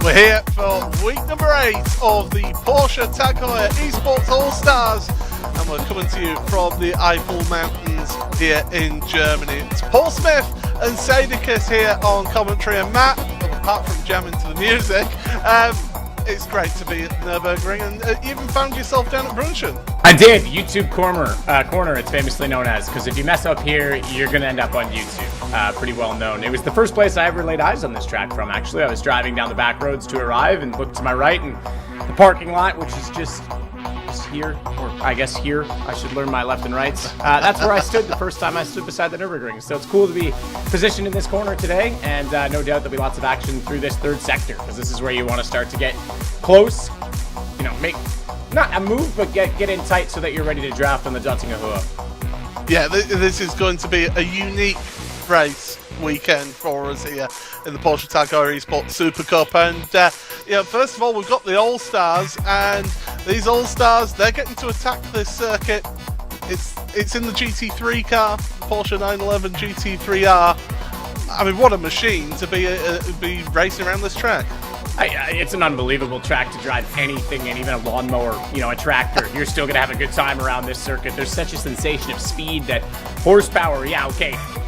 We're here for week number 8 of the Porsche Heuer Esports All-Stars, and we're coming to you from the Eifel Mountains here in Germany. It's Paul Smith and Sadicus here on commentary, and Matt, apart from jamming to the music, it's great to be at Nürburgring, and you even found yourself down at Brunchen. I did. YouTube corner, it's famously known as, because if you mess up here, you're going to end up on YouTube. Pretty well known. It was the first place I ever laid eyes on this track from, actually. I was driving down the back roads to arrive and looked to my right, and the parking lot, which is just here, or I guess here. I should learn my left and rights. That's where I stood the first time I stood beside the Nürburgring. So it's cool to be positioned in this corner today, and no doubt there'll be lots of action through this third sector, because this is where you want to start to get close, you know, make not a move, but get in tight so that you're ready to draft on the Heuer. Yeah, this is going to be a unique race weekend for us here in the Porsche Heuer Esports Supercup, and first of all, we've got the All-Stars, and these All-Stars, they're getting to attack this circuit. It's in the GT3 car, Porsche 911 GT3R. I mean, what a machine to be racing around this track. It's an unbelievable track to drive anything, and even a lawnmower, a tractor. You're still going to have a good time around this circuit. There's such a sensation of speed, that horsepower,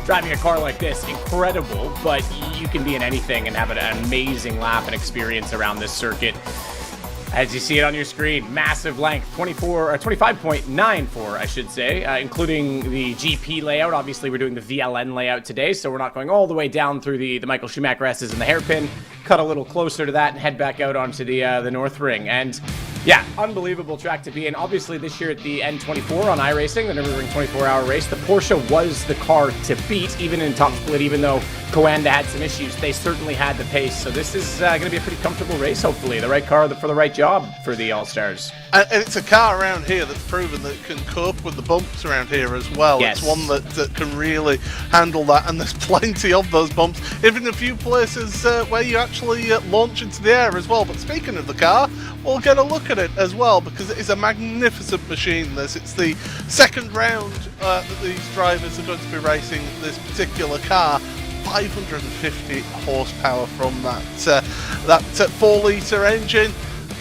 driving a car like this, incredible, but you can be in anything and have an amazing lap and experience around this circuit. As you see it on your screen, massive length, 25.94, I should say, including the GP layout. Obviously, we're doing the VLN layout today, so we're not going all the way down through the Michael Schumacher S's and the hairpin. Cut a little closer to that and head back out onto the Nürburgring. And yeah, unbelievable track to be in. Obviously, this year at the N24 on iRacing, the Nürburgring 24-hour race, the Porsche was the car to beat, even in top split. Even though Coanda had some issues, they certainly had the pace. So this is going to be a pretty comfortable race, hopefully. The right car for the right job for the All-Stars. And it's a car around here that's proven that it can cope with the bumps around here as well. Yes. It's one that can really handle that, and there's plenty of those bumps, even a few places where you actually launch into the air as well. But speaking of the car, we'll get a look at it as well, because it is a magnificent machine. It's the second round that these drivers are going to be racing this particular car. 550 horsepower from that 4-litre engine.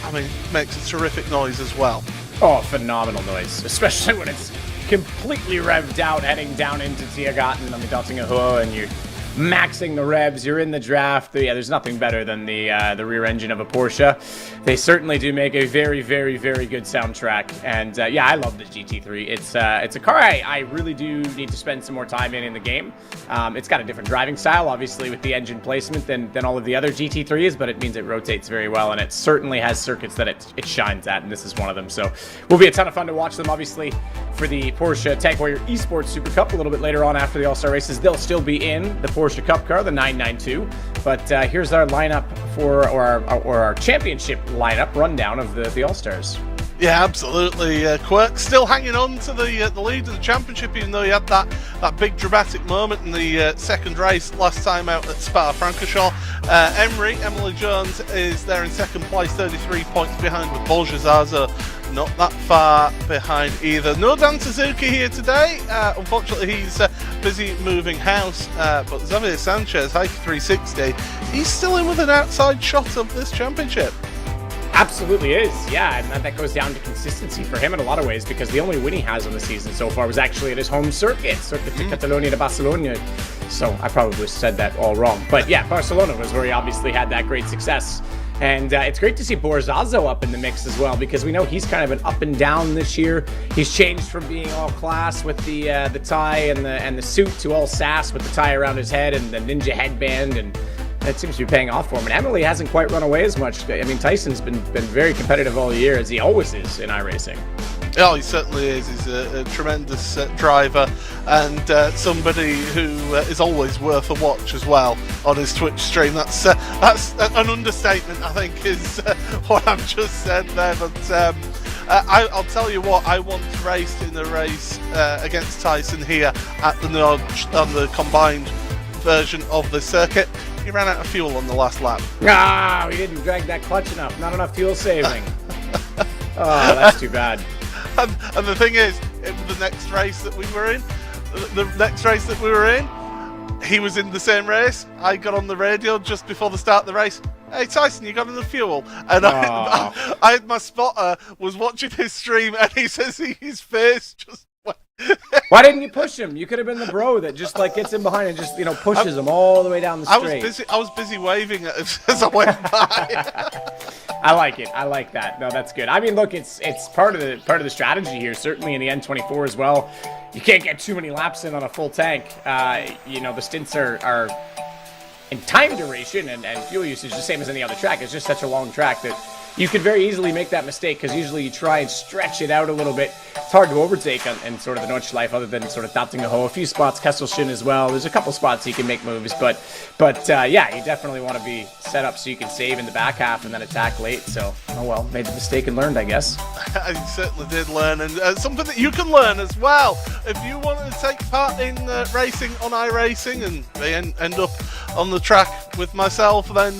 I mean, makes a terrific noise as well. Oh, phenomenal noise, especially when it's completely revved out, heading down into Tiergarten on the Heuer, and you're maxing the revs, you're in the draft. Yeah, there's nothing better than the rear engine of a Porsche. They certainly do make a very, very, very good soundtrack, and yeah, I love the GT3. It's a car I really do need to spend some more time in the game. It's got a different driving style, obviously, with the engine placement than all of the other GT3s, but it means it rotates very well, and it certainly has circuits that it shines at, and this is one of them. So will be a ton of fun to watch them, obviously, for the Porsche Heuer Esports Super Cup a little bit later on after the All-Star races. They'll still be in the Porsche Cup car, the 992, but here's our lineup for our championship lineup rundown of the All-Stars. Yeah, absolutely. Quirk still hanging on to the lead of the championship, even though he had that big dramatic moment in the second race last time out at Spa-Francorchamps. Emily Jones is there in second place, 33 points behind, with Bose not that far behind either. No Dan Suzuki here today. Unfortunately, he's busy moving house, but Xavier Sanchez, Heike 360, he's still in with an outside shot of this championship. Absolutely is, yeah, and that goes down to consistency for him in a lot of ways, because the only win he has on the season so far was actually at his home circuit de Catalunya de Barcelona. So I probably said that all wrong. But yeah, Barcelona was where he obviously had that great success. And it's great to see Borzazo up in the mix as well, because we know he's kind of been up and down this year. He's changed from being all class with the tie and the suit to all sass with the tie around his head and the ninja headband, and it seems to be paying off for him. And Emily hasn't quite run away as much. I mean, Tyson's been very competitive all year, as he always is in iRacing. Oh, he certainly is. He's a tremendous driver, and somebody who is always worth a watch as well on his Twitch stream. That's an understatement, I think, is what I've just said there. But I'll tell you what, I once raced in a race against Tyson here at the Nudge on the combined version of the circuit. He ran out of fuel on the last lap. Ah, we didn't drag that clutch enough. Not enough fuel saving. Oh, that's too bad. And the thing is, in the next race that we were in, he was in the same race. I got on the radio just before the start of the race. Hey Tyson, you got enough fuel? And I had my spotter was watching his stream, and he says his face just went. Why didn't you push him? You could have been the bro that just like gets in behind and just pushes him all the way down the straight. I was busy waving at him as I went by. I like it. I like that. No, that's good. I mean, look, it's part of the strategy here. Certainly in the N24 as well. You can't get too many laps in on a full tank. The stints are in time duration and fuel usage the same as any other track. It's just such a long track that you could very easily make that mistake, because usually you try and stretch it out a little bit. It's hard to overtake in sort of the Nordschleife, other than sort of Dattingen-Ho. A few spots, Kesselchen as well. There's a couple spots you can make moves, but yeah, you definitely want to be set up so you can save in the back half and then attack late. So, oh well, made the mistake and learned, I guess. I certainly did learn, and something that you can learn as well. If you want to take part in racing on iRacing and they end up on the track with myself, then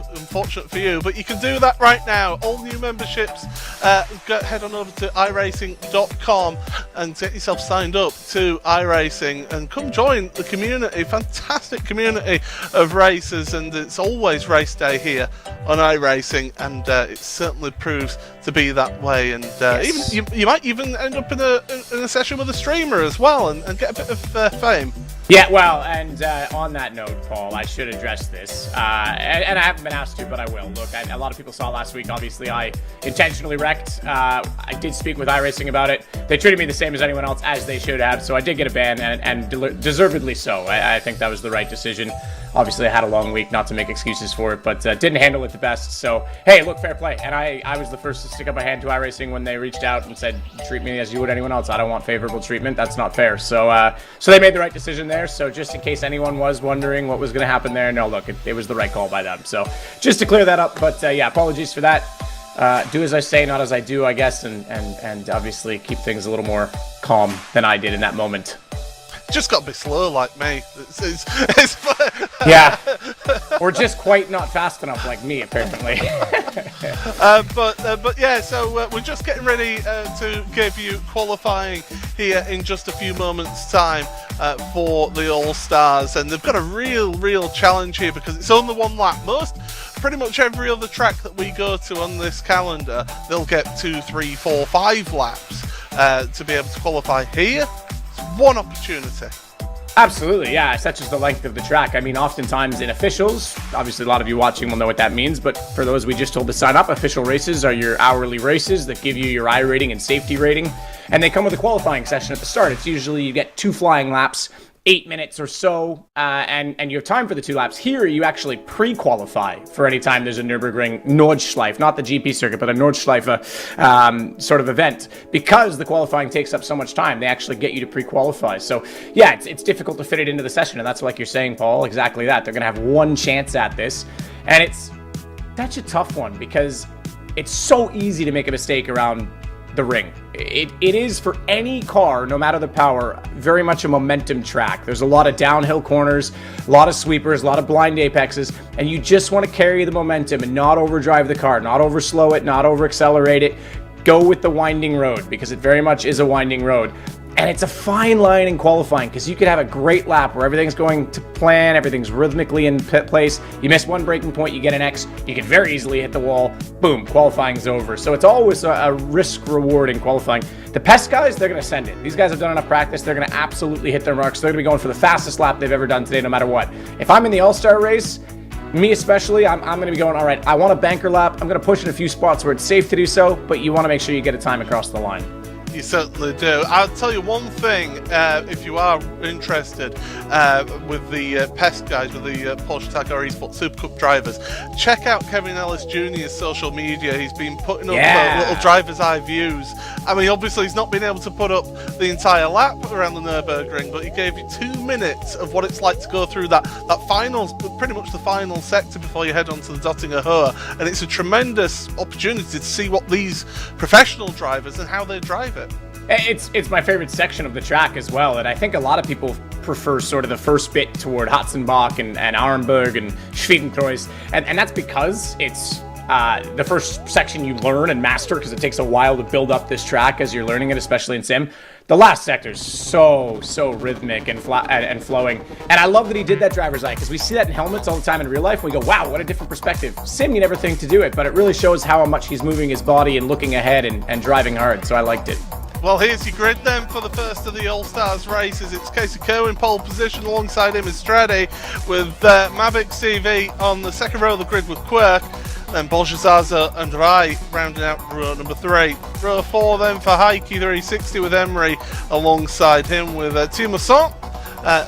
unfortunate for you, but you can do that right now. All new memberships, head on over to iRacing.com and get yourself signed up to iRacing and come join the community. Fantastic community of racers, and it's always race day here on iRacing, and it certainly proves to be that way. And yes. Even you might even end up in a session with a streamer as well, and get a bit of fame. Yeah, well, and on that note, Paul, I should address this, and I haven't been asked to, but I will. Look, a lot of people saw last week, obviously, I intentionally wrecked. I did speak with iRacing about it. They treated me the same as anyone else, as they should have, so I did get a ban, and deservedly so. I think that was the right decision. Obviously, I had a long week, not to make excuses for it, but didn't handle it the best. So, hey, look, fair play. And I was the first to stick up my hand to iRacing when they reached out and said, treat me as you would anyone else. I don't want favorable treatment. That's not fair. So they made the right decision there. So just in case anyone was wondering what was going to happen there, no, look, it was the right call by them. So just to clear that up. But yeah, apologies for that. Do as I say, not as I do, I guess, and obviously keep things a little more calm than I did in that moment. Just got to be slow like me. Yeah, or just quite not fast enough like me, apparently. But yeah, so we're just getting ready to give you qualifying here in just a few moments' time for the All-Stars, and they've got a real challenge here because it's only one lap. Pretty much every other track that we go to on this calendar, they'll get 2, 3, 4, 5 laps to be able to qualify. Here, it's one opportunity. Absolutely, yeah, such as the length of the track. I mean, oftentimes in officials, obviously a lot of you watching will know what that means, but for those we just told to sign up, official races are your hourly races that give you your I rating and safety rating, and they come with a qualifying session at the start. It's usually you get 2 flying laps, 8 minutes or so, and you have time for the 2 laps. Here, you actually pre-qualify for any time there's a Nürburgring Nordschleife, not the GP circuit, but a Nordschleife sort of event. Because the qualifying takes up so much time, they actually get you to pre-qualify. So, yeah, it's difficult to fit it into the session, and that's like you're saying, Paul, exactly that. They're going to have one chance at this, and it's such a tough one because it's so easy to make a mistake around the ring. It is, for any car, no matter the power, very much a momentum track. There's a lot of downhill corners, a lot of sweepers, a lot of blind apexes, and you just want to carry the momentum and not overdrive the car, not overslow it, not over accelerate it. Go with the winding road, because it very much is a winding road. And it's a fine line in qualifying, because you could have a great lap where everything's going to plan, everything's rhythmically in place. You miss one braking point, you get an X, you can very easily hit the wall, boom, qualifying's over. So it's always a risk-reward in qualifying. The PES guys, they're going to send it. These guys have done enough practice, they're going to absolutely hit their marks. They're going to be going for the fastest lap they've ever done today, no matter what. If I'm in the All-Star race, me especially, I'm going to be going, all right, I want a banker lap. I'm going to push in a few spots where it's safe to do so, but you want to make sure you get a time across the line. You certainly do. I'll tell you one thing, if you are interested with the PES guys, with the Porsche Taycan Esports Supercup drivers, check out Kevin Ellis Jr.'s social media. He's been putting up little driver's eye views. I mean, obviously he's not been able to put up the entire lap around the Nürburgring, but he gave you 2 minutes of what it's like to go through that final, pretty much the final sector before you head on to the Dattingen-Ho, and it's a tremendous opportunity to see what these professional drivers and how they drive it. It's my favorite section of the track as well, and I think a lot of people prefer sort of the first bit toward Hatzenbach and Arenberg and Schwedenkreuz, and that's because it's the first section you learn and master, because it takes a while to build up this track as you're learning it, especially in sim. The last sector is so rhythmic and flowing. And I love that he did that driver's eye, because we see that in helmets all the time in real life. And we go, wow, what a different perspective. Sim, you never think to do it, but it really shows how much he's moving his body and looking ahead and driving hard. So I liked it. Well, here's your grid then for the first of the All-Stars races. It's Casey Coe in pole position, alongside him is Strade, with Mavic CV on the second row of the grid with Quirk. Then Bose, Zaza and Rai rounding out row number 3. Row 4 then for Heike 360 with Emery alongside him, with Timo Son.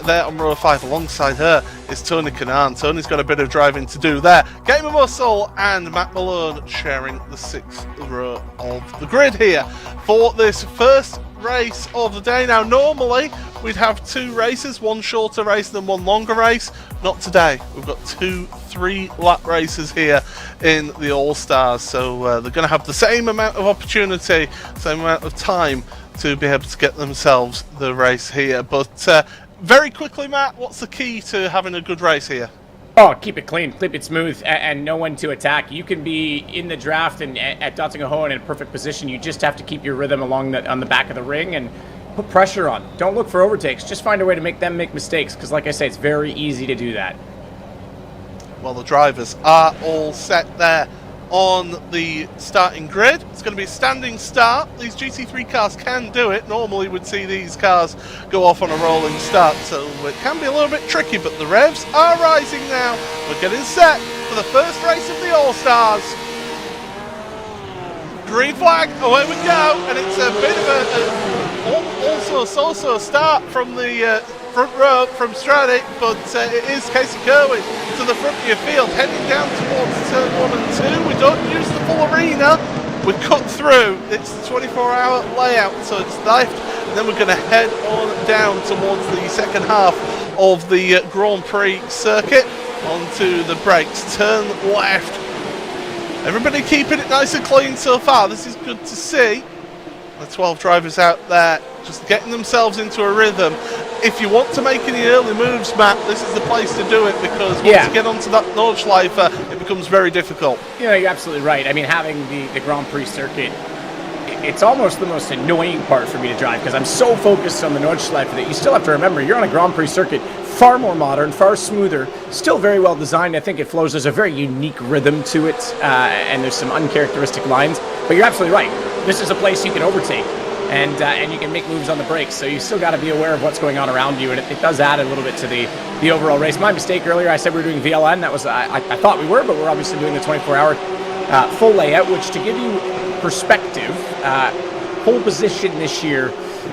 There on row 5 alongside her is Tony Kanaan. Tony's got a bit of driving to do there. Gamer Muscle and Matt Malone sharing the 6th row of the grid here for this first race of the day. Now, normally we'd have 2 races, one shorter race and one longer race. Not today. We've got 2 3-lap races here in the All-Stars, so they're going to have the same amount of opportunity, same amount of time to be able to get themselves the race here. But very quickly, Matt, what's the key to having a good race here? Oh, keep it clean, keep it smooth, and know when to attack. You can be in the draft and at Dottingahoe in a perfect position. You just have to keep your rhythm on the back of the ring and put pressure on. Don't look for overtakes. Just find a way to make them make mistakes, because like I say, it's very easy to do that. Well, the drivers are all set there on the starting grid. It's going to be a standing start. These GT3 cars can do it. Normally we'd see these cars go off on a rolling start, so it can be a little bit tricky, but the revs are rising now. We're getting set for the first race of the All-Stars. Green flag, away we go, and it's a bit of a so start from the front row from Strade, but it is Casey Kerwin to the front of your field, heading down towards turn 1 and 2. We don't use the full arena, we cut through. It's the 24-hour layout, so it's left, and then we're going to head on down towards the second half of the Grand Prix circuit, onto the brakes, turn left. Everybody keeping it nice and clean so far. This is good to see. The 12 drivers out there just getting themselves into a rhythm. If you want to make any early moves, Matt, this is the place to do it, because once you get onto that Nordschleife, it becomes very difficult. Yeah, you're absolutely right. I mean, having the Grand Prix circuit, it's almost the most annoying part for me to drive, because I'm so focused on the Nordschleife that you still have to remember you're on a Grand Prix circuit, far more modern, far smoother, still very well designed. I think it flows. There's a very unique rhythm to it, and there's some uncharacteristic lines. But you're absolutely right. This is a place you can overtake, and you can make moves on the brakes. So you still got to be aware of what's going on around you, and it does add a little bit to the overall race. My mistake earlier, I said we were doing VLN. That was I thought we were, but we're obviously doing the 24-hour full layout, which, to give you perspective, pole position this year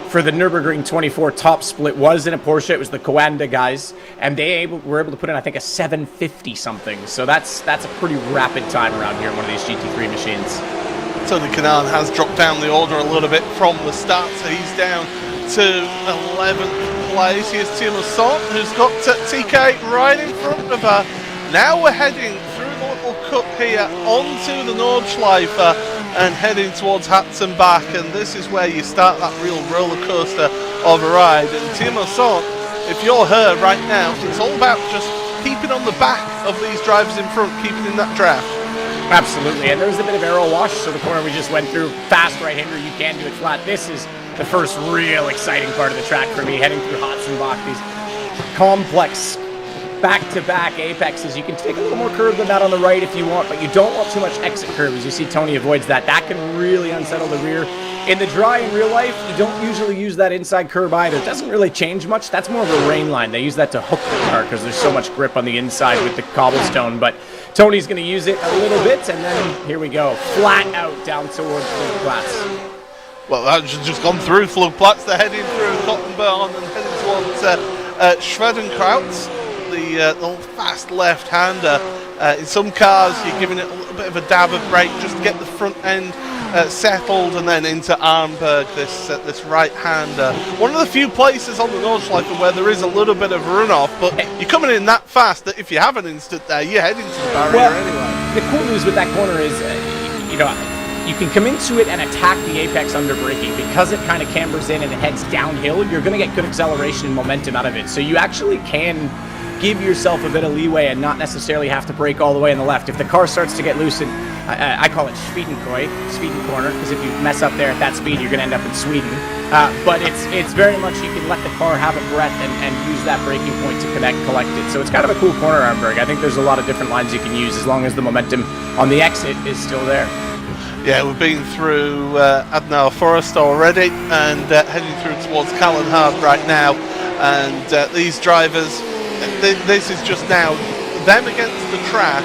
for the Nürburgring 24 top split was in a Porsche. It was the Coanda guys, and were able to put in, I think, a 750 something. So that's a pretty rapid time around here in one of these GT3 machines. Tony Kanaan has dropped down the order a little bit from the start, so he's down to 11th place. Here's Timo Son, who's got TK right in front of her. Now we're heading through the little cut here onto the Nordschleife and heading towards Hatzenbach, and this is where you start that real roller coaster of a ride. And Timo Son, if you're her right now, it's all about just keeping on the back of these drivers in front, keeping in that draft. Absolutely, and there's a bit of aero wash, so the corner we just went through, fast right-hander, you can do it flat. This is the first real exciting part of the track for me, heading through Hatzenbach, these complex back-to-back apexes. You can take a little more curve than that on the right if you want, but you don't want too much exit curve. As you see, Tony avoids that. That can really unsettle the rear. In the dry, in real life, you don't usually use that inside curve either. It doesn't really change much. That's more of a rain line. They use that to hook the car because there's so much grip on the inside with the cobblestone, but Tony's going to use it a little bit, and then here we go. Flat out down towards Flugplatz. Well, that's just gone through Flugplatz. They're heading through Cottonburn and heading towards Schwedenkraut, the fast left-hander. In some cars, you're giving it a little bit of a dab of brake just to get the front end settled, and then into Arnberg, this right-hander. One of the few places on the Nordschleife where there is a little bit of runoff, but you're coming in that fast that if you have an instant there, you're heading to the barrier anyway. The cool news with that corner is, you can come into it and attack the apex under braking. Because it kind of cambers in and it heads downhill, you're going to get good acceleration and momentum out of it. So you actually can give yourself a bit of leeway and not necessarily have to brake all the way in the left. If the car starts to get loose, I call it Schwedenkreuz, Sweden corner, because if you mess up there at that speed, you're going to end up in Sweden. But it's very much you can let the car have a breath and use that braking point to collect it. So it's kind of a cool corner, Armberg. I think there's a lot of different lines you can use as long as the momentum on the exit is still there. Yeah, we've been through Adnauer Forest already and heading through towards Kallenhard right now. And these drivers, this is just now them against the track,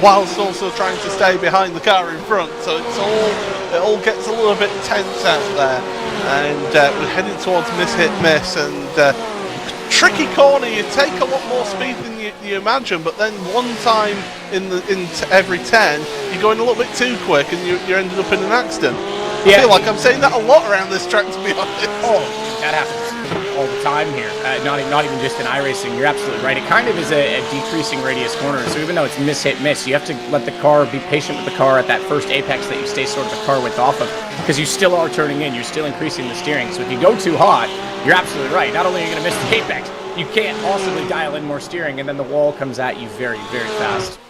whilst also trying to stay behind the car in front. So it all gets a little bit tense out there. And we're heading towards miss, hit, miss. And tricky corner, you take a lot more speed than you imagine, but then one time in every 10, you're going a little bit too quick and you're ended up in an accident. Yeah. I feel like I'm saying that a lot around this track, to be honest. Oh, that happens all the time here. Not even just in iRacing. You're absolutely right. It kind of is a decreasing radius corner. So even though it's miss, hit, miss, you have to let the car, be patient with the car at that first apex that you stay sort of the car width off of, because you still are turning in. You're still increasing the steering. So if you go too hot, you're absolutely right. Not only are you going to miss the apex, you can't possibly dial in more steering, and then the wall comes at you very, very fast.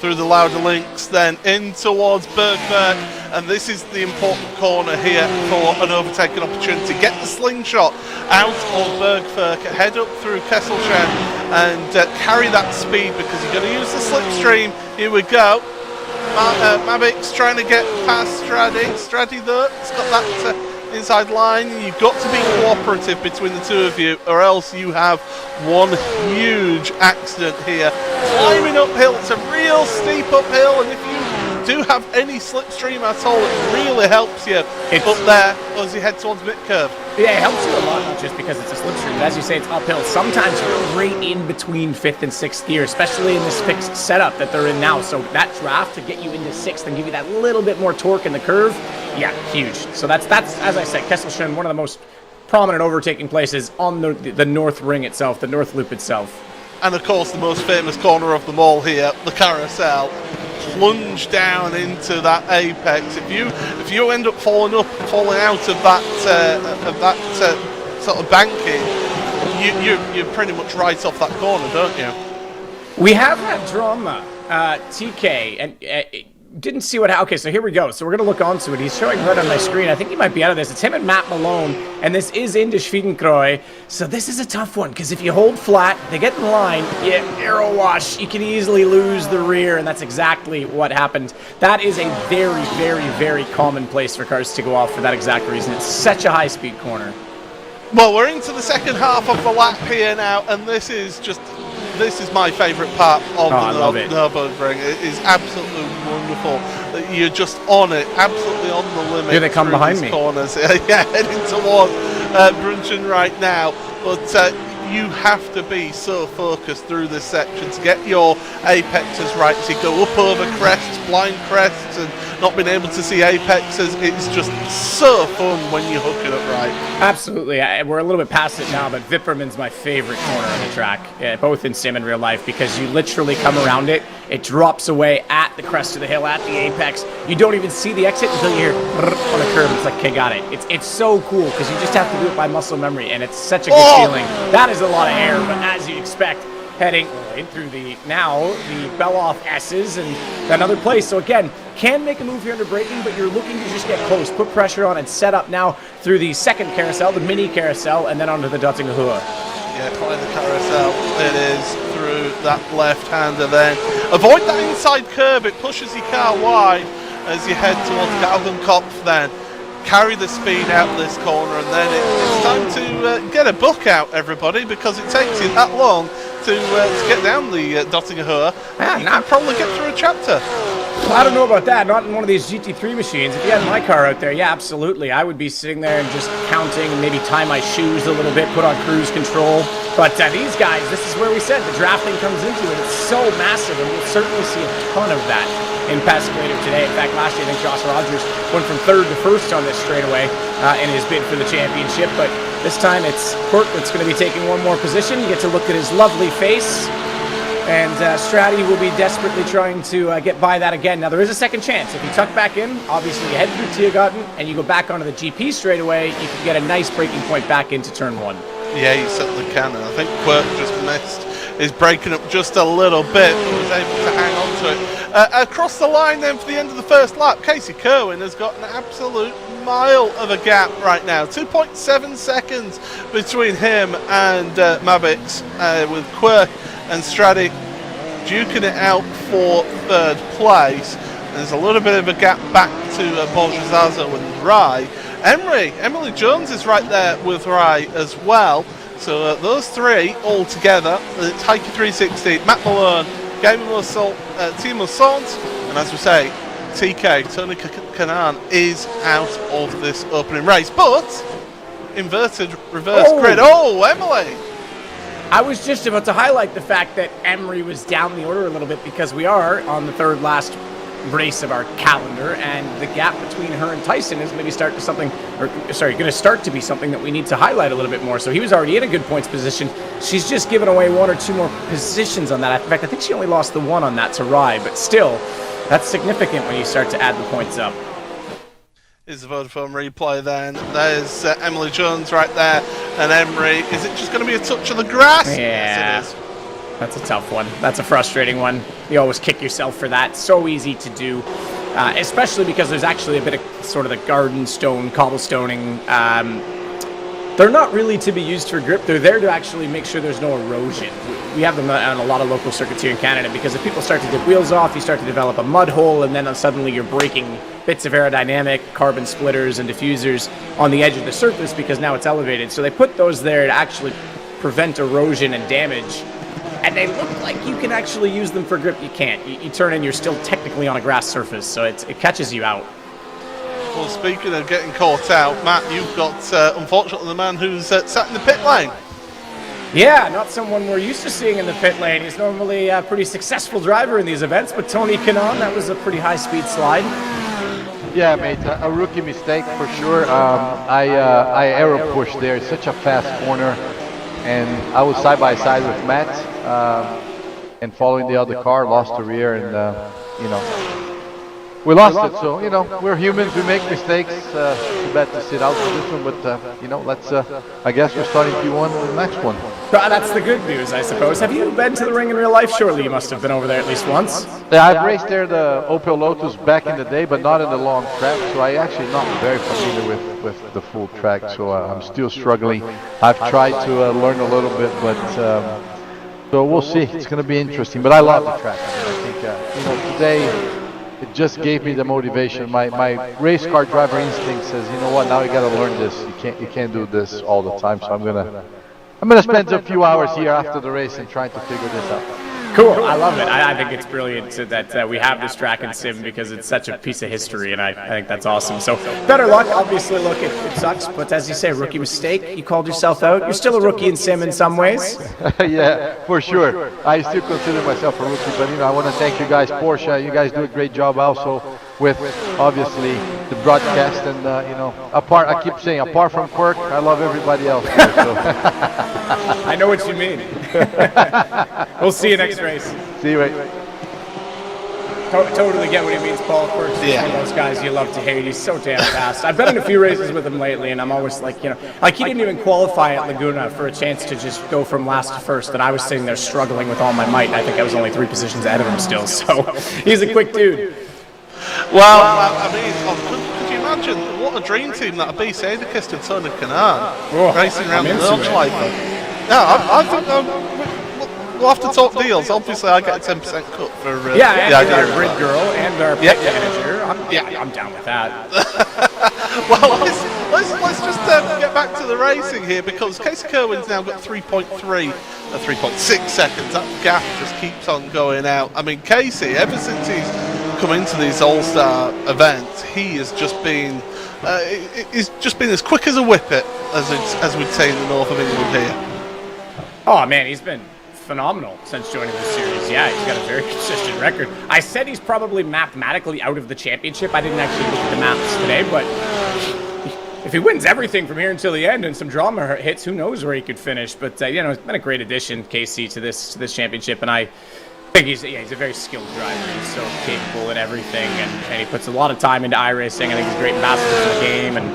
Through the Lauder Links, then in towards Bergberg, and this is the important corner here for an overtaking opportunity. Get the slingshot out of Bergberg, head up through Kesselchen, and carry that speed, because you're going to use the slipstream. Here we go. Mavic's trying to get past Stradi. Stradi though, it's got that inside line. You've got to be cooperative between the two of you, or else you have one huge accident here. Climbing uphill, it's a real steep uphill, and if you do have any slipstream at all, it really helps you up there as you head towards mid-curve. Yeah, it helps you a lot, not just because it's a slipstream, but as you say, it's uphill. Sometimes you're right in between 5th and 6th gear, especially in this fixed setup that they're in now. So that draft to get you into 6th and give you that little bit more torque in the curve, yeah, huge. So that's as I said, Kesselchen, one of the most prominent overtaking places on the North Ring itself, the North Loop itself. And of course, the most famous corner of them all here, the Carousel. Plunge down into that apex. If you end up falling out of that sort of banking, you're pretty much right off that corner, don't you? We have had drama, TK, and didn't see what. Okay, so here we go. So we're gonna look onto it. He's showing right on my screen. I think he might be out of this. It's him and Matt Malone, and this is into Schwedenkreuz. So this is a tough one, because if you hold flat, they get in line, you arrow wash, you can easily lose the rear, and that's exactly what happened. That is a very, very, very common place for cars to go off for that exact reason. It's such a high-speed corner. Well, we're into the second half of the lap here now, and this is my favourite part of the Nürburgring. It is absolutely wonderful. You're just on it, absolutely on the limit. Here they come behind me. Corners. Yeah, heading towards Brunchen right now. But you have to be so focused through this section to get your apexes right. So you go up over crests, blind crests, and not being able to see apexes. It's just so fun when you hook it up right. Absolutely. We're a little bit past it now, but Vipperman's my favorite corner on the track, both in sim and real life, because you literally come around it. It drops away at the crest of the hill, at the apex. You don't even see the exit until you hear on the curve. It's like, okay, got it. It's so cool, because you just have to do it by muscle memory, and it's such a good feeling. That is a lot of air, but as you'd expect, heading in through the Beloff S's and another place. So again, can make a move here under braking, but you're looking to just get close, put pressure on, and set up now through the second carousel, the mini carousel, and then onto the Dottinger Heuer. Yeah, climb the carousel. It is through that left-hander then. Avoid that inside curb. It pushes your car wide as you head towards Galgenkopf then. Carry the speed out this corner, and then it's time to get a book out, everybody, because it takes you that long to get down the Dottinger Heuer. You can probably get through a chapter. Well, I don't know about that. Not in one of these GT3 machines. If you had my car out there, yeah, absolutely. I would be sitting there and just counting and maybe tie my shoes a little bit, put on cruise control. But these guys, this is where we said the drafting comes into it. It's so massive, and we'll certainly see a ton of that in Pascagoula today. In fact, last year I think Josh Rogers went from 3rd to 1st on this straightaway in his bid for the championship. But this time it's Kurt that's going to be taking one more position. You get to look at his lovely face. And Strati will be desperately trying to get by that again. Now, there is a second chance. If you tuck back in, obviously you head through Tiergarten and you go back onto the GP straightaway, you can get a nice braking point back into turn 1. Yeah, you certainly can. And I think Quirk just missed his braking up just a little bit, but was able to hang on to it. Across the line then for the end of the first lap, Casey Kerwin has got an absolute mile of a gap right now. 2.7 seconds between him and Mabix, with Quirk and Stradic duking it out for third place. There's a little bit of a gap back to Bose and Rai. Emily Jones is right there with Rai as well. So those three all together. It's Heike 360, Matt Malone, Timo Salt, and as we say, TK, Tony Kanan, is out of this opening race. But inverted reverse grid. Oh, Emily! I was just about to highlight the fact that Emery was down the order a little bit because we are on the third last race of our calendar, and the gap between her and Tyson is going to start to be something that we need to highlight a little bit more. So he was already in a good points position. She's just given away one or two more positions on that. In fact, I think she only lost the one on that to Rai, but still, that's significant when you start to add the points up. Is the Vodafone replay then. There's Emily Jones right there, and Emery. Is it just going to be a touch of the grass? Yeah. Yes, it is. That's a tough one. That's a frustrating one. You always kick yourself for that. So easy to do, especially because there's actually a bit of sort of the garden stone, cobblestoning. They're not really to be used for grip. They're there to actually make sure there's no erosion. We have them on a lot of local circuits here in Canada because if people start to dip wheels off, you start to develop a mud hole, and then suddenly you're breaking bits of aerodynamic, carbon splitters, and diffusers on the edge of the surface because now it's elevated. So they put those there to actually prevent erosion and damage. And they look like you can actually use them for grip. You can't. You turn in, you're still technically on a grass surface, so it catches you out. Well, speaking of getting caught out, Matt, you've got, unfortunately, the man who's sat in the pit lane. Yeah, not someone we're used to seeing in the pit lane. He's normally a pretty successful driver in these events, but Tony Kanan, that was a pretty high-speed slide. Yeah, mate, a rookie mistake for sure. I aero pushed there. It's such a fast corner. And I was side by side with Matt, and following the other car, lost the rear, and we lost it. So we're humans, we make mistakes. Too bad to sit out for this one, but let's. I guess we're starting P1 in the next one. That's the good news, I suppose. Have you been to the ring in real life? Surely you must have been over there at least once. Yeah, I've raced there the Opel Lotus back in the day, but not in the long track. So I actually not very familiar with the full track. So I'm still struggling. I've tried to learn a little bit, but so we'll see. It's going to be interesting. But I love the track. I think today. It just gave me the motivation. My race car driver instinct says, you know what? Now you got to learn this. You can't do this all the time. So I'm gonna spend a few hours here after the race and trying to figure this out. Cool, I love it. I think it's brilliant that we have this track in sim because it's such a piece of history, and I think that's awesome. So better luck. Obviously, look, it sucks, but as you say, rookie mistake. You called yourself out. You're still a rookie in sim in some ways. Yeah, for sure. I still consider myself a rookie, but I want to thank you guys, Porsche. You guys do a great job also with obviously the broadcast, and apart. I keep saying apart from Quirk, I love everybody else. Here, so. I know what you mean. We'll see you next race. See you, mate. Totally get what he means, Paul. Quirk's one of those guys you love to hate. He's so damn fast. I've been in a few races with him lately, and I'm always like, he didn't even qualify at Laguna for a chance to just go from last to first, and I was sitting there struggling with all my might, and I think I was only 3 positions ahead of him still, so he's a quick dude. Well, I mean, could you imagine what a dream team that would be, say, the Kist and Tony Kanan racing around the Nurburgring like that. Yeah, I think we'll have to talk deals. Obviously, I get a 10% cut for the idea our grid girl and our pit manager. I'm down with that. Well, let's just get back to the racing here, because Casey Kerwin's now got 3.6 seconds. That gap just keeps on going out. I mean, Casey, ever since he's come into these All-Star events, he has just been as quick as a whippet, as we'd say in the north of England here. Oh man, he's been phenomenal since joining the series. Yeah, he's got a very consistent record. I said he's probably mathematically out of the championship. I didn't actually look at the maths today, but if he wins everything from here until the end and some drama hits, who knows where he could finish. But it's been a great addition, KC, to this championship, and I think he's a very skilled driver. He's so capable in everything, and he puts a lot of time into iRacing. I think he's a great ambassador for the game, and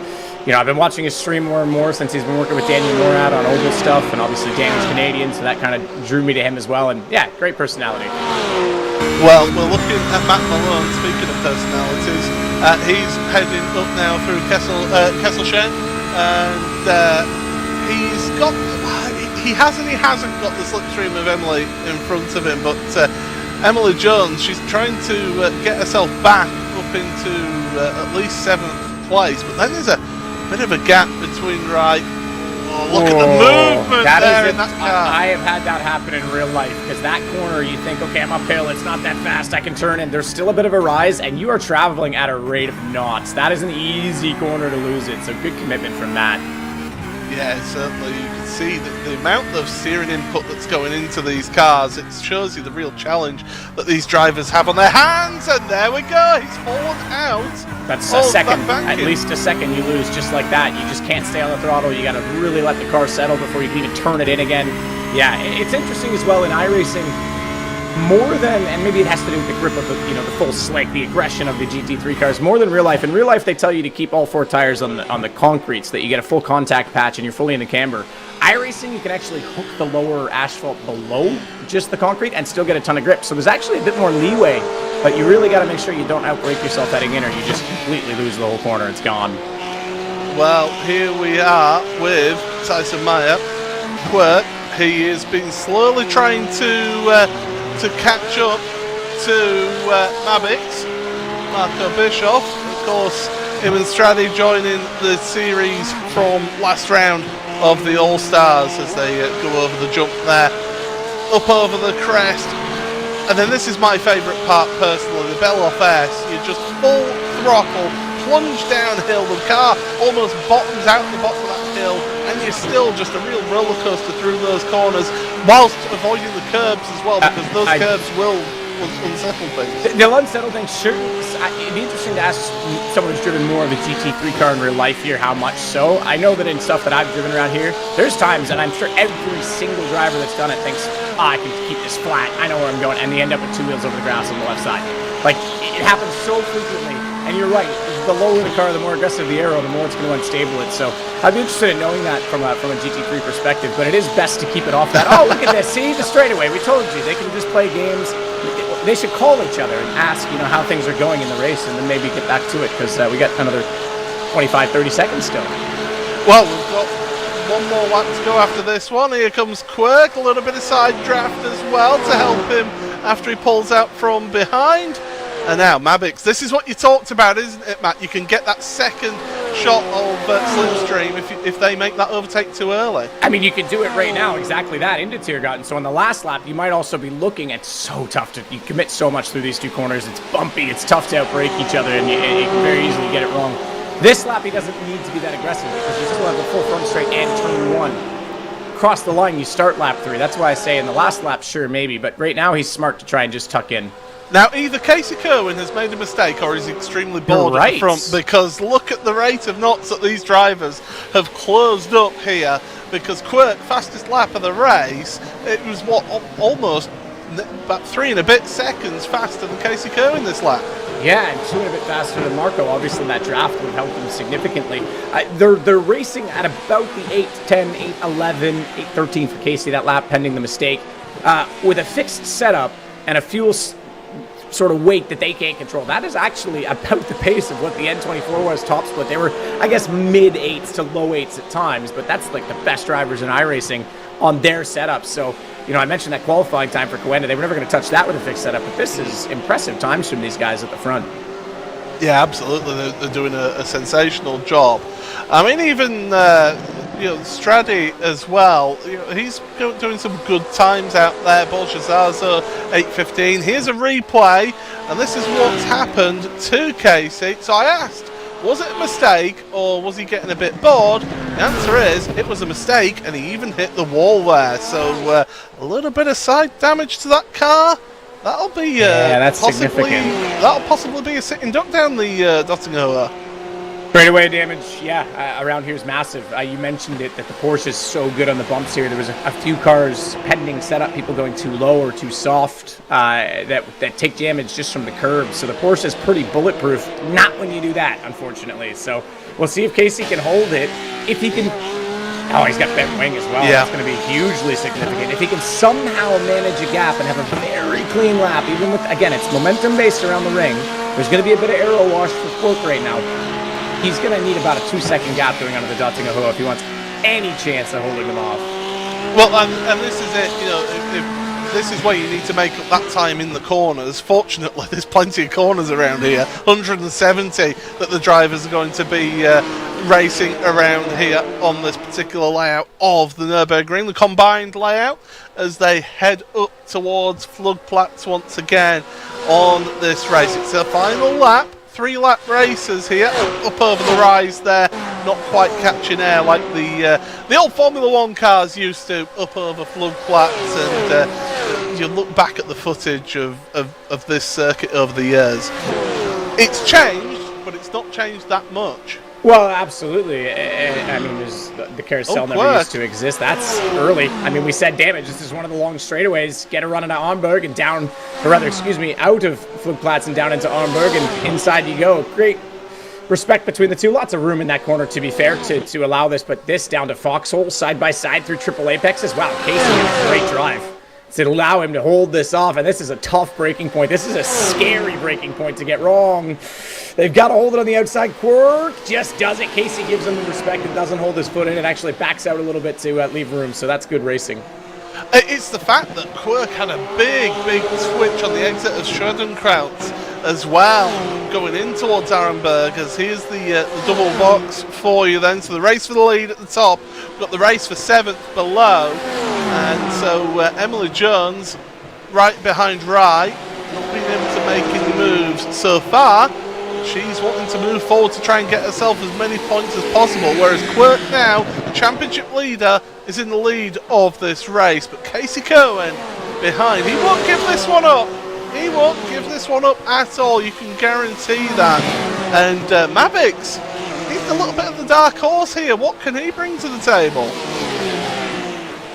I've been watching his stream more and more since he's been working with Daniel Morad on Oval stuff, and obviously Daniel's Canadian, so that kind of drew me to him as well. And yeah, great personality. Well, we're looking at Matt Malone, speaking of personalities. He's heading up now through Kesselchen, and he's got... He has and he hasn't got the slipstream of Emily in front of him, but Emily Jones, she's trying to get herself back up into at least 7th place, but then there's a bit of a gap between look at the movement there in that car. I have had that happen in real life, because that corner, you think, okay, I'm uphill, it's not that fast, I can turn in. There's still a bit of a rise, and you are traveling at a rate of knots. That is an easy corner to lose it, so good commitment from Matt. Yeah, certainly. You can see the amount of steering input that's going into these cars. It shows you the real challenge that these drivers have on their hands. And there we go. He's fallen out. That's a second, at least a second you lose just like that. You just can't stay on the throttle. You got to really let the car settle before you can even turn it in again. Yeah, it's interesting as well in iRacing. More than, and maybe it has to do with the grip of the, the full slick, the aggression of the GT3 cars, more than real life. In real life, they tell you to keep all 4 tires on the concrete so that you get a full contact patch and you're fully in the camber. iRacing, you can actually hook the lower asphalt below just the concrete and still get a ton of grip. So there's actually a bit more leeway, but you really got to make sure you don't outbrake yourself heading in, or you just completely lose the whole corner. It's gone. Well, here we are with Tyson Meyer. Quirk, he has been slowly trying to catch up to Mabix, Marco Bischoff. Of course, him and Stradi joining the series from last round of the All-Stars as they go over the jump there, up over the crest. And then this is my favourite part personally, the Beloff S. You just full throttle, plunge downhill, the car almost bottoms out the bottom of that hill, and you're still just a real roller coaster through those corners, whilst avoiding the curbs as well, because those curbs will unsettle things. They'll unsettle things, sure. It'd be interesting to ask someone who's driven more of a GT3 car in real life here how much so. I know that in stuff that I've driven around here, there's times, and I'm sure every single driver that's done it thinks, I can keep this flat, I know where I'm going, and they end up with 2 wheels over the grass on the left side. Like, it happens so frequently, and you're right, the lower the car, the more aggressive the aero, the more it's going to unstable it. So I'd be interested in knowing that from a GT3 perspective, but it is best to keep it off that. Oh, look at this, see, the straightaway, we told you, they can just play games. They should call each other and ask, how things are going in the race, and then maybe get back to it, because we got another 25, 30 seconds still. Well, we've got one more lap to go after this one. Here comes Quirk, a little bit of side draft as well to help him after he pulls out from behind. And now Mabix, this is what you talked about, isn't it, Matt? You can get that second shot of slipstream if they make that overtake too early. I mean, you can do it right now, exactly that, into Tiergarten. So on the last lap, you might also be looking at so tough you commit so much through these 2 corners. It's bumpy, it's tough to outbrake each other, and you can very easily get it wrong. This lap, he doesn't need to be that aggressive, because you still have the full front straight and turn 1. Cross the line, you start lap 3. That's why I say in the last lap, sure, maybe. But right now, he's smart to try and just tuck in. Now, either Casey Kerwin has made a mistake or he's extremely bored at the front, because look at the rate of knots that these drivers have closed up here, because Quirk, fastest lap of the race, it was, almost about 3 and a bit seconds faster than Casey Kerwin this lap. Yeah, and 2 and a bit faster than Marco. Obviously, that draft would help them significantly. They're racing at about the 8:10, 8:11, 8:13 for Casey that lap, pending the mistake, with a fixed setup and a fuel sort of weight that they can't control. That is actually about the pace of what the N24 was top split. They were, I guess, mid-8s to low 8s at times, but that's like the best drivers in iRacing on their setup. So, I mentioned that qualifying time for Coenda. They were never going to touch that with a fixed setup, but this is impressive times from these guys at the front. Yeah, absolutely. They're doing a sensational job. I mean, even Stradi as well. He's doing some good times out there. Bolshazazo 8:15. Here's a replay, and this is what's happened to Casey. So I asked, was it a mistake or was he getting a bit bored? The answer is it was a mistake, and he even hit the wall there. So a little bit of side damage to that car. That'll be that's significant. That'll possibly be a sitting duck down the Dottinghoa. Straightaway damage, around here is massive. You mentioned it, that the Porsche is so good on the bumps here. There was a few cars pending setup, people going too low or too soft, that take damage just from the curbs. So the Porsche is pretty bulletproof. Not when you do that, unfortunately. So we'll see if Casey can hold it. If he can Oh, he's got bent wing as well. Yeah. That's going to be hugely significant. If he can somehow manage a gap and have a very clean lap, even with, again, it's momentum-based around the ring. There's going to be a bit of aero wash for Quirk right now. He's going to need about a 2-second gap going under the Datsun Heuer if he wants any chance of holding them off. Well, and this is it, you know, if this is where you need to make up that time in the corners. Fortunately, there's plenty of corners around here, 170 that the drivers are going to be racing around here on this particular layout of the Nürburgring, the combined layout, as they head up towards Floodplatz once again on this race. It's a final lap. 3-lap races here, up over the rise there, not quite catching air like the old Formula 1 cars used to, up over Floodplatz, and you look back at the footage of this circuit over the years. It's changed, but it's not changed that much. Well, absolutely. I mean, there's the carousel never used to exist. That's early. I mean, we said damage. This is one of the long straightaways. Get a run into Arnberg and down, or rather, excuse me, out of Flugplatz and down into Arnberg, and inside you go. Great respect between the two. Lots of room in that corner, to be fair, to allow this. But this down to Foxhole, side by side through triple apexes. Wow, Casey, great drive to allow him to hold this off, and this is a tough breaking point. This is a scary breaking point to get wrong. They've got to hold it on the outside. Quirk just does it. Casey gives him the respect and doesn't hold his foot in. It actually backs out a little bit to leave room, so that's good racing. It's the fact that Quirk had a big switch on the exit of Schroedenkraut as well, going in towards Arenberg, as here's the double box for you then. So the race for the lead at the top, we've got the race for 7th below, and so Emily Jones right behind Rye, not being able to make any moves so far. She's wanting to move forward to try and get herself as many points as possible, whereas Quirk now, the championship leader, is in the lead of this race. But Casey Cohen behind. He won't give this one up. He won't give this one up at all. You can guarantee that. And Mabix, he's a little bit of the dark horse here. What can he bring to the table?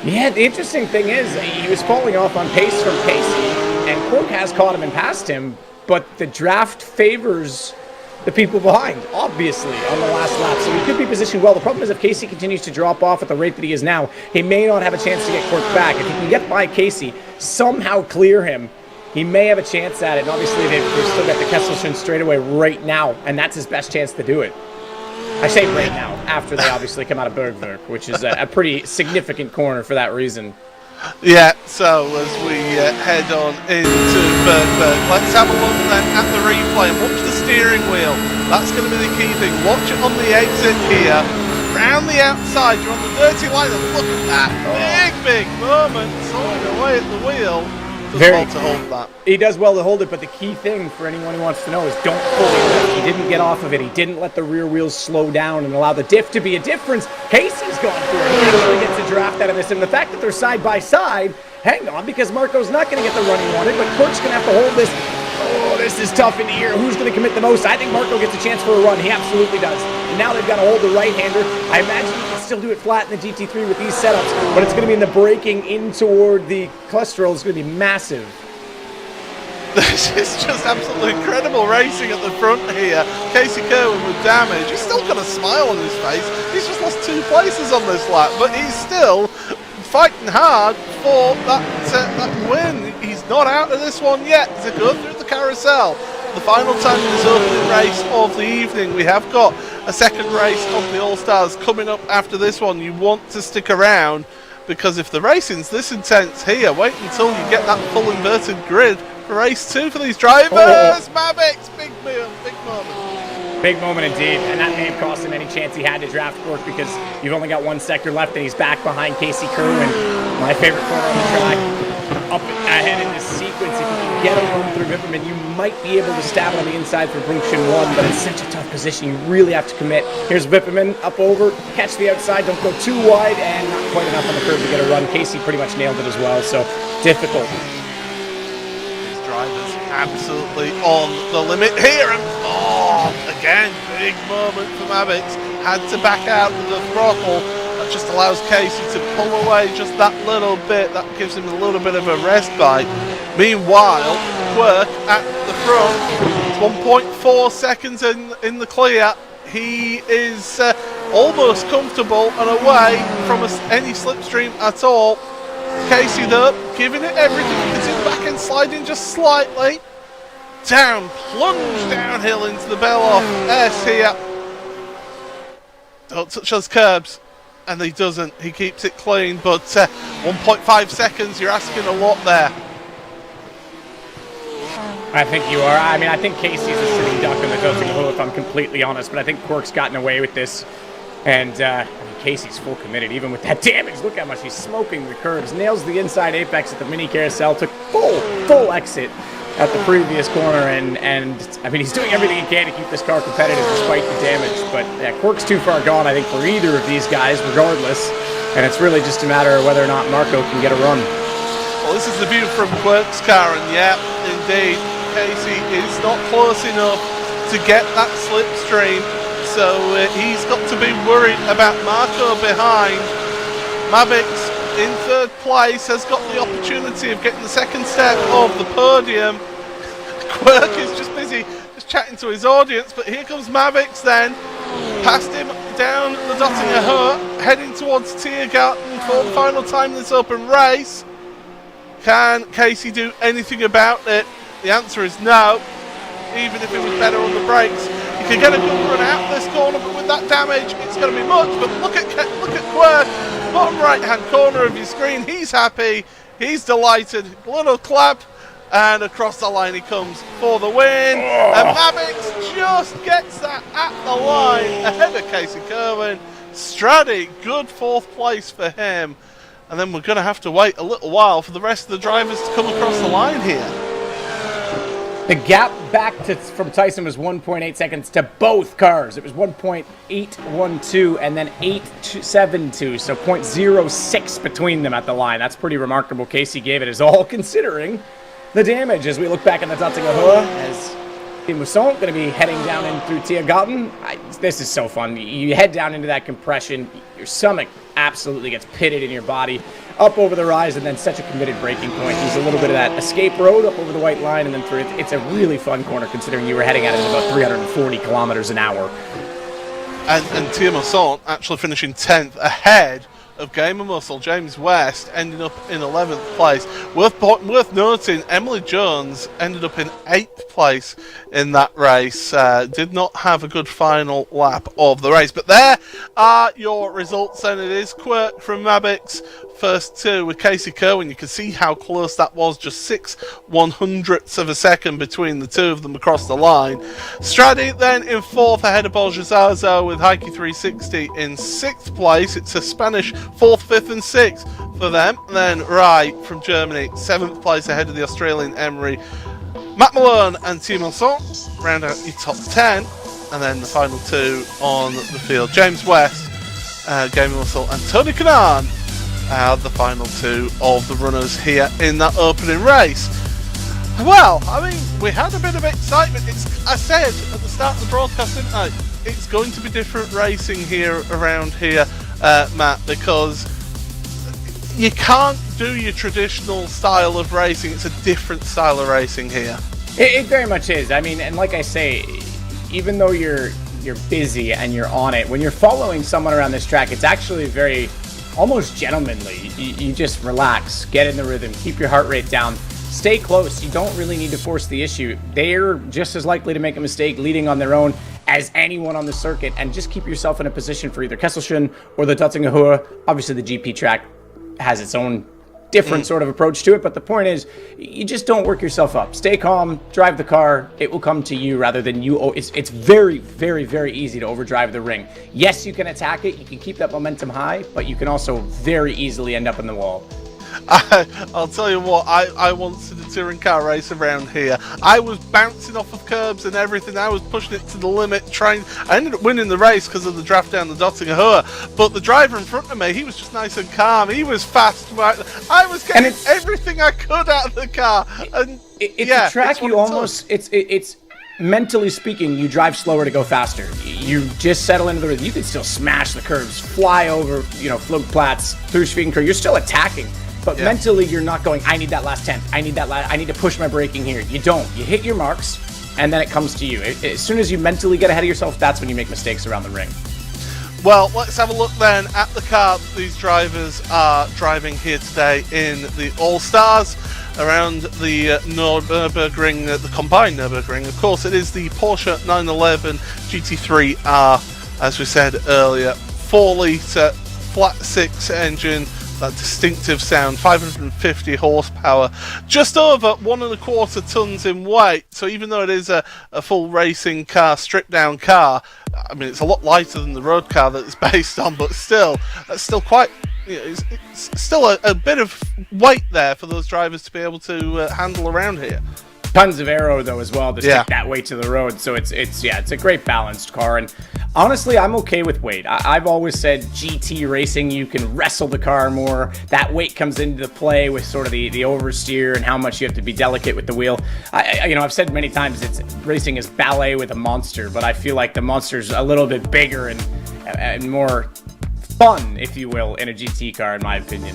Yeah, the interesting thing is he was falling off on pace from Casey, and Quirk has caught him and passed him, but the draft favors the people behind, obviously, on the last lap. So he could be positioned well. The problem is if Casey continues to drop off at the rate that he is now, he may not have a chance to get Quirk back. If he can get by Casey, somehow clear him, he may have a chance at it. And obviously, they've still got the Kesselchen straightaway right now, and that's his best chance to do it. I say right now, after they obviously come out of Bergwerk, which is a pretty significant corner for that reason. Yeah, so as we head on into Bergwerk, let's have a look then at the replay and watch the steering wheel. That's going to be the key thing. Watch it on the exit here. Round the outside, you're on the dirty line, and look at that big moment, sawing away at the wheel. Does well to hold that. He does well to hold it, but the key thing for anyone who wants to know is don't fully lift. He didn't get off of it. He didn't let the rear wheels slow down and allow the diff to be a difference. Casey's gone for it. He actually gets a draft out of this. And the fact that they're side by side, hang on, because Marco's not going to get the run he wanted, but Quirk's going to have to hold this. Oh, this is tough in here. Who's going to commit the most? I think Marco gets a chance for a run. He absolutely does. And now they've got to hold the right-hander. I imagine you can still do it flat in the GT3 with these setups, but it's going to be in the braking in toward the cholesterol. It's going to be massive. This is just absolutely incredible racing at the front here. Casey Cohen with damage. He's still got a smile on his face. He's just lost 2 places on this lap, but he's still fighting hard for that win. He's not out of this one yet to go through the carousel. The final time in this opening race of the evening. We have got a second race of the All-Stars coming up after this one. You want to stick around, because if the racing's this intense here, wait until you get that full inverted grid for race 2 for these drivers. Mavix, big moment. Big moment indeed, and that may have cost him any chance he had to draft Quirk, because you've only got 1 sector left and he's back behind Casey Kerwin. My favorite corner on the track. Up ahead in this sequence, if you can get a run through Vipperman, you might be able to stab it on the inside for Brunkshin 1, but it's such a tough position, you really have to commit. Here's Vipperman, up over, catch the outside, don't go too wide, and not quite enough on the curve to get a run. Casey pretty much nailed it as well, so difficult. These drivers absolutely on the limit here, and again, big moment for Mavix. Had to back out with the throttle. That just allows Casey to pull away just that little bit. That gives him a little bit of a respite. Meanwhile, Quirk at the front, 1.4 seconds in the clear. He is almost comfortable and away from any slipstream at all. Casey though, giving it everything. You can see the back end sliding just slightly. Down, plunge downhill into the Beloff S here. Don't touch those curbs. And he doesn't. He keeps it clean, but 1.5 seconds, you're asking a lot there. I think you are. I mean, I think Casey's a sitting duck in the dosing hole, if I'm completely honest, but I think Quirk's gotten away with this. And I mean, Casey's full committed, even with that damage. Look how much he's smoking the curves. Nails the inside apex at the mini carousel. Took full exit at the previous corner. And I mean, he's doing everything he can to keep this car competitive despite the damage. But Quirk's too far gone, I think, for either of these guys, regardless. And it's really just a matter of whether or not Marco can get a run. Well, this is the view from Quirk's car, and yeah, indeed, Casey is not close enough to get that slipstream, so he's got to be worried about Marco behind. Mavix in third place has got the opportunity of getting the second step of the podium. Quirk is just busy just chatting to his audience, but here comes Mavix then, past him down the Dottinger Hut, heading towards Tiergarten for the final time in this open race. Can Casey do anything about it? The answer is no. Even if it was better on the brakes, you can get a good run out this corner, but with that damage, it's going to be much. But look at Quirk, bottom right-hand corner of your screen. He's happy, he's delighted. Little clap, and across the line he comes for the win. And Mavix just gets that at the line ahead of Casey Kerwin. Straddy, good fourth place for him. And then we're going to have to wait a little while for the rest of the drivers to come across the line here. The gap back from Tyson was 1.8 seconds to both cars. It was 1.812 and then 872, so 0.06 between them at the line. That's pretty remarkable. Casey gave it his all, considering the damage. As we look back in the Dottinger Heuer, as Mousson going to be heading down in through Tiergarten. This is so fun. You head down into that compression, your stomach absolutely gets pitted in your body, up over the rise, and then such a committed braking point. Use a little bit of that escape road up over the white line, and then through it. It's a really fun corner, considering you were heading at it at about 340 kilometers an hour. And Thierry Mousson actually finishing 10th ahead of Gamer Muscle. James West ending up in 11th place. Worth noting, Emily Jones ended up in 8th place in that race. Did not have a good final lap of the race. But there are your results, and it is Quirk from Mavix first two with Casey Kerwin. You can see how close that was, just 6/100ths of a second between the two of them across the line. Straddy then in 4th ahead of Bolgezazo with Heike 360 in 6th place. It's a Spanish 4th, 5th and 6th for them. And then Rai from Germany 7th place ahead of the Australian Emery. Matt Malone and Thierry Mousson round out your top 10, and then the final two on the field. James West, Gamer Muscle and Tony Kanaan are the final two of the runners here in that opening race. Well, I mean, we had a bit of excitement. I said at the start of the broadcast, didn't I? It's going to be different racing here around here, Matt, because you can't do your traditional style of racing. It's a different style of racing here. It very much is. I mean, and like I say, even though you're busy and you're on it, when you're following someone around this track, it's actually very almost gentlemanly. You just relax, get in the rhythm, keep your heart rate down, stay close. You don't really need to force the issue. They're just as likely to make a mistake leading on their own as anyone on the circuit, and just keep yourself in a position for either Kesselchen or the Dottinger Heuer. Obviously, the GP track has its own different sort of approach to it, but the point is, you just don't work yourself up. Stay calm, drive the car, it will come to you rather than you. It's very, very, very easy to overdrive the ring. Yes, you can attack it, you can keep that momentum high, but you can also very easily end up in the wall. I'll tell you what, I once did a touring car race around here. I was bouncing off of curbs and everything. I was pushing it to the limit, I ended up winning the race because of the draft down the Dottinger Heuer. But the driver in front of me, he was just nice and calm. He was fast. I was getting everything I could out of the car. And it's a track you almost, it's mentally speaking, you drive slower to go faster. You just settle into the rhythm. You can still smash the curves, fly over, Flugplatz, through Schwiegenkreuz. You're still attacking. But mentally, you're not going, I need that last 10th. I need to push my braking here. You don't. You hit your marks, and then it comes to you. As soon as you mentally get ahead of yourself, that's when you make mistakes around the ring. Well, let's have a look then at the car that these drivers are driving here today in the All-Stars around the Nürburgring, the combined Nürburgring. Of course, it is the Porsche 911 GT3R, as we said earlier. 4-litre flat 6 engine, that distinctive sound, 550 horsepower, just over 1.25 tons in weight. So even though it is a full racing car, stripped down car, I mean, it's a lot lighter than the road car that it's based on, but still, that's still quite, it's still a bit of weight there for those drivers to be able to handle around here. Tons of aero though as well to stick that weight to the road, so it's a great balanced car. And honestly, I'm okay with weight. I've always said GT racing, you can wrestle the car more. That weight comes into play with sort of the oversteer and how much you have to be delicate with the wheel. I've said many times racing is ballet with a monster, but I feel like the monster's a little bit bigger and more fun, if you will, in a GT car, in my opinion.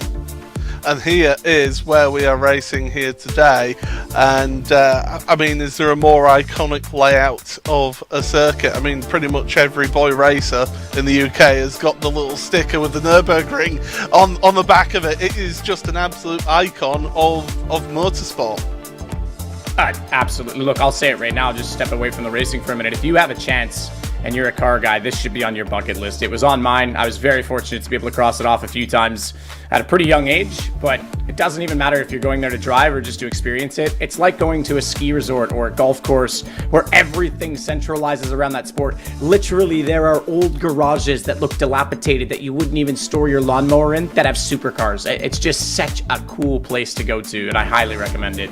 And here is where we are racing here today. And I mean, is there a more iconic layout of a circuit? I mean, pretty much every boy racer in the UK has got the little sticker with the Nürburgring on the back of it. It is just an absolute icon of motorsport. Absolutely. Look, I'll say it right now. Just step away from the racing for a minute. If you have a chance and you're a car guy, this should be on your bucket list. It was on mine. I was very fortunate to be able to cross it off a few times at a pretty young age, but it doesn't even matter if you're going there to drive or just to experience it. It's like going to a ski resort or a golf course where everything centralizes around that sport. Literally, there are old garages that look dilapidated that you wouldn't even store your lawnmower in that have supercars. It's just such a cool place to go to, and I highly recommend it.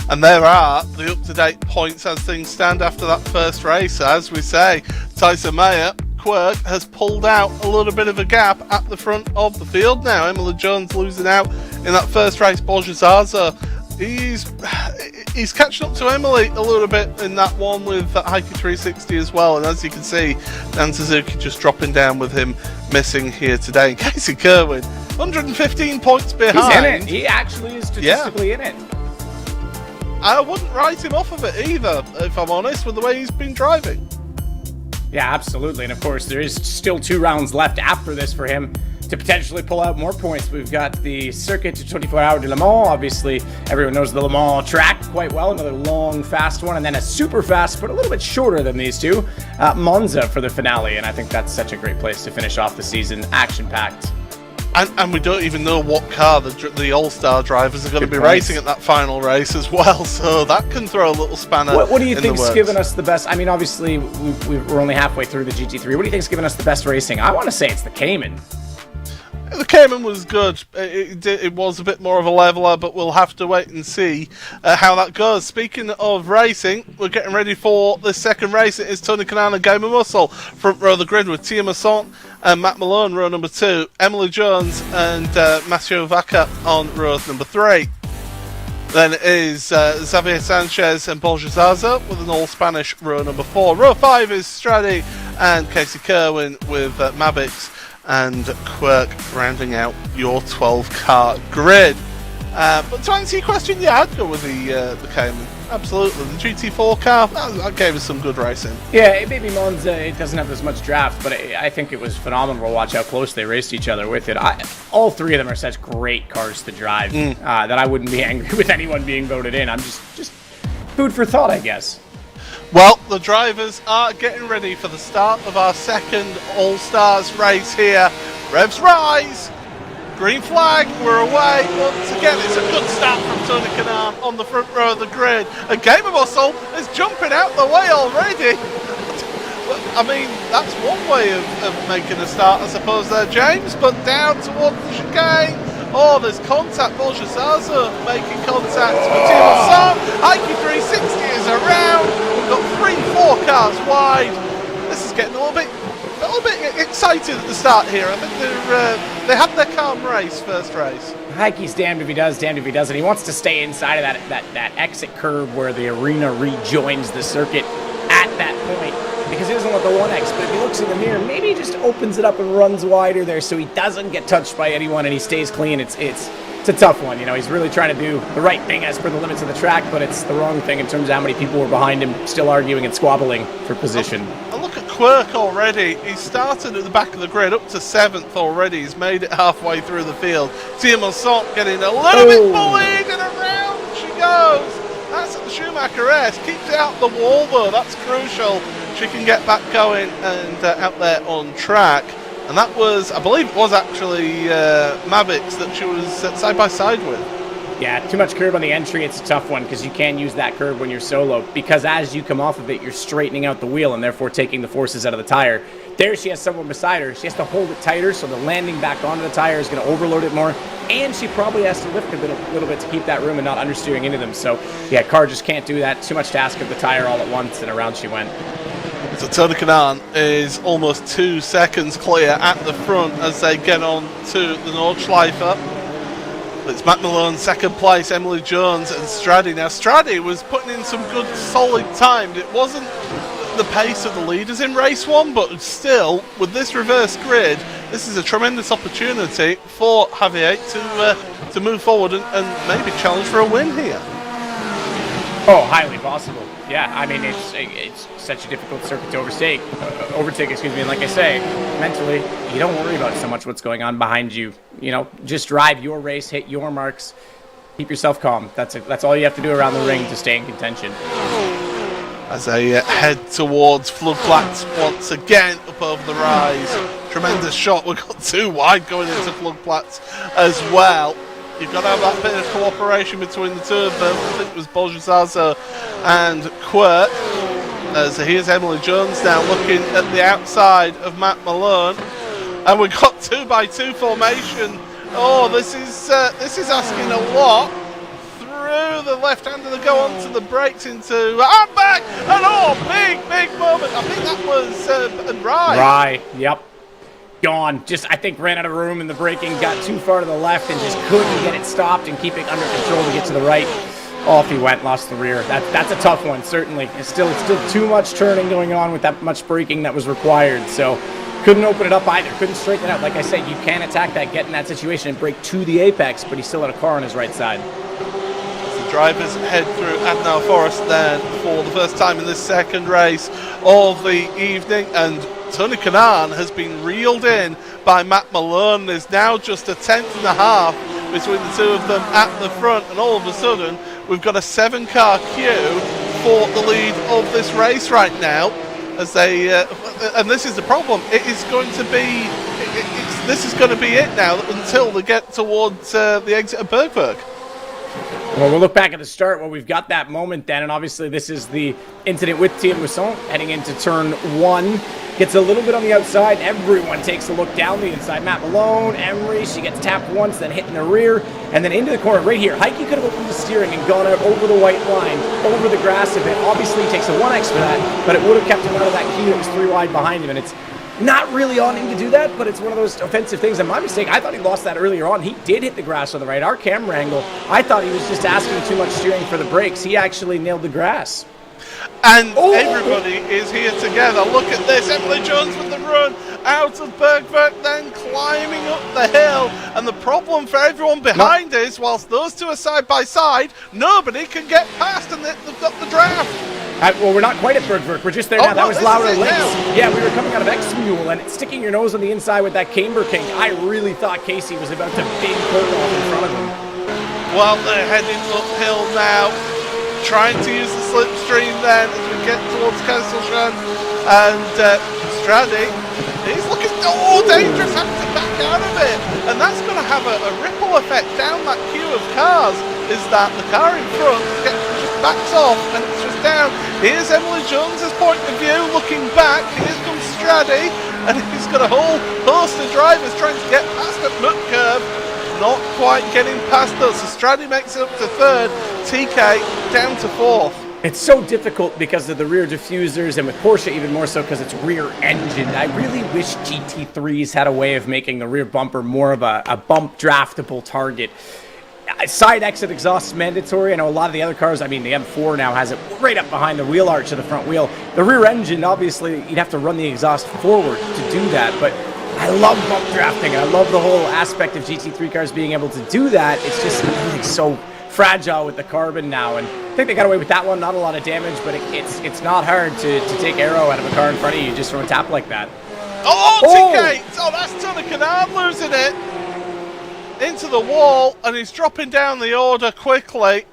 And there are the up-to-date points as things stand after that first race. As we say, Tyson Mayer, Quirk, has pulled out a little bit of a gap at the front of the field now. Emily Jones losing out in that first race. Bose he's catching up to Emily a little bit in that one with that Heike 360 as well. And as you can see, Dan Suzuki just dropping down with him missing here today. And Casey Kerwin, 115 points behind. He's in it. He actually is statistically in it. I wouldn't write him off of it either, if I'm honest, with the way he's been driving. Yeah, absolutely. And of course, there is still 2 rounds left after this for him to potentially pull out more points. We've got the Circuit 24 Hour de Le Mans. Obviously, everyone knows the Le Mans track quite well. Another long, fast one. And then a super fast, but a little bit shorter than these two, Monza for the finale. And I think that's such a great place to finish off the season. Action-packed. And we don't even know what car the All-Star drivers are going to be racing at that final race as well, so that can throw a little spanner. What do you think's given us the best? I mean, obviously, we're only halfway through the GT3. What do you think's given us the best racing? I want to say it's the Cayman. The Cayman was good. It was a bit more of a leveler, but we'll have to wait and see how that goes. Speaking of racing, we're getting ready for the second race. It is Tony Kanaan and Gamer Muscle front row of the grid with Tia Masson and Matt Malone row number 2, Emily Jones and Mathieu Vaca on row number 3. Then it is Xavier Sanchez and Borja Zaza with an all-Spanish row number 4. Row 5 is Stradi and Casey Kerwin with Mavix and Quirk rounding out your 12-car grid. But to answer your question, yeah, I'd go with the Cayman. Absolutely. The GT4 car, that gave us some good racing. Yeah, maybe Monza, it doesn't have as much draft, but I think it was phenomenal to watch how close they raced each other with it. All 3 of them are such great cars to drive that I wouldn't be angry with anyone being voted in. I'm just food for thought, I guess. Well, the drivers are getting ready for the start of our second All-Stars race here. Revs rise! Green flag, we're away. Once again, it's a good start from Tony Kanaan on the front row of the grid. And Gamer Muscle is jumping out the way already. I mean, that's one way of making a start, I suppose there, James. But down towards the chicane. Oh, there's contact. Borja Zaza making contact with Tia Masson. Heike 360 is around. We've got 3-4 cars wide. This is getting a little bit excited at the start here. I think they had their calm race, first race. Heike's damned if he does, damned if he doesn't. He wants to stay inside of that exit curve where the arena rejoins the circuit at that point because he doesn't want the 1X. But if he looks in the mirror, maybe he just opens it up and runs wider there so he doesn't get touched by anyone and he stays clean. It's a tough one. You know, he's really trying to do the right thing as per the limits of the track, but it's the wrong thing in terms of how many people were behind him still arguing and squabbling for position. And look at Quirk already, he started at the back of the grid up to 7th already. He's made it halfway through the field. Tia Monsant getting a little bit bullied, and around she goes. That's at the Schumacher S. Keeps it out the wall though, that's crucial. She can get back going and out there on track. And that was, I believe it was actually Mavics that she was side by side with. Yeah, too much curve on the entry. It's a tough one because you can use that curve when you're solo, because as you come off of it, you're straightening out the wheel and therefore taking the forces out of the tire. There she has someone beside her. She has to hold it tighter, so the landing back onto the tire is going to overload it more, and she probably has to lift a little bit to keep that room and not understeering into them. So yeah, car just can't do that. Too much to ask of the tire all at once, and around she went. So Tony Kanaan is almost 2 seconds clear at the front as they get on to the Nordschleife. It's Matt Malone, second place, Emily Jones and Stradi. Now Stradi was putting in some good solid time. It wasn't the pace of the leaders in race 1, but still, with this reverse grid, this is a tremendous opportunity for Javier to move forward and maybe challenge for a win here. Oh, highly possible. Yeah, I mean, it's such a difficult circuit to overtake, and like I say, mentally, you don't worry about so much what's going on behind you. You know, just drive your race, hit your marks, keep yourself calm. That's all you have to do around the ring to stay in contention. As they head towards Floodplatz once again up over the rise. Tremendous shot. We've got 2 wide going into Floodplatz as well. You've got to have that bit of cooperation between the 2 of them. I think it was Bolgezazo and Quirk. As here's Emily Jones now looking at the outside of Matt Malone. And we've got 2x2 formation. Oh, this is asking a lot. Through the left hand, and they go onto the brakes into back, and big moment. I think that was Rye. Rye, yep. Gone. Just, I think, ran out of room in the braking, got too far to the left, and just couldn't get it stopped and keep it under control to get to the right. Off he went, lost the rear. That's a tough one, certainly. It's still too much turning going on with that much braking that was required. So couldn't open it up either. Couldn't straighten it out. Like I said, you can attack that, get in that situation, and brake to the apex, but he still had a car on his right side. The drivers head through Adnau Forest then for the first time in this second race of the evening, and Tony Kanaan has been reeled in by Matt Malone. There's now just a 10.5 between the 2 of them at the front, and all of a sudden we've got a 7-car queue for the lead of this race right now. As they and this is the problem. It is going to be this is going to be it now until they get towards the exit of Bergberg. Well, we'll look back at the start where we've got that moment then, and obviously this is the incident with Tia Monsant heading into turn 1. Gets a little bit on the outside. Everyone takes a look down the inside. Matt Malone, Emery, she gets tapped once, then hit in the rear, and then into the corner right here. Heike could have opened the steering and gone out over the white line, over the grass a bit. Obviously, he takes a 1x for that, but it would have kept him out of that queue that was 3 wide behind him, and it's not really on him to do that, but it's one of those offensive things. And my mistake, I thought he lost that earlier on. He did hit the grass on the right. Our camera angle, I thought he was just asking too much steering for the brakes. He actually nailed the grass. And everybody is here together. Look at this. Emily Jones with the run out of Bergwerk, then climbing up the hill. And the problem for everyone behind is, whilst those 2 are side by side, nobody can get past, and they've got the draft. Well, we're not quite at Bergwerk. We're just there now. That was Laura Links. Yeah, we were coming out of X-Mule, and sticking your nose on the inside with that Camber King. I really thought Casey was about to big pull off in front of him. Well, they're heading uphill now, trying to use the slipstream then as we get towards Kesselschan. And Stradi, he's looking dangerous, having to back out of it. And that's going to have a ripple effect down that queue of cars, is that the car in front just backs off and it's just down. Here's Emily Jones's point of view, looking back. Here comes Stradi, and he's got a whole host of drivers trying to get past at Mutt Curve. Not quite getting past us. So Stradi makes it up to 3rd, TK down to 4th. It's so difficult because of the rear diffusers, and with Porsche even more so because it's rear engine. I really wish GT3s had a way of making the rear bumper more of a bump draftable target. Side exit exhaust is mandatory. I know a lot of the other cars, I mean the M4 now has it right up behind the wheel arch of the front wheel. The rear engine, obviously, you'd have to run the exhaust forward to do that, but I love bump drafting, and I love the whole aspect of GT3 cars being able to do that. It's just really so fragile with the carbon now, and I think they got away with that one. Not a lot of damage, but it's not hard to take aero out of a car in front of you just from a tap like that. Oh, TK! Oh, that's Tony Canard losing it into the wall, and he's dropping down the order quickly.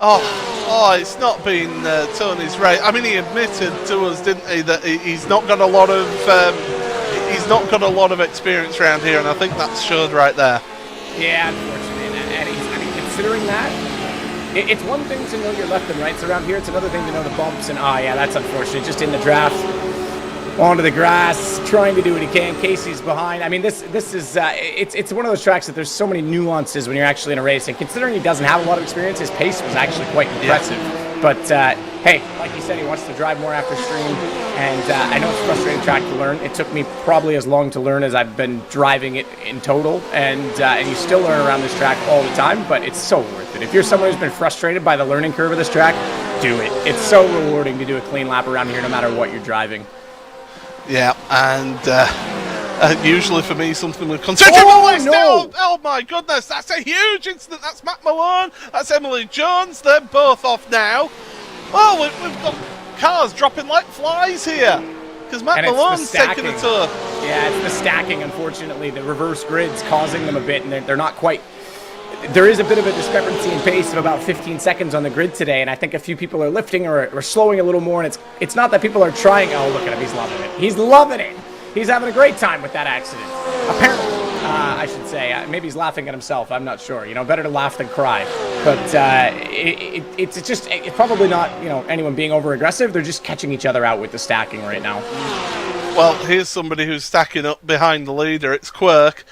Oh, it's not been Tony's race. I mean, he admitted to us, didn't he, that he's not got a lot of experience around here, and I think that's showed right there. Yeah, unfortunately, and considering that, it's one thing to know your left and rights around here. It's another thing to know the bumps, and yeah, that's unfortunate. Just in the draft, onto the grass, trying to do what he can. Casey's behind. I mean, this is it's one of those tracks that there's so many nuances when you're actually in a race, and considering he doesn't have a lot of experience, his pace was actually quite impressive. Yeah. But hey, like he said, he wants to drive more after stream, and I know it's a frustrating track to learn. It took me probably as long to learn as I've been driving it in total, and you still learn around this track all the time, but it's so worth it. If you're someone who's been frustrated by the learning curve of this track, do it. It's so rewarding to do a clean lap around here no matter what you're driving. Yeah, and usually for me something with considerable oh my goodness, that's a huge incident. That's Matt Malone, that's Emily Jones, they're both off now. Well, we've got cars dropping like flies here because Matt Malone's taking a tour. Yeah, it's the stacking, unfortunately. The reverse grid's causing them a bit, and they're not quite... There is a bit of a discrepancy in pace of about 15 seconds on the grid today, and I think a few people are lifting or slowing a little more, and it's not that people are trying... Oh, look at him, he's loving it. He's loving it! He's having a great time with that accident. Apparently, I should say. Maybe he's laughing at himself, I'm not sure. You know, better to laugh than cry. But it's probably not, you know, anyone being over-aggressive. They're just catching each other out with the stacking right now. Well, here's somebody who's stacking up behind the leader. It's Quirk.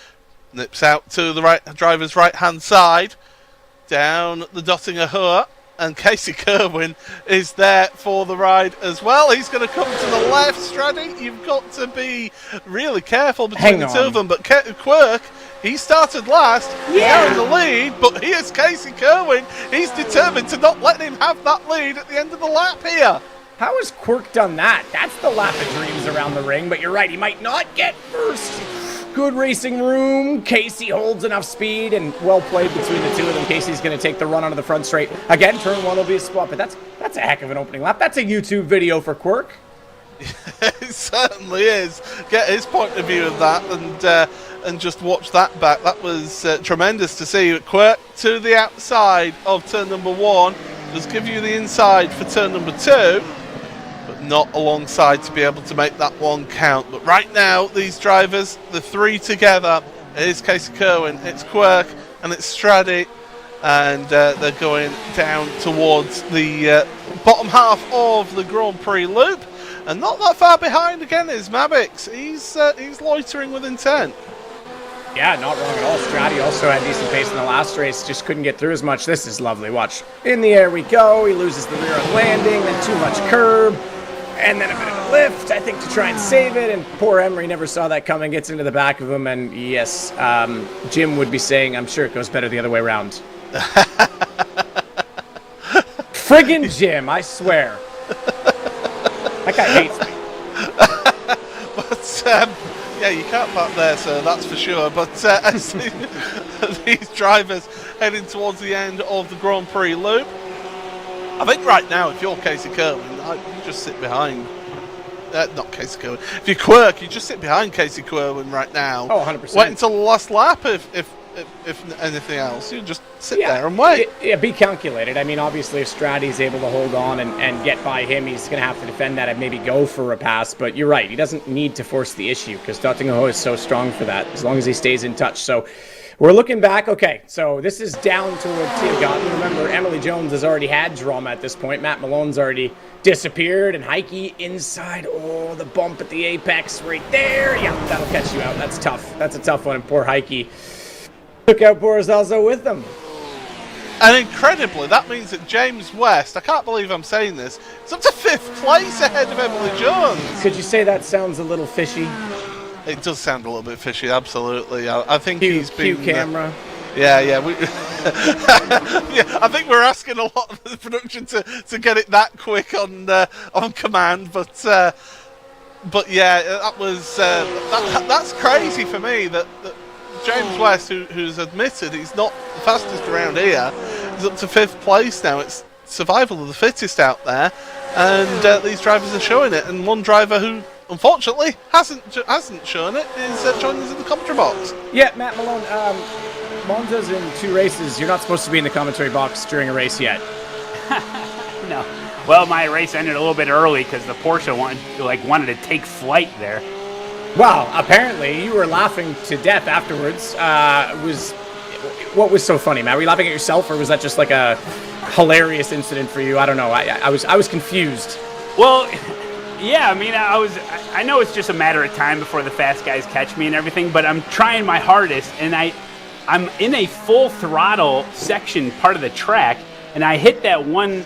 Nips out to the driver's right-hand side, down the Dottinger Heuer, and Casey Kerwin is there for the ride as well. He's going to come to the left. Straddy, you've got to be really careful between the two of them. But Quirk, he started last. Yeah. He's in the lead, but here's Casey Kerwin. He's determined to not let him have that lead at the end of the lap here. How has Quirk done that? That's the lap of dreams around the ring, but you're right, he might not get first. Good racing room. Casey holds enough speed, and well played between the two of them. Casey's going to take the run onto the front straight. Again, turn one will be a spot, but that's a heck of an opening lap. That's a YouTube video for Quirk. It certainly is. Get his point of view of that and just watch that back. That was tremendous to see. Quirk to the outside of turn number 1. Does give you the inside for turn number 2. Not alongside to be able to make that one count. But right now, these drivers, the three together, it is Casey Kerwin, it's Quirk, and it's Straddy, and they're going down towards the bottom half of the Grand Prix loop. And not that far behind again is Mavix. He's loitering with intent. Yeah, not wrong at all. Straddy also had decent pace in the last race, just couldn't get through as much. This is lovely. Watch. In the air we go. He loses the rear on landing, then too much curb. And then a bit of a lift, I think, to try and save it. And poor Emery never saw that coming, gets into the back of him. And yes, Jim would be saying, I'm sure it goes better the other way around. Friggin' Jim, I swear. That guy hates me. But, yeah, you can't park there, sir, that's for sure. But as these drivers heading towards the end of the Grand Prix loop, I think right now, if you're Casey Kerwin, you just sit behind. Not Casey Kerwin. If you're Quirk, you just sit behind Casey Kerwin right now. Oh, 100%. Wait until the last lap. If anything else, you just sit there and wait. Be calculated. I mean, obviously, if Straddy's able to hold on and get by him, he's going to have to defend that and maybe go for a pass. But you're right. He doesn't need to force the issue because Dottinger is so strong for that as long as he stays in touch. So we're looking back. Okay, so this is down towards Tiergarten. Remember, Emily Jones has already had drama at this point. Matt Malone's already disappeared, and Heike inside. Oh, the bump at the apex right there. Yeah, that'll catch you out. That's tough. That's a tough one. And poor Heike took out Boris also with them. And incredibly, that means that James West, I can't believe I'm saying this, is up to 5th place ahead of Emily Jones. Could you say that sounds a little fishy? It does sound a little bit fishy, absolutely. I think he's been... Cue camera. Yeah. Yeah, I think we're asking a lot of the production to get it that quick on command, but yeah, that was that's crazy for me that James West, who's admitted he's not the fastest around here, is He's up to 5th place now. It's survival of the fittest out there, and these drivers are showing it. And one driver who, unfortunately, hasn't shown it is joining us in the commentary box. Yeah, Matt Malone. Monza's in 2 races. You're not supposed to be in the commentary box during a race yet. No. Well, my race ended a little bit early because the Porsche wanted to take flight there. Well, apparently you were laughing to death afterwards. What was so funny, Matt? Were you laughing at yourself, or was that just like a hilarious incident for you? I don't know. I was confused. Well, yeah. I mean, I know it's just a matter of time before the fast guys catch me and everything, but I'm trying my hardest, and I'm in a full throttle section part of the track, and I hit that one.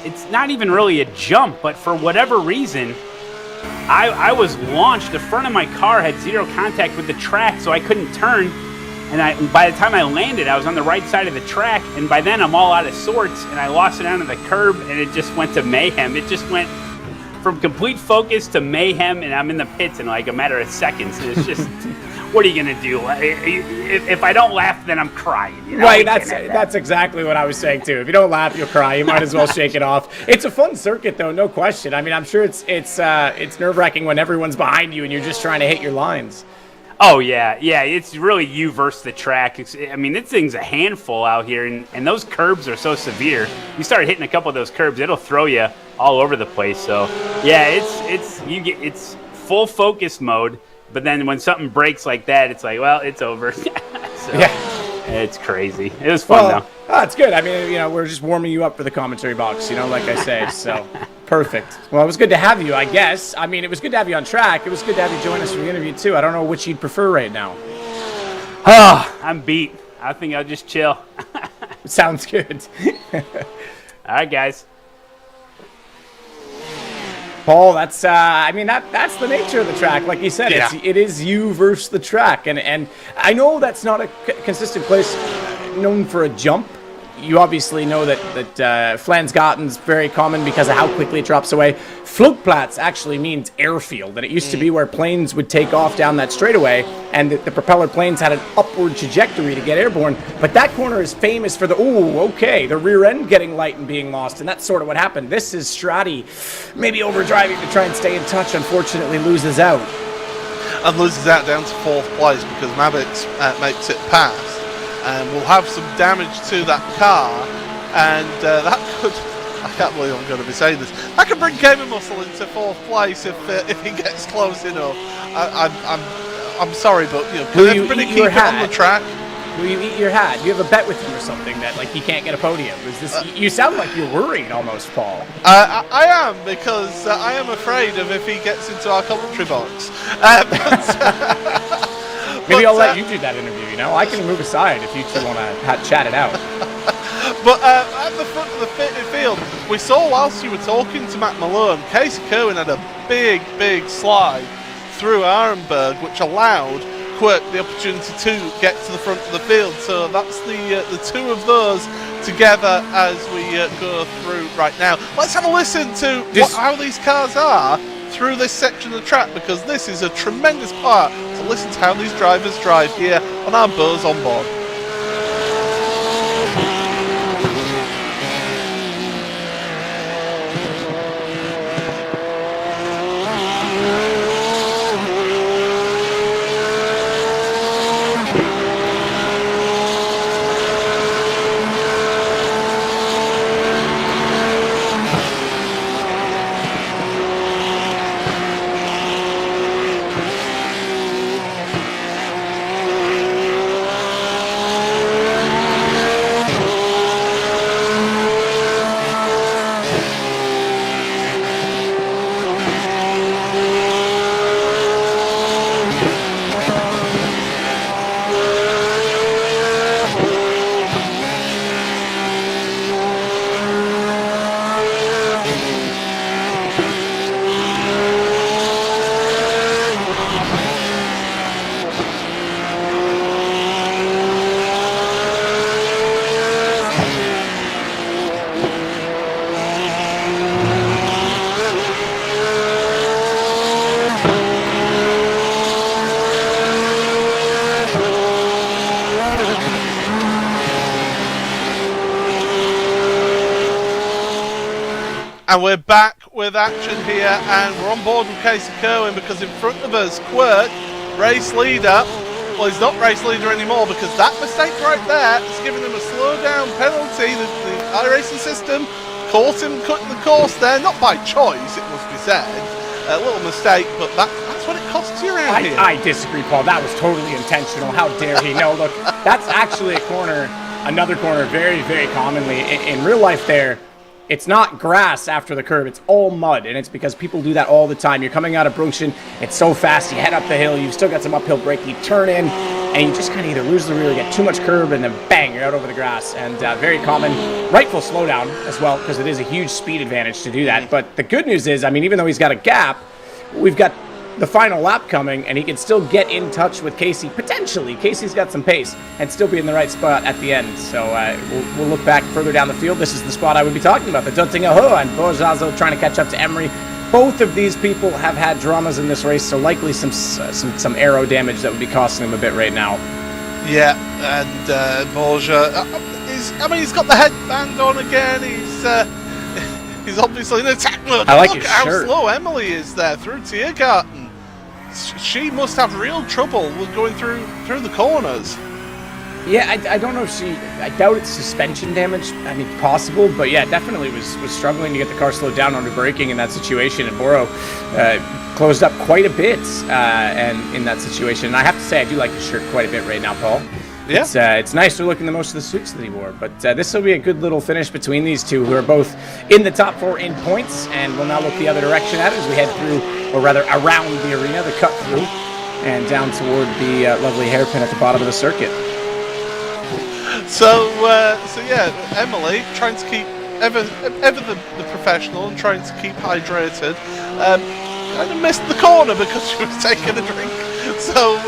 It's not even really a jump, but for whatever reason, I was launched. The front of my car had zero contact with the track, so I couldn't turn. And by the time I landed, I was on the right side of the track, and by then I'm all out of sorts, and I lost it onto the curb, and it just went to mayhem. It just went from complete focus to mayhem, and I'm in the pits in like a matter of seconds. And it's just, what are you gonna do? If I don't laugh, then I'm crying. You know? Right, that's exactly what I was saying too. If you don't laugh, you'll cry. You might as well shake it off. It's a fun circuit, though, no question. I mean, I'm sure it's nerve-wracking when everyone's behind you and you're just trying to hit your lines. Oh, yeah. It's really you versus the track. I mean, this thing's a handful out here, and those curbs are so severe. You start hitting a couple of those curbs, it'll throw you all over the place. So, yeah, it's full focus mode, but then when something breaks like that, it's like, well, it's over. So, yeah. It's crazy. It was fun, though. Oh, it's good. I mean, we're just warming you up for the commentary box, like I say, so... Perfect. Well, it was good to have you, I guess. I mean, it was good to have you on track. It was good to have you join us for the interview, too. I don't know which you'd prefer right now. Oh, I'm beat. I think I'll just chill. Sounds good. All right, guys. Paul, that's that's the nature of the track. Like you said, Yeah. It is you versus the track. And I know that's not a consistent place known for a jump. You obviously know that Flansgotten's very common because of how quickly it drops away. Flugplatz actually means airfield, and it used to be where planes would take off down that straightaway, and the propeller planes had an upward trajectory to get airborne. But that corner is famous for the rear end getting light and being lost, and that's sort of what happened. This is Strati maybe overdriving to try and stay in touch, unfortunately loses out. And loses out down to 4th place because Mavix makes it past. And we'll have some damage to that car, and that could, I can't believe I'm going to be saying this, that could bring Gamer Muscle into 4th place if he gets close enough. I'm sorry, but can everybody keep it on the track? Will you eat your hat? You have a bet with him or something that he can't get a podium? Is this? You sound like you're worried almost, Paul. I am, because I am afraid of if he gets into our commentary box. Maybe I'll let you do that interview, I can move aside if you two want to chat it out. But at the front of the fitted field, we saw whilst you were talking to Matt Malone, Casey Kerwin had a big slide through Arenberg, which allowed Quirk the opportunity to get to the front of the field. So that's the two of those together as we go through right now. Let's have a listen to how these cars are through this section of the track, because this is a tremendous part to listen to how these drivers drive here on our Bose on board. And we're back with action here, and we're on board with Casey Kerwin because in front of us, Quirk, race leader. Well, he's not race leader anymore because that mistake right there is giving him a slowdown penalty. The iRacing system caught him cutting the course there, not by choice, it must be said. A little mistake, but that's what it costs you around here. I disagree, Paul. That was totally intentional. How dare he? No, look, that's actually a corner, another corner, very, very commonly. In real life there, it's not grass after the curb, it's all mud, and it's because people do that all the time. You're coming out of Brunchen, it's so fast, you head up the hill, you've still got some uphill braking, you turn in, and you just kind of either lose the rear, you get too much curb, and then bang, you're out over the grass. And very common, rightful slowdown as well, because it is a huge speed advantage to do that. But the good news is, I mean, even though he's got a gap, we've got the final lap coming, and he can still get in touch with Casey, potentially. Casey's got some pace, and still be in the right spot at the end. So we'll look back further down the field. This is the spot I would be talking about, the Duttinger Heuer and Bose trying to catch up to Emery. Both of these people have had dramas in this race, so likely some aero damage that would be costing them a bit right now. Yeah, and Bose, he's got the headband on again. He's obviously in attack mode. I like Look his at how shirt. slow Emily is there through Tiergarten. She must have real trouble with going through the corners. Yeah, I don't know if I doubt it's suspension damage. I mean, possible, but yeah, definitely was struggling to get the car slowed down under braking in that situation. And Boro closed up quite a bit and in that situation. And I have to say, I do like his shirt quite a bit right now, Paul. Yeah. It's nicer looking than most of the suits that he wore. But this will be a good little finish between these two, who are both in the top 4 in points. And we'll now look the other direction at it as we head through, or rather around the arena, the cut through, and down toward the lovely hairpin at the bottom of the circuit. So yeah, Emily trying to keep ever the professional and trying to keep hydrated. Kind of missed the corner because she was taking a drink. So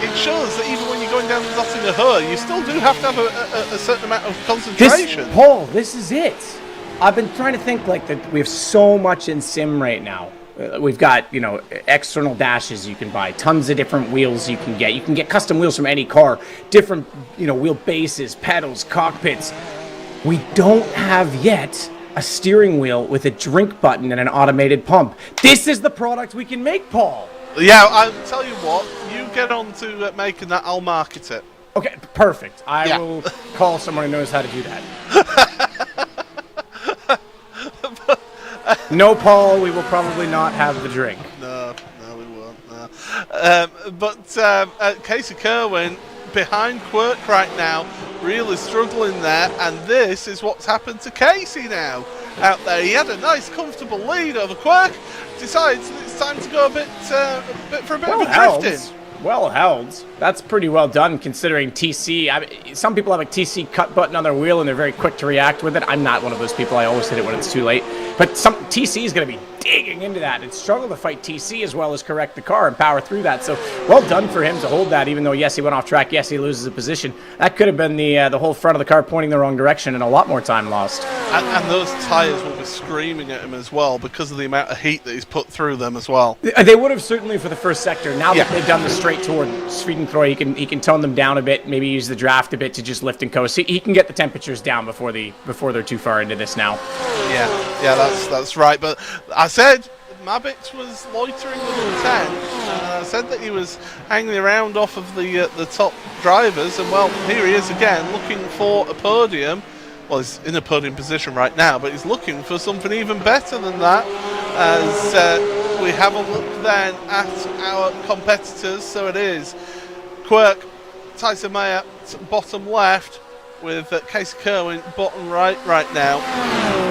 it shows that even when you're going down the Dottinger Heuer, you still do have to have a certain amount of concentration. Paul, this is it. I've been trying to think like that. We have so much in sim right now. We've got, external dashes you can buy, tons of different wheels you can get. You can get custom wheels from any car, different, wheel bases, pedals, cockpits. We don't have yet a steering wheel with a drink button and an automated pump. This is the product we can make, Paul. Yeah, I'll tell you what, you get on to making that, I'll market it. Okay, perfect. I will call someone who knows how to do that. No, Paul, we will probably not have the drink. No, we won't. No. But Casey Kerwin behind Quirk right now, really struggling there, and this is what's happened to Casey now out there. He had a nice, comfortable lead over Quirk. Decides that it's time to go a bit of a drifting. Well held. That's pretty well done considering TC. Some people have a TC cut button on their wheel and they're very quick to react with it. I'm not one of those people. I always hit it when it's too late. But TC is going to be digging into that and struggle to fight TC as well as correct the car and power through that. So well done for him to hold that, even though, yes, he went off track. Yes, he loses a position. That could have been the whole front of the car pointing the wrong direction and a lot more time lost. And those tyres will be screaming at him as well because of the amount of heat that he's put through them as well. They would have certainly for the first sector. Now that they've done the straight toward Swedenthroy, he can tone them down a bit, maybe use the draft a bit to just lift and coast. He can get the temperatures down before they're too far into this now. Yeah, that's right. But I said Mabix was loitering with intent. I said that he was hanging around off of the top drivers, and well, here he is again looking for a podium. Well, he's in a podium position right now, but he's looking for something even better than that. As we have a look then at our competitors, so it is Quirk, Tyson Mayer bottom left, with Casey Kerwin bottom right now.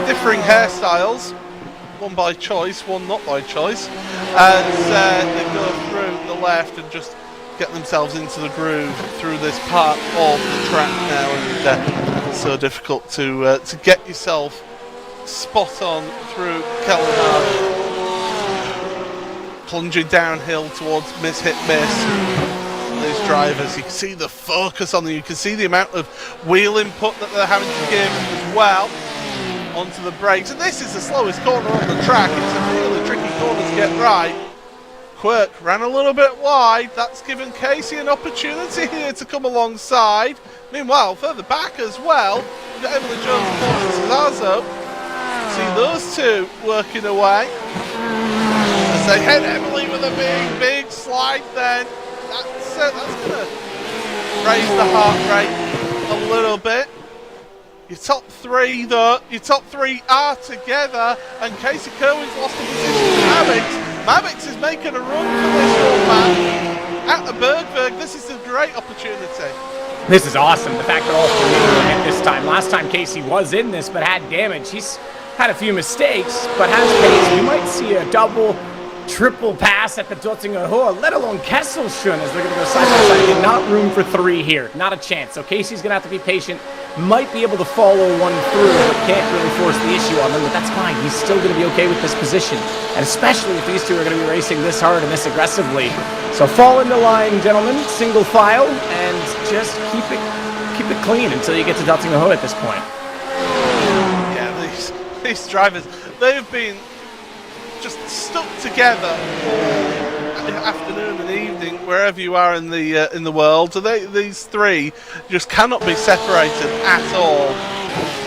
Differing hairstyles, one by choice, one not by choice, as they go through the left and just get themselves into the groove through this part of the track now, and it's so difficult to get yourself spot on through Kellenhard. Plunging downhill towards miss hit miss. These drivers, you can see the focus on them, you can see the amount of wheel input that they're having to give as well onto the brakes. And this is the slowest corner on the track. It's a really tricky corner to get right. Quirk ran a little bit wide. That's given Casey an opportunity here to come alongside. Meanwhile, further back as well, we've got Emily Jones and Porsche Zazo. See those two working away. As they hit Emily with a big slide then. That's going to raise the heart rate a little bit. Your top three, though, are together, and Casey Kerwin's lost the position to Mavix. Mavix is making a run for this young man at the Bergberg. This is a great opportunity. This is awesome. The fact that all three were hit this time. Last time Casey was in this, but had damage. He's had a few mistakes, but has pace. We might see a double, triple pass at the Dottinger Heuer, let alone Kesselschön, as they're going to go side by side. Not room for three here. Not a chance. So Casey's going to have to be patient. Might be able to follow one through, but can't really force the issue on them. But that's fine. He's still going to be okay with this position. And especially if these two are going to be racing this hard and this aggressively. So fall into line, gentlemen. Single file. And just keep it clean until you get to Dottinger Heuer at this point. Yeah, these drivers, they've been just stuck together afternoon and evening, wherever you are in the world. So these three just cannot be separated at all,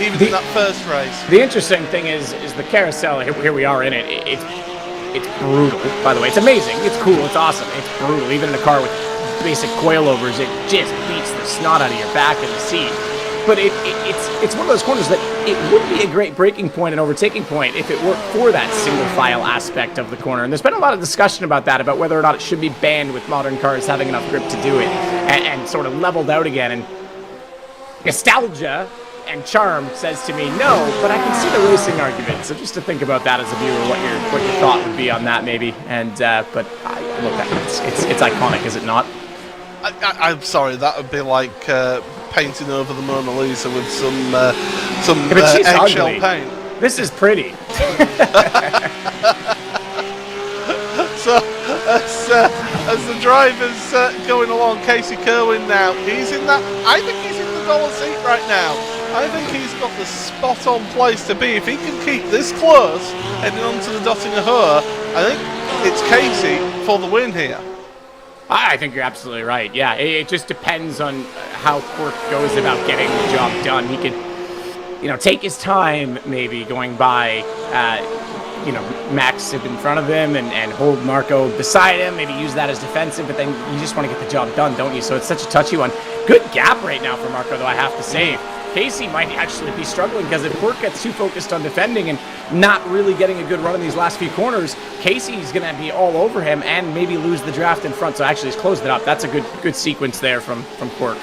even in that first race. The interesting thing is the carousel. Here we are in it. It's brutal. By the way, it's amazing. It's cool. It's awesome. It's brutal. Even in a car with basic coilovers, it just beats the snot out of your back and the seat. But it's one of those corners that it would be a great braking point and overtaking point if it worked for that single file aspect of the corner. And there's been a lot of discussion about that, about whether or not it should be banned with modern cars having enough grip to do it and sort of leveled out again. And nostalgia and charm says to me no, but I can see the racing argument. So just to think about that as a viewer, what your thought would be on that maybe. And but look, it's iconic, is it not? I'm sorry, that would be like painting over the Mona Lisa with some eggshell paint. This is pretty. So as the driver's going along, Casey Kerwin now, he's in that. I think he's in the dollar seat right now. I think he's got the spot on place to be. If he can keep this close heading on to the Dottinger Heuer, I think it's Casey for the win here. I think you're absolutely right. Yeah, it just depends on how Quirk goes about getting the job done. He could, take his time maybe going by, Max in front of him and hold Marco beside him. Maybe use that as defensive, but then you just want to get the job done, don't you? So it's such a touchy one. Good gap right now for Marco, though, I have to say. Casey might actually be struggling because if Quirk gets too focused on defending and not really getting a good run in these last few corners, Casey's going to be all over him and maybe lose the draft in front. So actually he's closed it up. That's a good sequence there from Quirk.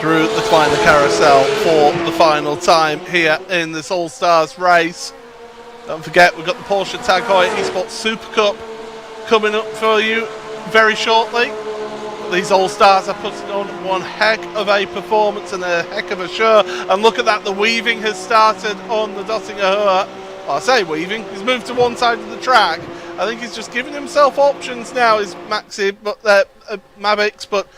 Through the Kleiner Carousel for the final time here in this All-Stars race. Don't forget, we've got the Porsche Tag Heuer Esports Supercup coming up for you very shortly. These All-Stars are putting on one heck of a performance and a heck of a show. And look at that, the weaving has started on the Dottinger Heuer. Well, I say weaving, he's moved to one side of the track. I think he's just giving himself options now, is Mavix, but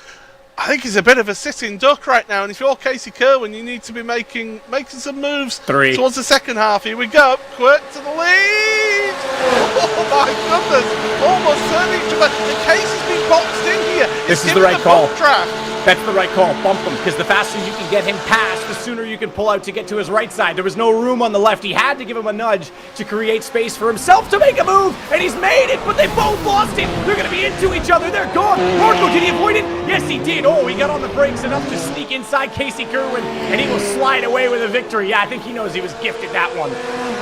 I think he's a bit of a sitting duck right now. And if you're Casey Kerwin, you need to be making some moves towards the second half. Here we go, Quirk to the lead. Oh my goodness, almost turning each other. And Casey's been boxed in here. This is the right call. That's the right call. Bump him, because the faster you can get him past, the sooner you can pull out to get to his right side. There was no room on the left. He had to give him a nudge to create space for himself to make a move, and he's made it, but they both lost it. They're going to be into each other. They're gone. Marco, did he avoid it? Yes, he did. Oh, he got on the brakes enough to sneak inside Casey Kerwin, and he will slide away with a victory. Yeah, I think he knows he was gifted that one.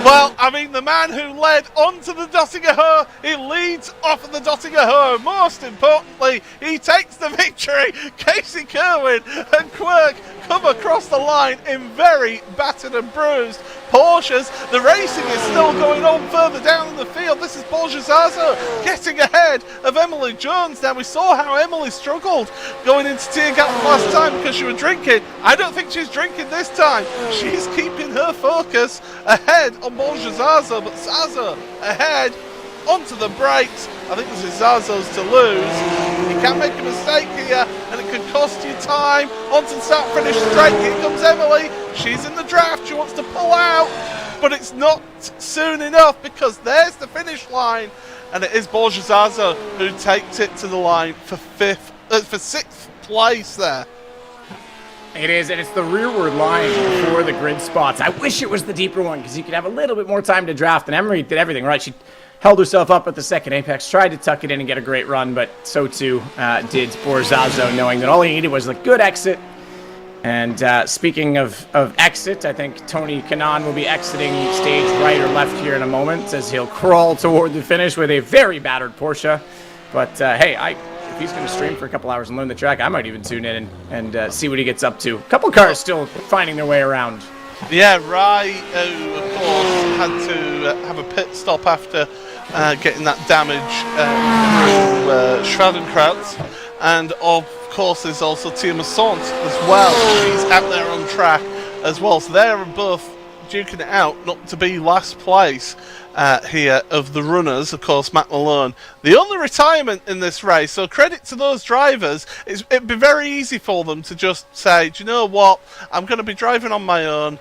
Well, I mean, the man who led onto the Dottinger Heuer, he leads off of the Dottinger Heuer. Most importantly, he takes the victory. Casey Kerwin and Quirk come across the line in very battered and bruised Porsches. The racing is still going on further down in the field. This is Porsche Zazo getting ahead of Emily Jones. Now, we saw how Emily struggled going into Tiergarten last time because she was drinking. I don't think she's drinking this time. She's keeping her focus ahead on Porsche Zazo, but Zazo ahead onto the brakes. I think this is Zazo's to lose. You can make a mistake here and it could cost you time. Onto the start finish straight. Here comes Emily. She's in the draft. She wants to pull out, but it's not soon enough because there's the finish line. and it is Bose who takes it to the line for 6th place there. It is, and it's the rearward line for the grid spots. I wish it was the deeper one because you could have a little bit more time to draft, and Emery did everything right. She held herself up at the second apex, tried to tuck it in and get a great run, but so too did Borzazo, knowing that all he needed was a good exit. And speaking of exit, I think Tony Kanaan will be exiting stage right or left here in a moment as he'll crawl toward the finish with a very battered Porsche. But hey, if he's going to stream for a couple hours and learn the track, I might even tune in and see what he gets up to. A couple cars still finding their way around. Yeah, Rai, who of course had to have a pit stop after getting that damage through Schwadenkrautz, and of course there's also Tia Massant as well. She's out there on track as well, so they're both duking it out not to be last place here of the runners. Of course, Matt Malone, the only retirement in this race, so credit to those drivers. It'd be very easy for them to just say, do you know what, I'm going to be driving on my own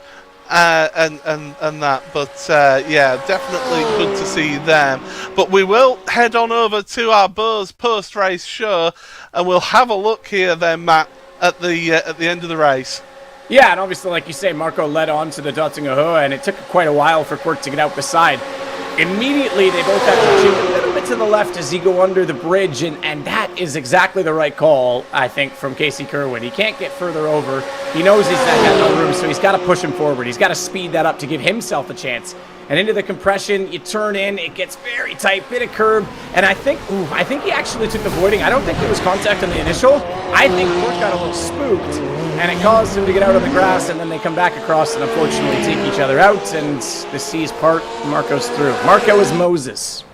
and that, but yeah, definitely good to see them. But we will head on over to our Bose post-race show, and we'll have a look here then, Matt, at the end of the race. Yeah, and obviously, like you say, Marco led on to the Dottinger Heuer, and it took quite a while for Quirk to get out beside. Immediately, they both had to shoot a little bit to the left as he go under the bridge, and that is exactly the right call, I think, from Casey Kerwin. He can't get further over. He knows he's got no room, so he's got to push him forward. He's got to speed that up to give himself a chance. And into the compression, you turn in, it gets very tight, bit of curb, and I think he actually took the voiding. I don't think there was contact on the initial. I think Quirk got a little spooked, and it caused him to get out on the grass, and then they come back across and unfortunately take each other out, and the seas part, Marco's through. Marco is Moses.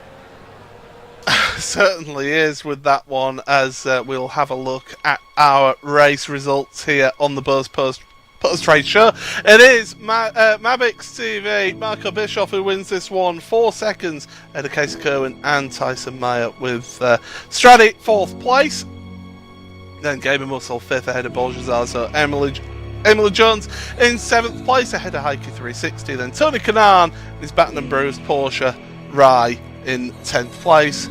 Certainly is with that one, as we'll have a look at our race results here on the Bose post-race show. It is Mavix TV, Marco Bischoff, who wins this one 4 seconds ahead of Casey Kerwin and Tyson Meyer, with Stradi 4th place. Then Gaber Muscle 5th ahead of Bolgezazo. Emily Jones in 7th place ahead of Heike 360. Then Tony Kanaan, his battered and bruised Porsche. Rai in 10th place.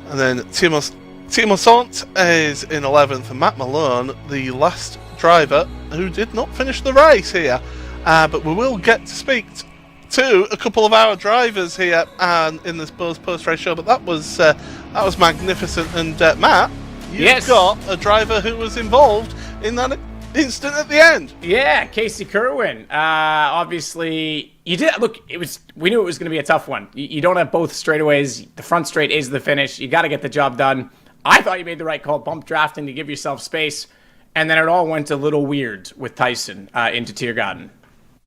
And then Timo Sant is in 11th. And Matt Malone, the last driver who did not finish the race here. But we will get to speak to a couple of our drivers here in this Bose post-race show. But that was magnificent. And Matt, you've got a driver who was involved in that instant at the end. Yeah, Casey Kerwin. Obviously, you did look. We knew it was going to be a tough one. You don't have both straightaways. The front straight is the finish. You got to get the job done. I thought you made the right call, bump drafting to give yourself space, and then it all went a little weird with Tyson into Tiergarten.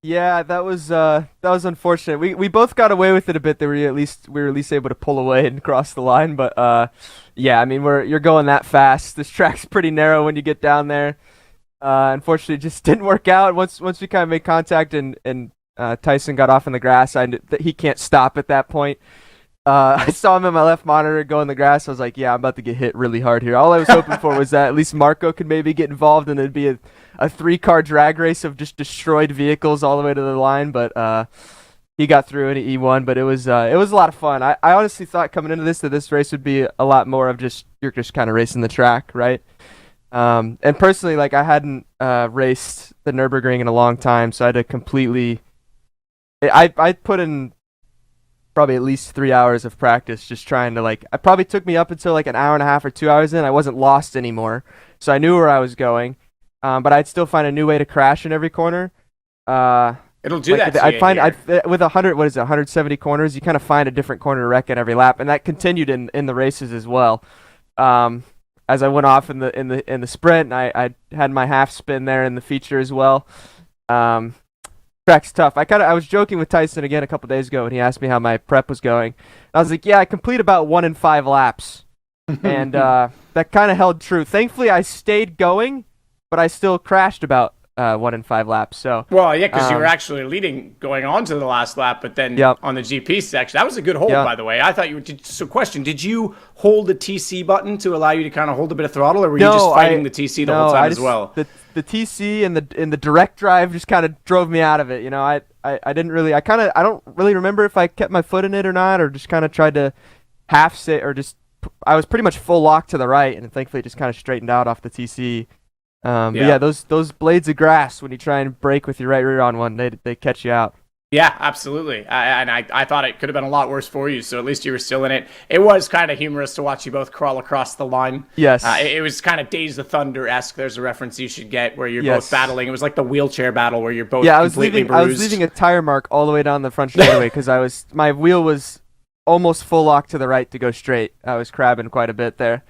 Yeah, that was unfortunate. We both got away with it a bit. We were at least able to pull away and cross the line. But yeah, I mean, you're going that fast. This track's pretty narrow when you get down there. Unfortunately, it just didn't work out. Once we kind of made contact and Tyson got off in the grass, I knew that he can't stop at that point. I saw him in my left monitor go in the grass. I was like, yeah, I'm about to get hit really hard here. All I was hoping for was that at least Marco could maybe get involved and it'd be a 3-car drag race of just destroyed vehicles all the way to the line. But he got through and he won. But it was a lot of fun. I honestly thought coming into that this race would be a lot more of you're just kind of racing the track, right? And personally, like, I hadn't raced the Nürburgring in a long time, so I had to completely. I put in probably at least 3 hours of practice just trying to, like, it probably took me up until like an hour and a half or 2 hours in. I wasn't lost anymore, so I knew where I was going, but I'd still find a new way to crash in every corner. It'll do like, that. With 170 corners, you kind of find a different corner to wreck in every lap, and that continued in the races as well. As I went off in the sprint, and I had my half spin there in the feature as well. Track's tough. I was joking with Tyson again a couple days ago, and he asked me how my prep was going. I was like, yeah, I complete about 1 in 5 laps, and that kind of held true. Thankfully, I stayed going, but I still crashed about 1 in 5 laps. So well, yeah, because you were actually leading going on to the last lap, but then on the GP section, that was a good hold, by the way. I thought you were. So, question: did you hold the TC button to allow you to kind of hold a bit of throttle, or were you just fighting the TC the whole time as well? The TC and the direct drive just kind of drove me out of it. You know, I didn't really. I don't really remember if I kept my foot in it or not, or just kind of tried to half sit or just I was pretty much full lock to the right, and thankfully just kind of straightened out off the TC. But yeah, those blades of grass when you try and brake with your right rear on one, they catch you out. Yeah, absolutely. I thought it could have been a lot worse for you, so at least you were still in it. It was kind of humorous to watch you both crawl across the line. Yes. It was kind of Days of Thunder-esque. There's a reference you should get where you're both battling. It was like the wheelchair battle where you're both completely bruised. I was leaving a tire mark all the way down the front straightaway because my wheel was almost full lock to the right to go straight. I was crabbing quite a bit there.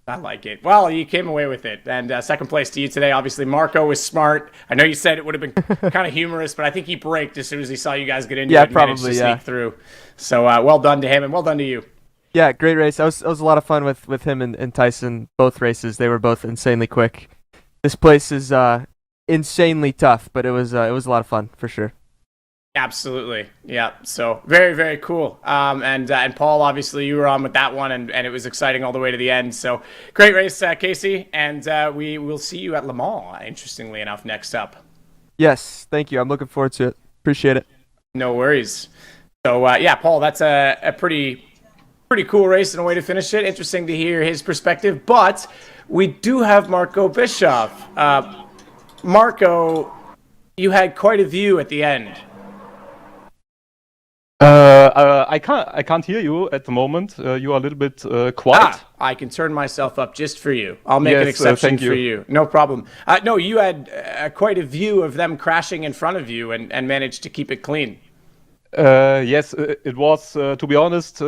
I like it. Well, you came away with it. And second place to you today. Obviously, Marco was smart. I know you said it would have been kind of humorous, but I think he braked as soon as he saw you guys get into it and managed to sneak through. So well done to him, and well done to you. Yeah, great race. It was a lot of fun with him and Tyson, both races. They were both insanely quick. This place is insanely tough, but it was a lot of fun, for sure. Absolutely. Yeah. So very, very cool. And Paul, obviously you were on with that one and it was exciting all the way to the end. So great race, Casey. And we will see you at Le Mans, interestingly enough, next up. Yes. Thank you. I'm looking forward to it. Appreciate it. No worries. So Paul, that's a pretty cool race and a way to finish it. Interesting to hear his perspective, but we do have Marco Bischoff. Marco, you had quite a view at the end. I can't hear you at the moment. You are a little bit quiet. I can turn myself up just for you. I'll make an exception for you. No problem. No, you had quite a view of them crashing in front of you and managed to keep it clean. Yes, it was, to be honest,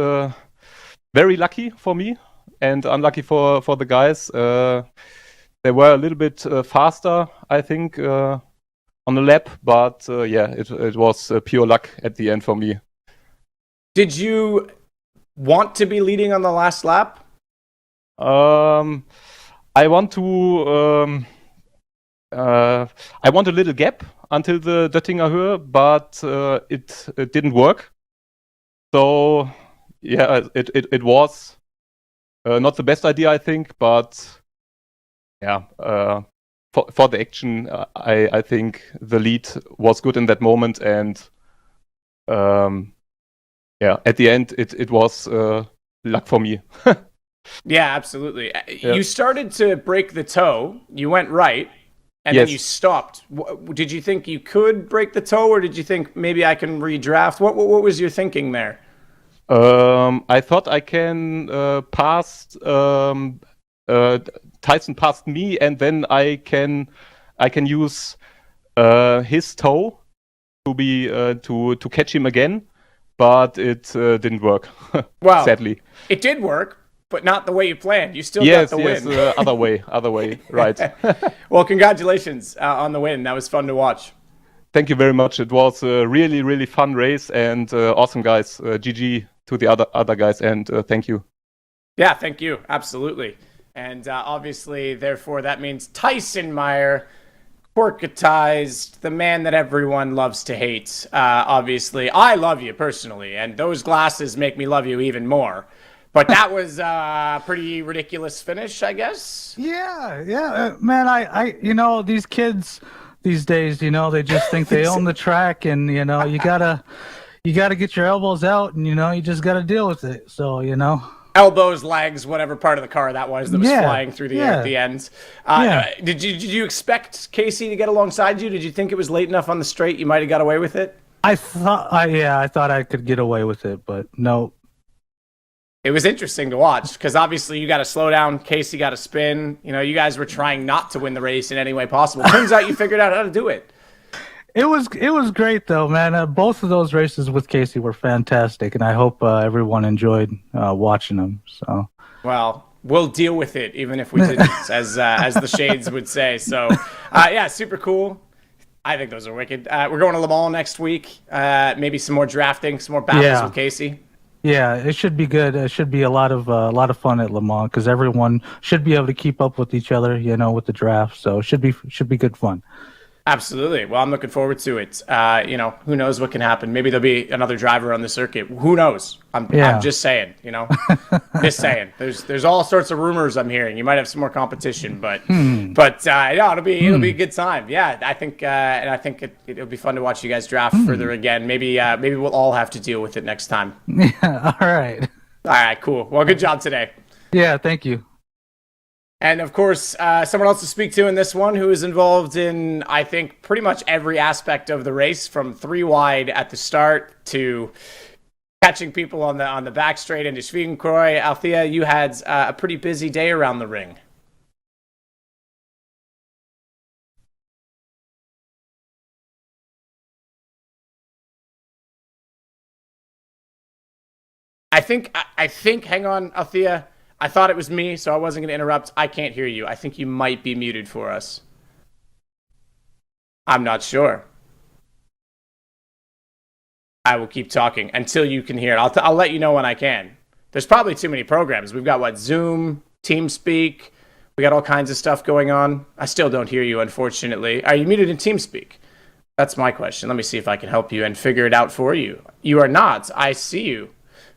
very lucky for me and unlucky for the guys. They were a little bit faster, I think, on the lap, but it was pure luck at the end for me. Did you want to be leading on the last lap? I want a little gap until the Döttinger Höhe, but it didn't work. So yeah, it was not the best idea, I think, but yeah, for the action, I think the lead was good in that moment, and at the end, it was luck for me. Yeah, absolutely. Yeah. You started to break the toe. You went right, and then you stopped. Did you think you could break the toe, or did you think maybe I can redraft? What was your thinking there? I thought I can pass. Tyson passed me, and then I can use his toe to be to catch him again. But it didn't work. Well, sadly, it did work, but not the way you planned. You still got the win. Yes, other way, right. Well, congratulations on the win. That was fun to watch. Thank you very much. It was a really, really fun race and awesome, guys. GG to the other guys, and thank you. Yeah, thank you. Absolutely. And obviously, therefore, that means Tyson Meyer, corketized, the man that everyone loves to hate. Obviously, I love you personally, and those glasses make me love you even more. But that was a pretty ridiculous finish, I guess. Yeah, man. I these kids these days, they just think they own the track, and you gotta get your elbows out, and you just gotta deal with it. So elbows, legs, whatever part of the car that was flying through the air at the ends. Did you expect Casey to get alongside you? Did you think it was late enough on the straight you might have got away with it? I thought I could get away with it, but no. It was interesting to watch because obviously you got to slow down. Casey got to spin. You guys were trying not to win the race in any way possible. Turns out you figured out how to do it. It was great though, man. Both of those races with Casey were fantastic, and I hope everyone enjoyed watching them. So, well, we'll deal with it, even if we didn't, as the Shades would say. So, super cool. I think those are wicked. We're going to Le Mans next week. Maybe some more drafting, some more battles with Casey. Yeah, it should be good. It should be a lot of fun at Le Mans because everyone should be able to keep up with each other, with the draft. So it should be good fun. Absolutely. Well, I'm looking forward to it. Who knows what can happen? Maybe there'll be another driver on the circuit. Who knows? I'm just saying, just saying. There's all sorts of rumors I'm hearing. You might have some more competition, but it'll be a good time. Yeah, I think it'll be fun to watch you guys draft further again. Maybe we'll all have to deal with it next time. Yeah. All right. All right, cool. Well, good job today. Yeah, thank you. And of course, someone else to speak to in this one who is involved in, I think, pretty much every aspect of the race, from 3 wide at the start to catching people on the back straight into Schwiegenkreuz. Althea, you had a pretty busy day around the ring. I think, hang on, Althea. I thought it was me, so I wasn't going to interrupt. I can't hear you. I think you might be muted for us. I'm not sure. I will keep talking until you can hear it. I'll let you know when I can. There's probably too many programs. We've got, Zoom, TeamSpeak. We got all kinds of stuff going on. I still don't hear you, unfortunately. Are you muted in TeamSpeak? That's my question. Let me see if I can help you and figure it out for you. You are not. I see you.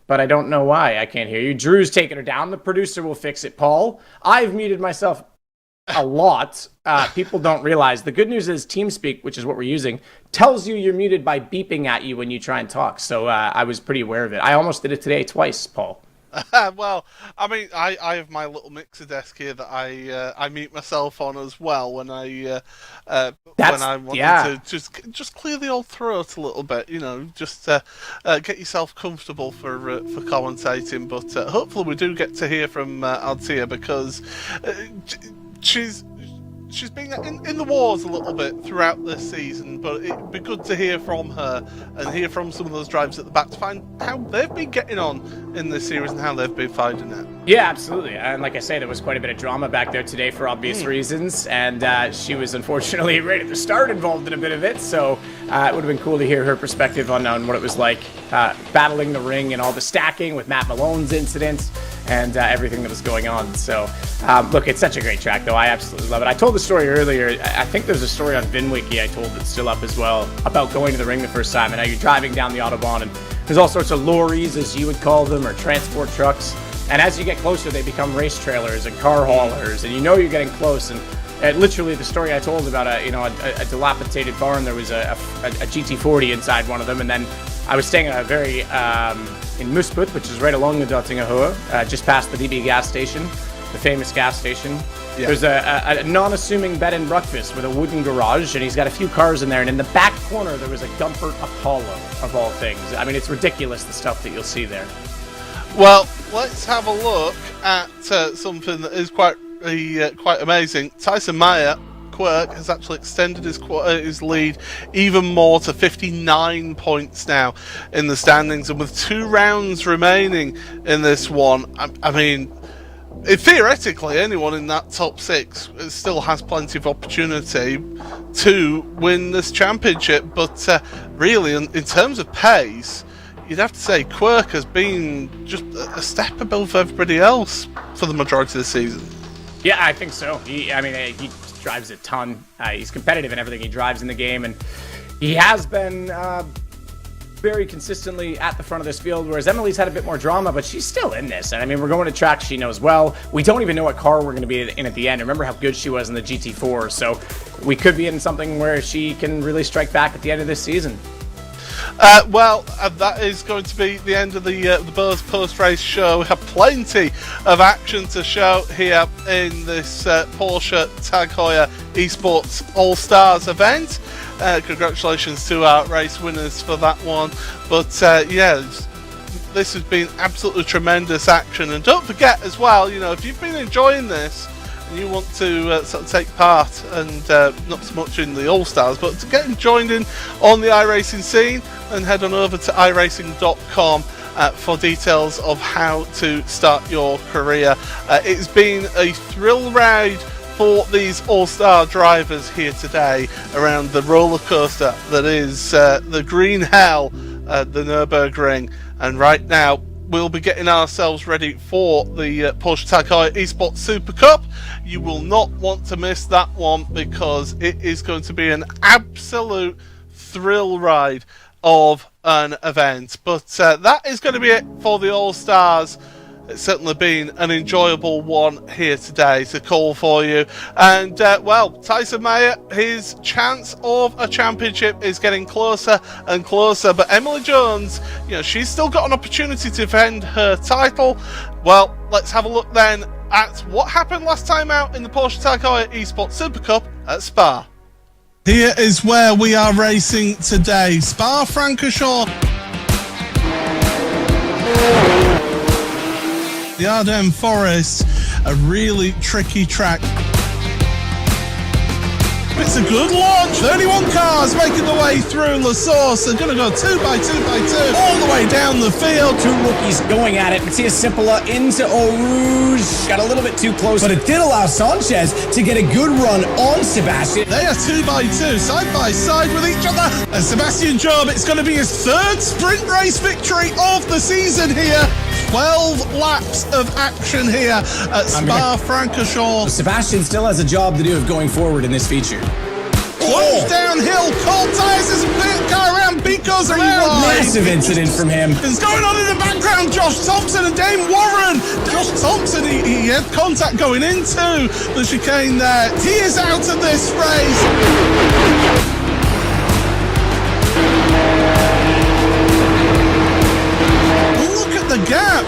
But I don't know why I can't hear you. Drew's taking her down. The producer will fix it, Paul. I've muted myself a lot. People don't realize. The good news is TeamSpeak, which is what we're using, tells you you're muted by beeping at you when you try and talk. So I was pretty aware of it. I almost did it today twice, Paul. Well, I mean, I have my little mixer desk here that I mute myself on as well when I wanted to just clear the old throat a little bit, just get yourself comfortable for commentating. But hopefully we do get to hear from Althea, because she's been in the wars a little bit throughout this season, but it'd be good to hear from her and hear from some of those drivers at the back to find how they've been getting on in this series and how they've been finding it. Yeah, absolutely. And like I say, there was quite a bit of drama back there today for obvious reasons, and she was unfortunately right at the start involved in a bit of it, so it would have been cool to hear her perspective on what it was like battling the ring and all the stacking with Matt Malone's incident and everything that was going on. So, look, it's such a great track, though. I absolutely love it. I told the story earlier. I think there's a story on VinWiki I told that's still up as well about going to the ring the first time and how you're driving down the Autobahn, and there's all sorts of lorries, as you would call them, or transport trucks. And as you get closer, they become race trailers and car haulers, and you're getting close. And literally, the story I told about a dilapidated barn, there was a GT40 inside one of them, and then I was staying at a very in Musput, which is right along the Dottinger Heuer, just past the DB gas station, the famous gas station. Yeah. There's a non-assuming bed and breakfast with a wooden garage, and he's got a few cars in there, and in the back corner there was a Gumpert Apollo, of all things. I mean, it's ridiculous, the stuff that you'll see there. Well, let's have a look at something that is quite amazing. Tyson Meyer, Quirk, has actually extended his lead even more to 59 points now in the standings, and with 2 rounds remaining in this one, I mean, theoretically, anyone in that top 6 still has plenty of opportunity to win this championship. But really, in terms of pace, you'd have to say Quirk has been just a step above everybody else for the majority of the season. Yeah, I think so. He drives a ton. He's competitive in everything he drives in the game, and he has been very consistently at the front of this field, whereas Emily's had a bit more drama, but she's still in this. And I mean, we're going to tracks she knows well. We don't even know what car we're going to be in at the end. Remember how good she was in the GT4, so we could be in something where she can really strike back at the end of this season. That is going to be the end of the Bose post-race show. We have plenty of action to show here in this Porsche Tag Heuer Esports All-Stars event. Congratulations to our race winners for that one. But this has been absolutely tremendous action. And don't forget as well, if you've been enjoying this and you want to sort of take part, and not so much in the All-Stars, but to get joined in on the iRacing scene, and head on over to iRacing.com for details of how to start your career. It's been a thrill ride for these All-Star drivers here today around the roller coaster that is the green hell, the Nürburgring. And right now, we'll be getting ourselves ready for the Porsche Tag Heuer Esports Supercup. You will not want to miss that one, because it is going to be an absolute thrill ride of an event. But that is going to be it for the All-Stars It's certainly been an enjoyable one here today to call for you. And, well, Tyson Mayer, his chance of a championship is getting closer and closer. But Emily Jones, she's still got an opportunity to defend her title. Well, let's have a look then at what happened last time out in the Porsche Tag Heuer Esports Super Cup at Spa. Here is where we are racing today. Spa-Francorchamps. The Ardennes Forest, a really tricky track. It's a good launch. 31 cars making their way through La Source. They're going to go 2 by 2 by 2 all the way down the field. Two rookies going at it. Mathias Simpola into Eau Rouge. Got a little bit too close, but it did allow Sanchez to get a good run on Sebastian. They are 2 by 2, side by side with each other. And Sebastian Job, it's going to be his 3rd sprint race victory of the season here. 12 laps of action here at Spa-Francorchamps. Sebastian still has a job to do of going forward in this feature. Plunge downhill, cold tires, there's a big car around, beat goes around. Massive incident from him. It's going on in the background, Josh Thompson and Dame Warren. Josh Thompson, he had contact going into the chicane there. He is out of this race. Look at the gap.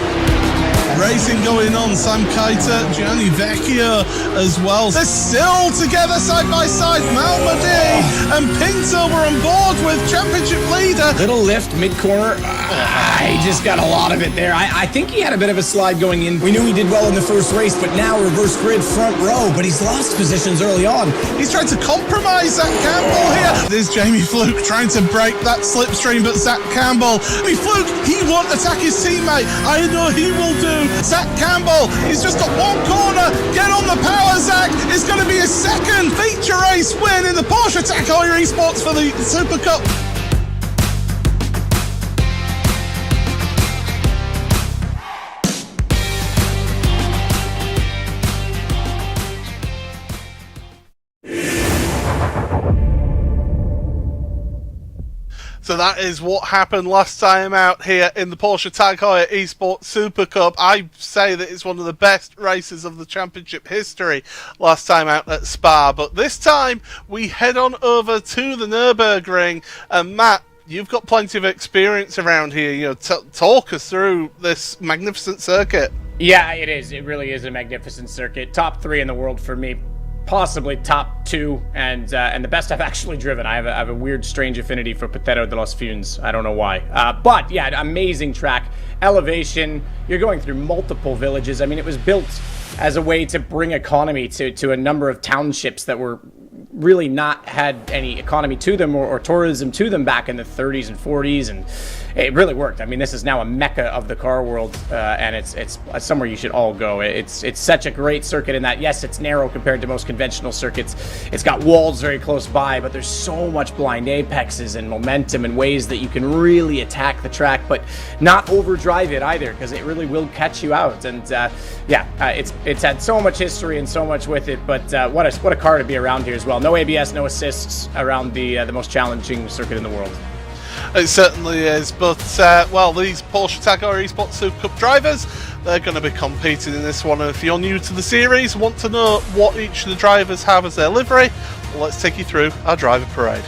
Racing going on, Sam Keiter, Gianni Vecchio as well. They're still together side by side. Malmedy and Pinto were on board with championship leader. Little lift mid-corner. He just got a lot of it there. I think he had a bit of a slide going in. We knew he did well in the first race, but now reverse grid front row. But he's lost positions early on. He's trying to compromise Zach Campbell here. There's Jamie Fluke trying to break that slipstream, but Zach Campbell, Fluke, he won't attack his teammate. I know he will do. Zach Campbell, he's just got one corner. Get on the power, Zach. It's going to be his 2nd feature race win in the Porsche Tag Heuer Esports for the Super Cup. So that is what happened last time out here in the Porsche Tag Heuer Esports Super Cup. I say that it's one of the best races of the championship history last time out at Spa. But this time we head on over to the Nürburgring. And Matt, you've got plenty of experience around here. Talk us through this magnificent circuit. Yeah, it is. It really is a magnificent circuit. Top 3 in the world for me. Possibly top 2, and the best I've actually driven. I have a weird, strange affinity for Potero de los Funes. I don't know why. But yeah, amazing track. Elevation. You're going through multiple villages. I mean, it was built as a way to bring economy to a number of townships that were really not had any economy to them or tourism to them back in the 30s and 40s, and it really worked. I mean, this is now a mecca of the car world, and it's somewhere you should all go. It's such a great circuit in that, yes, it's narrow compared to most conventional circuits. It's got walls very close by, but there's so much blind apexes and momentum and ways that you can really attack the track, but not overdrive it either, because it really will catch you out. And it's had so much history and so much with it, but what a car to be around here as well. No ABS, no assists around the most challenging circuit in the world. It certainly is, but well, these Porsche Tag Heuer Esports Super Cup drivers, they're going to be competing in this one. And if you're new to the series, want to know what each of the drivers have as their livery, well, let's take you through our driver parade.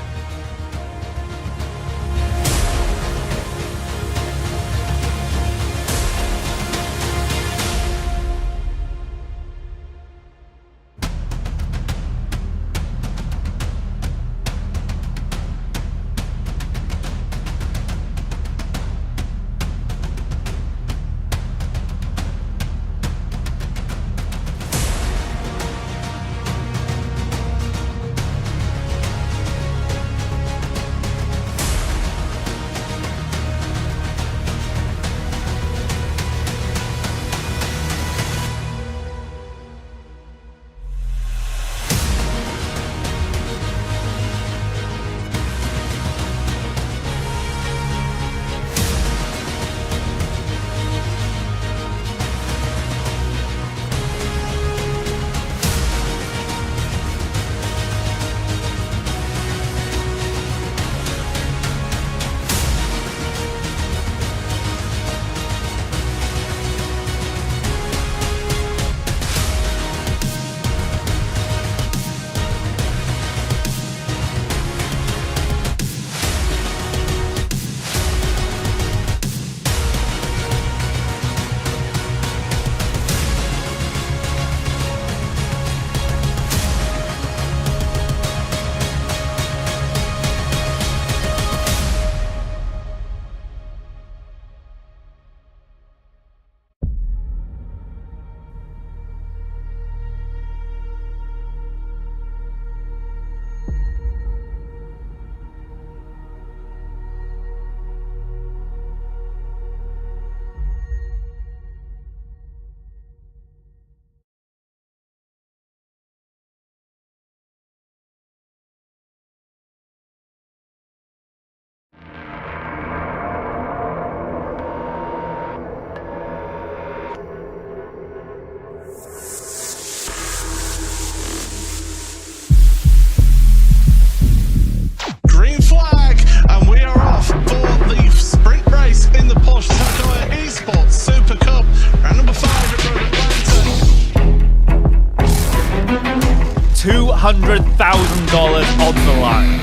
$100,000 on the line.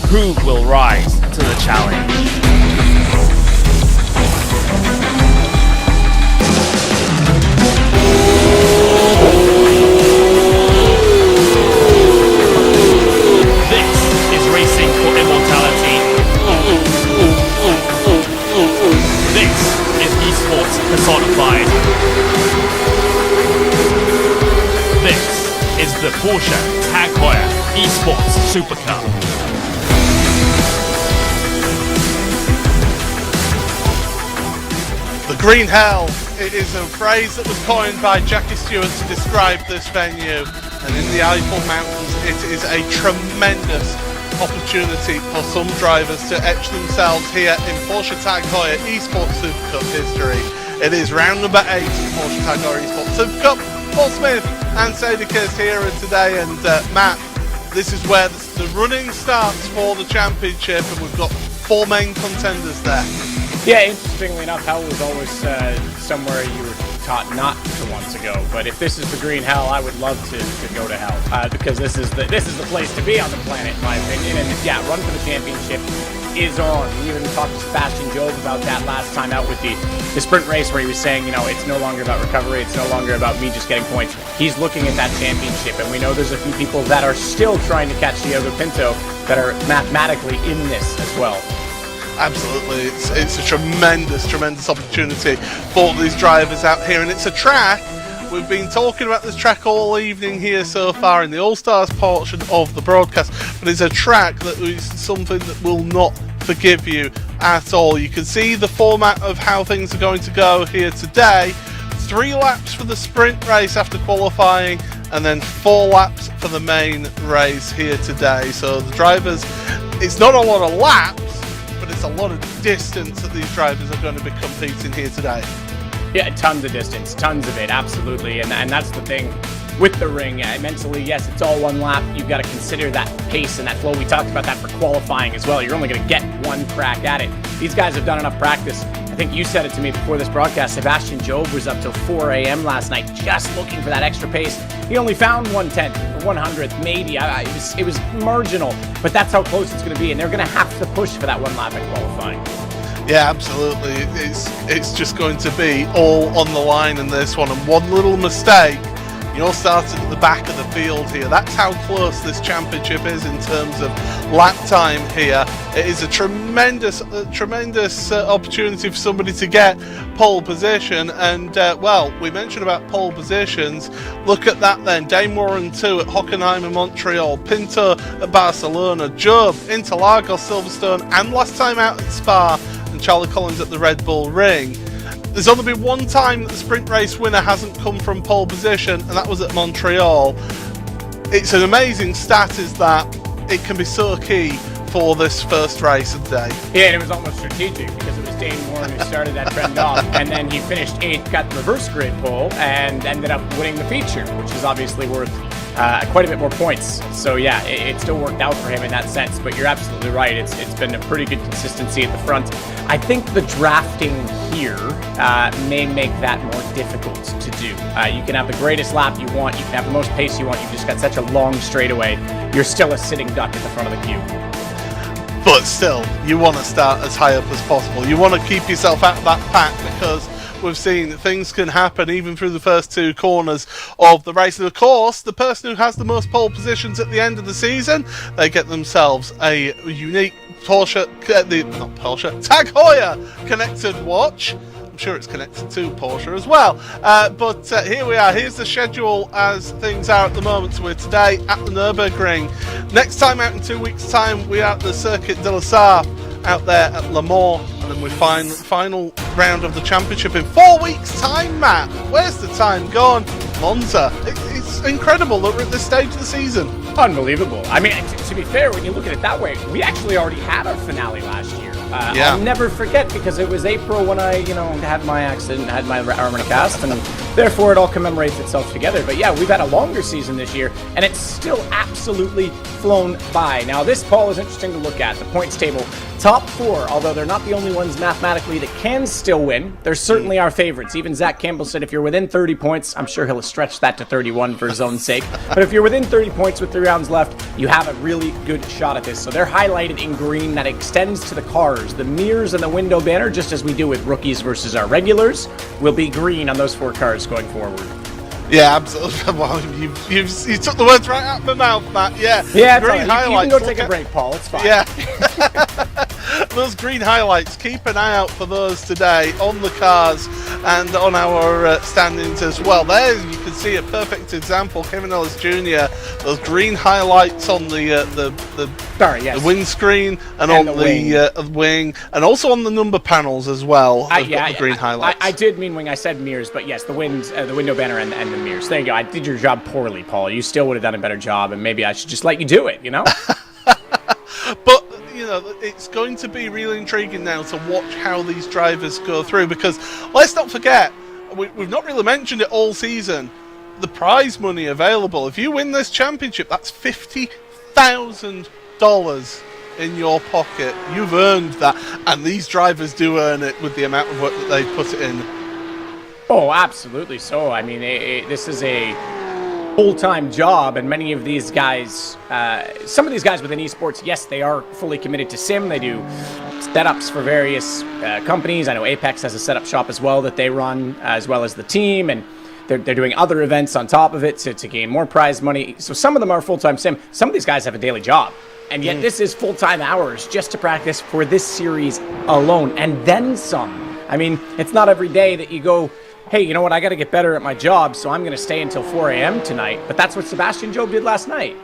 Who will rise to the challenge? This is racing for immortality. This is esports personified. This is the Porsche Tag Heuer Esports Supercup. The Green Hell, it is a phrase that was coined by Jackie Stewart to describe this venue, and in the Eiffel Mountains it is a tremendous opportunity for some drivers to etch themselves here in Porsche Tag Heuer Esports Supercup history. It is round number 8 of Porsche Tag Heuer Esports Supercup. Paul Smith and Sadekist here today, and Matt, this is where the running starts for the championship, and we've got 4 main contenders there. Yeah, interestingly enough, hell was always somewhere you were taught not to want to go. But if this is the Green Hell, I would love to go to hell because this is the place to be on the planet, in my opinion. And yeah, run for the championship is on. We even talked to Sebastian Job about that last time out with the sprint race, where he was saying, you know, it's no longer about recovery, it's no longer about me just getting points. He's looking at that championship, and we know there's a few people that are still trying to catch Diogo Pinto that are mathematically in this as well. Absolutely, it's a tremendous opportunity for these drivers out here, and it's a track. We've been talking about this track all evening here so far in the All-Stars portion of the broadcast, but it's a track that is something that will not forgive you at all. You can see the format of how things are going to go here today. 3 laps for the sprint race after qualifying, and then 4 laps for the main race here today. So the drivers, it's not a lot of laps, but it's a lot of distance that these drivers are going to be competing here today. Yeah, tons of distance, tons of it, absolutely. And that's the thing with the ring. Mentally, yes, it's all 1 lap. You've got to consider that pace and that flow. We talked about that for qualifying as well. You're only going to get 1 crack at it. These guys have done enough practice. I think you said it to me before this broadcast. Sebastian Job was up till 4 a.m. last night just looking for that extra pace. He only found 1/10 or 100th, maybe. It was marginal, but that's how close it's going to be, and they're going to have to push for that 1 lap in qualifying. Yeah, absolutely. It's just going to be all on the line in this one, and one little mistake, you're starting at the back of the field here. That's how close this championship is in terms of lap time here. It is a tremendous opportunity for somebody to get pole position, and well, we mentioned about pole positions. Look at that then. Dane Warren 2 at Hockenheim in Montreal, Pinto at Barcelona, Job, Interlagos, Silverstone, and last time out at Spa, and Charlie Collins at the Red Bull Ring. There's only been 1 time that the sprint race winner hasn't come from pole position, and that was at Montreal. It's an amazing stat, is that it can be so key for this first race of the day. Yeah, and it was almost strategic because it was Dane Warren who started that trend off, and then he finished 8th, got the reverse grid pole, and ended up winning the feature, which is obviously worth quite a bit more points. So yeah, it still worked out for him in that sense, but you're absolutely right. It's been a pretty good consistency at the front. I think the drafting here may make that more difficult to do. You can have the greatest lap you want, you can have the most pace you want, you've just got such a long straightaway. You're still a sitting duck at the front of the queue. But still, you want to start as high up as possible. You want to keep yourself out of that pack, because we've seen that things can happen even through the first 2 corners of the race. And of course, the person who has the most pole positions at the end of the season, they get themselves a unique Porsche, Tag Heuer connected watch. I'm sure it's connected to Porsche as well. But here we are. Here's the schedule as things are at the moment. So we're today at the Nürburgring. Next time out in 2 weeks' time, we are at the Circuit de la Sarre out there at Le Mans, and then we find final round of the championship in 4 weeks' time, Matt. Where's the time gone? Monza. It's incredible that we're at this stage of the season. Unbelievable. I mean, to be fair, when you look at it that way, we actually already had our finale last year. Yeah. I'll never forget, because it was April when I, had my accident, had my arm in a cast, and Therefore, it all commemorates itself together. But yeah, we've had a longer season this year, and it's still absolutely flown by. Now, this, Paul, is interesting to look at. The points table, top 4, although they're not the only ones mathematically that can still win. They're certainly our favorites. Even Zach Campbell said if you're within 30 points, I'm sure he'll stretch that to 31 for his own sake. But if you're within 30 points with 3 rounds left, you have a really good shot at this. So they're highlighted in green. That extends to the cars. The mirrors and the window banner, just as we do with rookies versus our regulars, will be green on those 4 cars going forward. Yeah, absolutely. Well, you took the words right out of my mouth, Matt. Yeah. Yeah, green highlights. You can go take a break, Paul. It's fine. Yeah. Those green highlights, keep an eye out for those today on the cars and on our standings as well. There you can see a perfect example, Kevin Ellis Jr., those green highlights on the windscreen and on the wing, and also on the number panels as well. They've got the green highlights. I did mean wing, I said mirrors, but yes, the window banner and the mirrors. There you go. I did your job poorly, Paul. You still would have done a better job, and maybe I should just let you do it, you know? But it's going to be really intriguing now to watch how these drivers go through, because let's not forget, we've not really mentioned it all season, the prize money available. If you win this championship, that's $50,000 in your pocket. You've earned that, and these drivers do earn it with the amount of work that they've put it in. Oh, absolutely so. I mean, this is a full-time job, and many of these guys, some of these guys within esports, yes, they are fully committed to sim. They do setups for various companies. I know Apex has a setup shop as well that they run, as well as the team, and they're doing other events on top of it to gain more prize money. So some of them are full-time sim. Some of these guys have a daily job, and yet this is full-time hours just to practice for this series alone, and then some. I mean, it's not every day that you go, hey, you know what, I got to get better at my job, so I'm going to stay until 4 a.m. tonight. But that's what Sebastian Job did last night.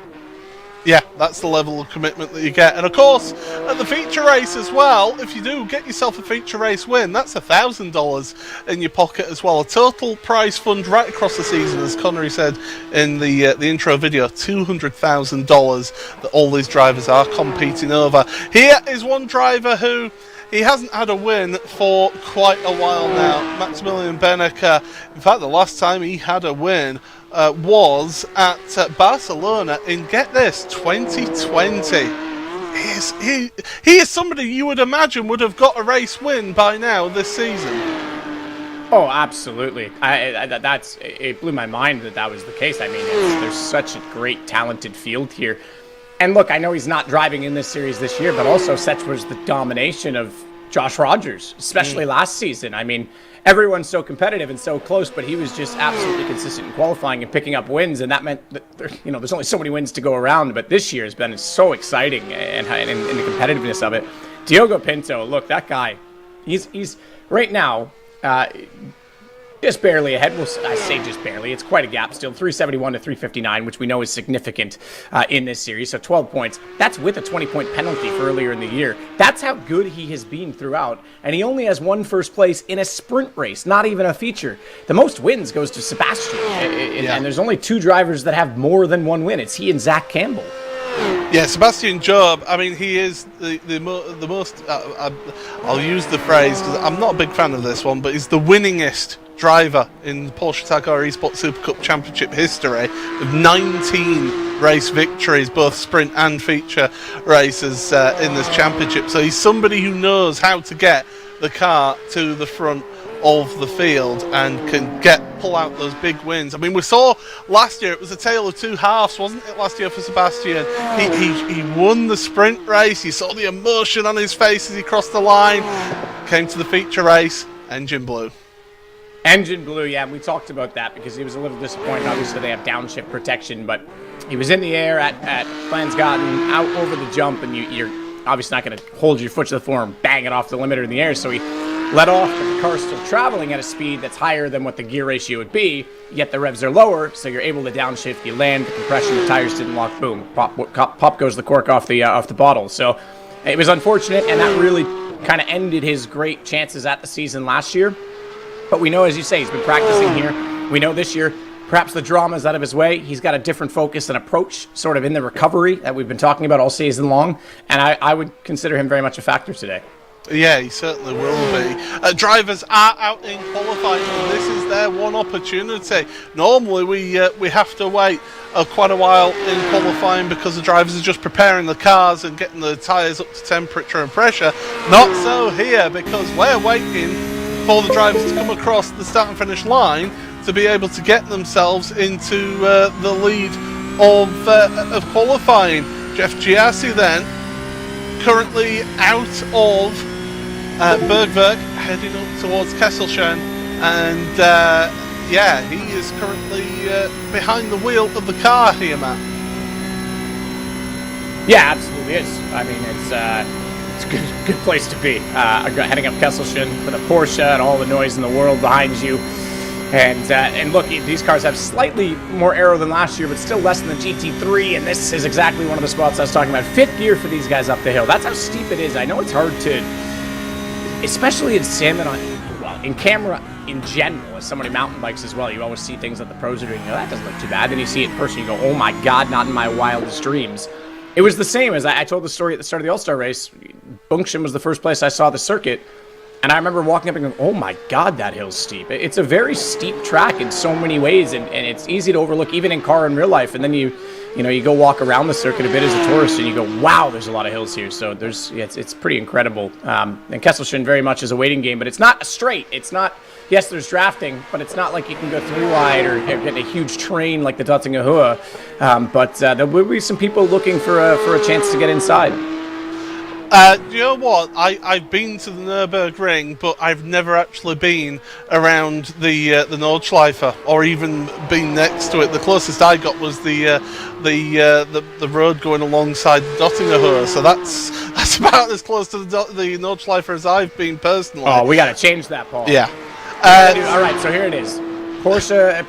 Yeah, that's the level of commitment that you get. And of course, at the feature race as well, if you do get yourself a feature race win, that's $1,000 in your pocket as well. A total prize fund right across the season, as Connery said in the intro video, $200,000 that all these drivers are competing over. Here is one driver who... he hasn't had a win for quite a while now, Maximilian Benneker. In fact, the last time he had a win was at Barcelona in, get this, 2020. He is somebody you would imagine would have got a race win by now this season. Oh, absolutely. It blew my mind that was the case. I mean, there's such a great, talented field here. And look, I know he's not driving in this series this year, but also such was the domination of Josh Rogers, especially last season. I mean, everyone's so competitive and so close, but he was just absolutely consistent in qualifying and picking up wins, and that meant that there's only so many wins to go around. But this year has been so exciting and the competitiveness of it. Diogo Pinto, look, that guy, he's right now just barely ahead. I say just barely. It's quite a gap still. 371 to 359, which we know is significant in this series. So 12 points. That's with a 20-point penalty for earlier in the year. That's how good he has been throughout. And he only has one first place in a sprint race, not even a feature. The most wins goes to Sebastian. And there's only 2 drivers that have more than 1 win. It's he and Zach Campbell. Yeah, Sebastian Job, I mean, he is the most, I'll use the phrase, because I'm not a big fan of this one, but he's the winningest driver in Porsche Tagore Esports Supercup Championship history, with 19 race victories, both sprint and feature races in this championship. So he's somebody who knows how to get the car to the front of the field and can pull out those big wins. I mean, we saw last year it was a tale of 2 halves, wasn't it, last year for Sebastian? He won the sprint race. You saw the emotion on his face as he crossed the line. Came to the feature race, engine blew. Engine blew, yeah, and we talked about that because he was a little disappointed. Obviously, they have downshift protection, but he was in the air at Glansgarten, out over the jump, and you're obviously not going to hold your foot to the floor and bang it off the limiter in the air, so he let off, but the car's still traveling at a speed that's higher than what the gear ratio would be, yet the revs are lower, so you're able to downshift, you land, the compression, the tires didn't lock, boom, pop goes the cork off the bottle. So it was unfortunate, and that really kind of ended his great chances at the season last year. But we know, as you say, he's been practicing here. We know this year, perhaps the drama's out of his way. He's got a different focus and approach sort of in the recovery that we've been talking about all season long. And I would consider him very much a factor today. Yeah, he certainly will be. Drivers are out in qualifying, and this is their one opportunity. Normally, we have to wait quite a while in qualifying because the drivers are just preparing the cars and getting the tyres up to temperature and pressure. Not so here, because we're waiting for the drivers to come across the start and finish line to be able to get themselves into the lead of qualifying. Jeff Giassi then currently out of Bergwerk, heading up towards Kesselchen, and yeah, he is currently behind the wheel of the car here, Matt. Yeah, absolutely is. I mean, it's a good place to be. Heading up Kesselchen with a Porsche and all the noise in the world behind you. And look, these cars have slightly more aero than last year, but still less than the GT3, and this is exactly one of the spots I was talking about. Fifth gear for these guys up the hill. That's how steep it is. I know it's hard to, especially in salmon, in camera in general, as somebody mountain bikes as well, you always see things that the pros are doing. You know, that doesn't look too bad. Then you see it in person, you go, oh my God, not in my wildest dreams. It was the same as I told the story at the start of the All-Star race. Bunkshin was the first place I saw the circuit. And I remember walking up and going, oh my God, that hill's steep. It's a very steep track in so many ways, and it's easy to overlook even in car in real life. And then you go walk around the circuit a bit as a tourist, and you go, wow, there's a lot of hills here. So it's pretty incredible. And Kesselchen very much is a waiting game, but it's not straight. It's not, yes, there's drafting, but it's not like you can go through wide or get a huge train like the Dottinger Heuer. But there will be some people looking for a chance to get inside. You know what? I've been to the Nürburgring, but I've never actually been around the Nordschleife or even been next to it. The closest I got was the road going alongside the Dottinger Heuer, so that's about as close to the Nordschleife as I've been personally. Oh, we got to change that, Paul. Yeah. All right, so here it is. Porsche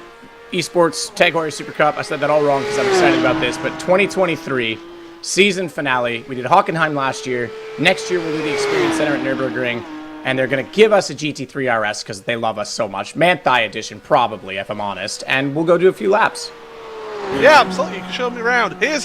Esports Tag Heuer Supercup. I said that all wrong because I'm excited about this, but 2023. Season finale. We did Hockenheim last year. Next year we'll do the Experience Center at Nürburgring, and they're going to give us a GT3 RS because they love us so much. Manthai edition, probably, if I'm honest, and we'll go do a few laps. Yeah, absolutely. You can show me around. Here's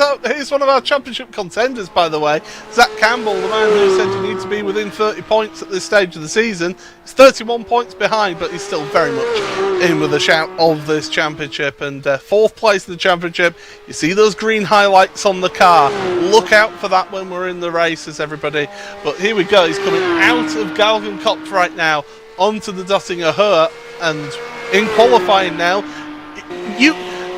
one of our championship contenders, by the way. Zach Campbell, the man who said you need to be within 30 points at this stage of the season. He's 31 points behind, but he's still very much in with a shout of this championship. And fourth place in the championship. You see those green highlights on the car. Look out for that when we're in the races, everybody. But here we go. He's coming out of Galgenkopf right now onto the Dottinger Heuer, and in qualifying now,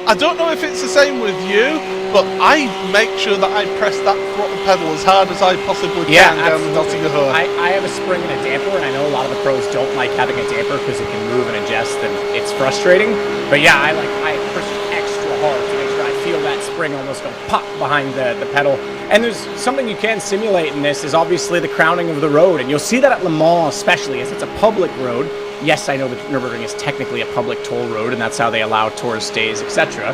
I don't know if it's the same with you, but I make sure that I press that throttle pedal as hard as I possibly can down the Dottinger Heuer. I have a spring and a damper, and I know a lot of the pros don't like having a damper because it can move and adjust, and it's frustrating. But yeah, I push extra hard to make sure I feel that spring almost go pop behind the pedal. And there's something you can simulate in this is obviously the crowning of the road, and you'll see that at Le Mans especially, as it's a public road. Yes, I know that Nürburgring is technically a public toll road, and that's how they allow tourist days, etc.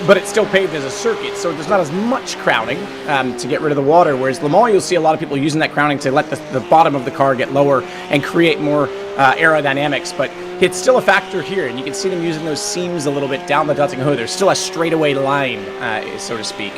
But it's still paved as a circuit, so there's not as much crowning to get rid of the water, whereas Le Mans, you'll see a lot of people using that crowning to let the bottom of the car get lower and create more aerodynamics, but it's still a factor here, and you can see them using those seams a little bit down the Dottinger Heuer. There's still a straightaway line, so to speak.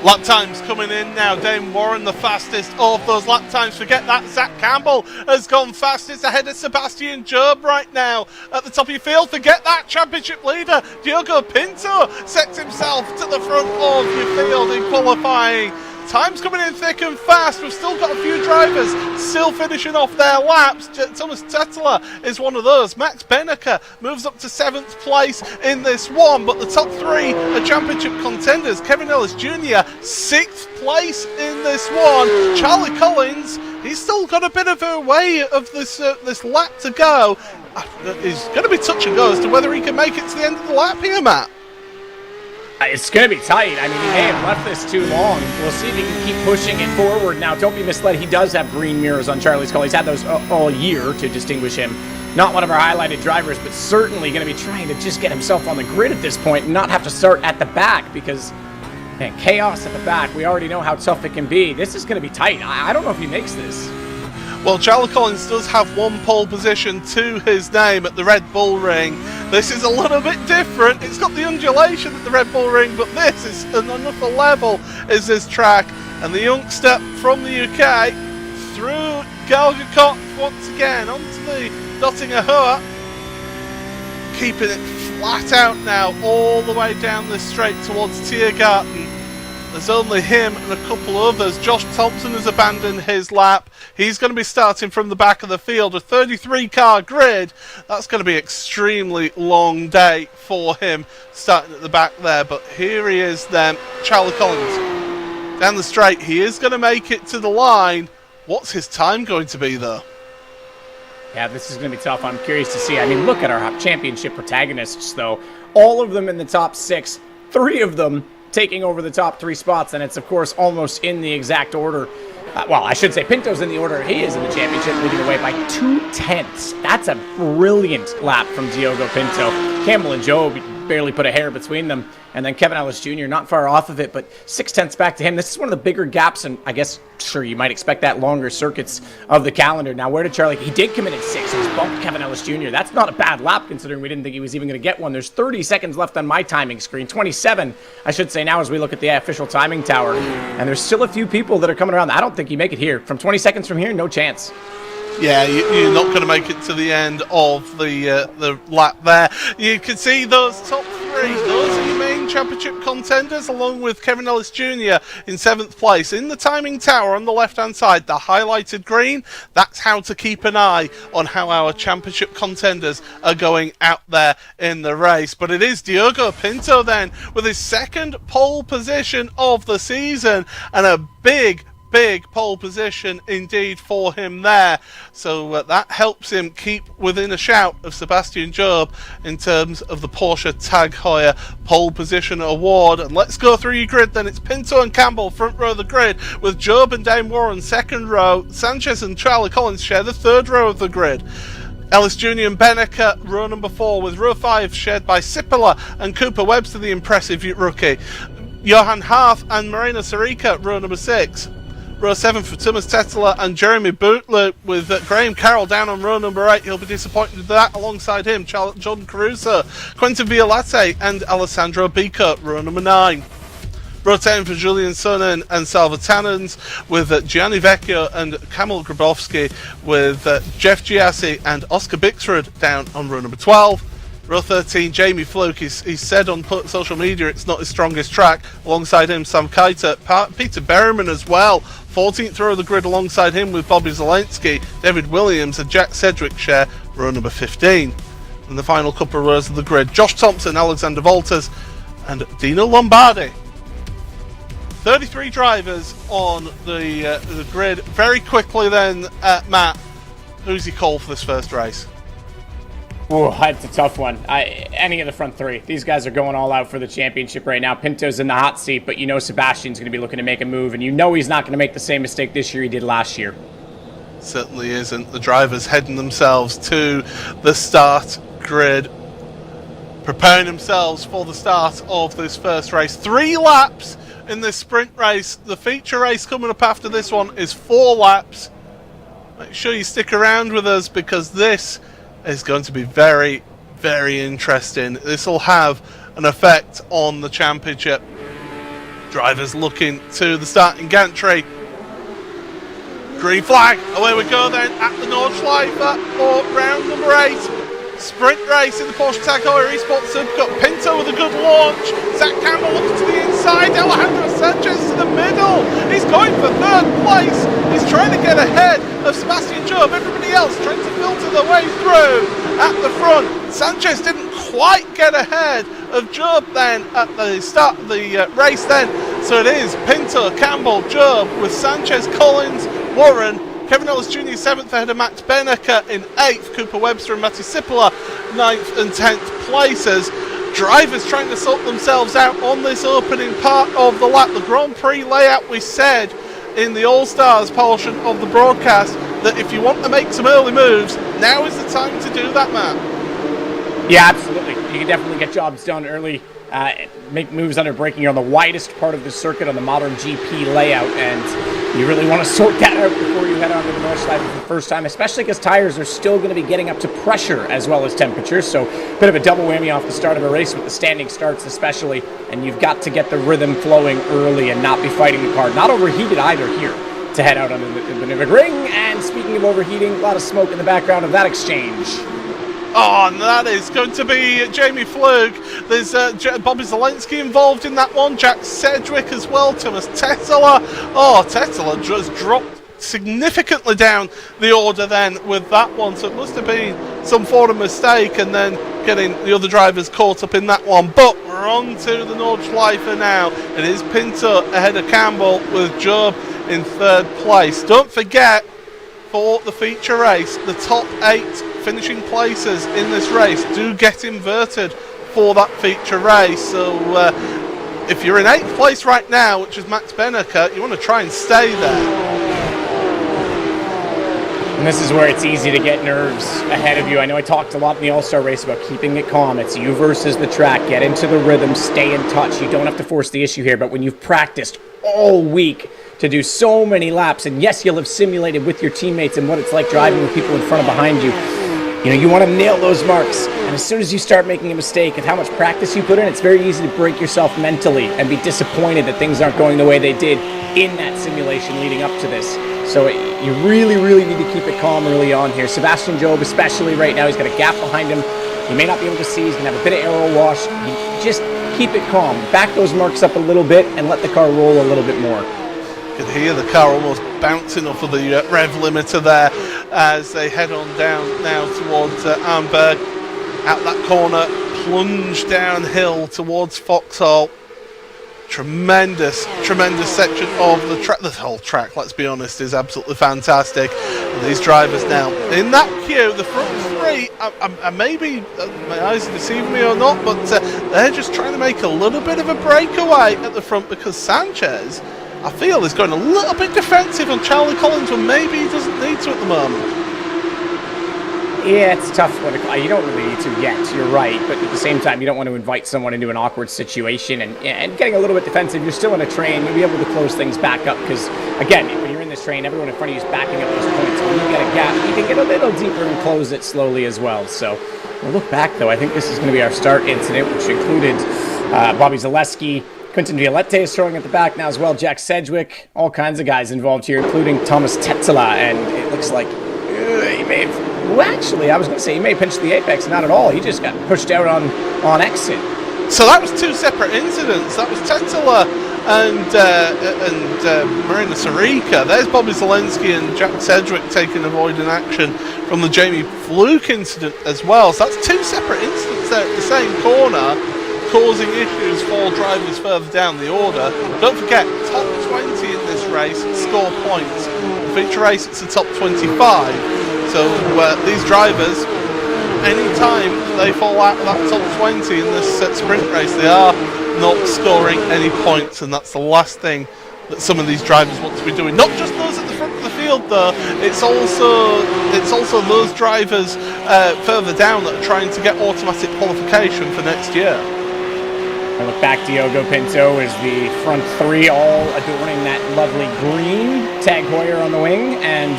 Lap times coming in now. Dane Warren the fastest of those lap times. Forget that, Zach Campbell has gone fastest ahead of Sebastian Job right now at the top of your field. Forget that, championship leader Diogo Pinto sets himself to the front of your field in qualifying. Time's coming in thick and fast. We've still got a few drivers still finishing off their laps. Thomas Tetteler is one of those. Max Benneker moves up to 7th place in this one, but the top three are championship contenders. Kevin Ellis Jr., 6th place in this one. Charlie Collins, he's still got a bit of a way of this lap to go. He's going to be touch and go as to whether he can make it to the end of the lap here, Matt. It's going to be tight. I mean, he may have left this too long. We'll see if he can keep pushing it forward. Now, don't be misled. He does have green mirrors on Charlie's car. He's had those all year to distinguish him. Not one of our highlighted drivers, but certainly going to be trying to just get himself on the grid at this point and not have to start at the back because, man, chaos at the back. We already know how tough it can be. This is going to be tight. I don't know if he makes this. Well, Charlie Collins does have one pole position to his name at the Red Bull Ring. This is a little bit different. It's got the undulation at the Red Bull Ring, but this is on another level is this track. And the youngster from the UK, through Galgacott once again onto the Dottinger Heuer. Keeping it flat out now all the way down this straight towards Tiergarten. There's only him and a couple others. Josh Thompson has abandoned his lap. He's going to be starting from the back of the field. A 33-car grid. That's going to be an extremely long day for him starting at the back there. But here he is then, Charlie Collins. Down the straight, he is going to make it to the line. What's his time going to be, though? Yeah, this is going to be tough. I'm curious to see. I mean, look at our championship protagonists, though. All of them in the top 6. 3 of them taking over the top 3 spots, and it's, of course, almost in the exact order. Well, I should say Pinto's in the order he is in the championship, leading the way by 2/10. That's a brilliant lap from Diogo Pinto. Campbell and Joe barely put a hair between them. And then Kevin Ellis Jr. not far off of it, but 0.6 back to him. This is one of the bigger gaps, and I guess, sure, you might expect that longer circuits of the calendar. Now, where did Charlie... He did come in at 6. He's bumped Kevin Ellis Jr. That's not a bad lap, considering we didn't think he was even going to get one. There's 30 seconds left on my timing screen. 27, I should say now, as we look at the official timing tower. And there's still a few people that are coming around. I don't think you make it here. From 20 seconds from here, no chance. Yeah, you're not going to make it to the end of the lap there. You can see those top 3. Those are your main championship contenders, along with Kevin Ellis Jr. in 7th place. In the timing tower on the left-hand side, the highlighted green, that's how to keep an eye on how our championship contenders are going out there in the race. But it is Diogo Pinto then, with his 2nd pole position of the season, and a big pole position indeed for him there. So that helps him keep within a shout of Sebastian Job in terms of the Porsche Tag Heuer pole position award. And let's go through your grid then. It's Pinto and Campbell front row of the grid, with Job and Dame Warren 2nd row. Sanchez and Charlie Collins share the 3rd row of the grid. Ellis Jr. and Benneker row number 4, with row 5 shared by Sipola and Cooper Webster, the impressive rookie. Johan Harth and Moreno Sarica row number 6. Row 7 for Thomas Tetteler and Jeremy Bootler, with Graham Carroll down on row number 8. He'll be disappointed with that. Alongside him, Jordan Caruso, Quentin Violate and Alessandro Bico, row number 9. Row 10 for Julian Sonnen and Salva Tannens, with Gianni Vecchio and Kamil Grabowski, with Jeff Giassi and Oscar Bixrud down on row number 12. Row 13, Jamie Fluke. He's said on social media it's not his strongest track. Alongside him, Sam Keiter, Peter Berryman as well. 14th row of the grid alongside him, with Bobby Zelensky, David Williams and Jack Sedgwick share row number 15. And the final couple of rows of the grid, Josh Thompson, Alexander Volters and Dino Lombardi. 33 drivers on the grid. Very quickly then, Matt, who's your call for this first race? Oh, it's a tough one. Any of the front 3. These guys are going all out for the championship right now. Pinto's in the hot seat, but you know Sebastian's going to be looking to make a move, and you know he's not going to make the same mistake this year he did last year. Certainly isn't. The drivers heading themselves to the start grid, preparing themselves for the start of this first race. 3 laps in this sprint race. The feature race coming up after this one is 4 laps. Make sure you stick around with us, because this is going to be very, very interesting. This will have an effect on the championship. Drivers looking to the starting gantry. Green flag. Away we go then at the Nordschleife for round number 8. Sprint race in the Porsche Tag Heuer Esports Supercup. Pinto with a good launch. Zach Campbell looking to the inside. Alejandro Sanchez to the middle. He's going for 3rd place. He's trying to get ahead of Sebastian Job. Everybody else trying to filter their way through at the front. Sanchez didn't quite get ahead of Job then at the start of the race then. So it is Pinto, Campbell, Job, with Sanchez, Collins, Warren, Kevin Ellis Jr. 7th ahead of Max Benneker in 8th. Cooper Webster and Matty Sipola 9th and 10th places. Drivers trying to sort themselves out on this opening part of the lap. The Grand Prix layout, we said in the All-Stars portion of the broadcast that if you want to make some early moves, now is the time to do that, Matt. Yeah, absolutely. You can definitely get jobs done early, make moves under braking. You're on the widest part of the circuit on the modern GP layout, and you really want to sort that out before you head on to the Nordschleife for the first time, especially because tires are still going to be getting up to pressure as well as temperature. So a bit of a double whammy off the start of a race with the standing starts especially, and you've got to get the rhythm flowing early and not be fighting the car. Not overheated either here. to head out on the Nürburgring. And speaking of overheating, a lot of smoke in the background of that exchange. Oh, and that is going to be Jamie Flug. There's Bobby Zelensky involved in that one. Jack Sedgwick as well. Thomas Tetela. Oh, Tetela just dropped significantly down the order then with that one. So it must have been some sort of mistake and then getting the other drivers caught up in that one. But we're on to the Nordschleife now. It is Pinto ahead of Campbell with Job in third place. Don't forget, for the feature race, the top 8 finishing places in this race do get inverted for that feature race. So if you're in 8th place right now, which is Max Benneker, you want to try and stay there. And this is where it's easy to get nerves ahead of you. I know I talked a lot in the All-Star race about keeping it calm. It's you versus the track. Get into the rhythm, stay in touch. You don't have to force the issue here, but when you've practiced all week to do so many laps, and yes, you'll have simulated with your teammates and what it's like driving with people in front and behind you, you know, you want to nail those marks. And as soon as you start making a mistake and how much practice you put in, it's very easy to break yourself mentally and be disappointed that things aren't going the way they did in that simulation leading up to this. So you really, really need to keep it calm early on here. Sebastian Job, especially right now, he's got a gap behind him. You may not be able to see. He's going to have a bit of aero wash. You just keep it calm. Back those marks up a little bit and let the car roll a little bit more. You can hear the car almost bouncing off of the rev limiter there as they head on down now towards Amberg. Out that corner, plunge downhill towards Foxhole. Tremendous section of the track. The whole track, let's be honest, is absolutely fantastic. And these drivers now in that queue, the front 3, maybe my eyes are deceiving me or not, but they're just trying to make a little bit of a breakaway at the front because Sanchez, I feel, is going a little bit defensive on Charlie Collins when maybe he doesn't need to at the moment. Yeah, it's tough when you don't really need to yet, you're right, but at the same time you don't want to invite someone into an awkward situation and getting a little bit defensive. You're still in a train, you'll be able to close things back up because, again, when you're in this train, everyone in front of you is backing up those points. When you get a gap, you can get a little deeper and close it slowly as well. So we'll look back, though. I think this is going to be our start incident, which included Bobby Zaleski. Quentin Violette is throwing at the back now as well. Jack Sedgwick, all kinds of guys involved here, including Thomas Tetela, and it looks like he may have... Well, actually, I was going to say he may have pinched the apex. Not at all. He just got pushed out on exit. So that was 2 separate incidents. That was Tetela and Marina Sarica. There's Bobby Zelensky and Jack Sedgwick taking avoiding action from the Jamie Fluke incident as well. So that's 2 separate incidents there at the same corner, causing issues for drivers further down the order. Don't forget, top 20 in this race score points. The feature race, it's the top 25. So these drivers, any time they fall out of that top 20 in this sprint race, they are not scoring any points, and that's the last thing that some of these drivers want to be doing. Not just those at the front of the field, though. It's also those drivers further down that are trying to get automatic qualification for next year. I look back, Diogo Pinto is the front 3, all adorning that lovely green. Tag Heuer on the wing, and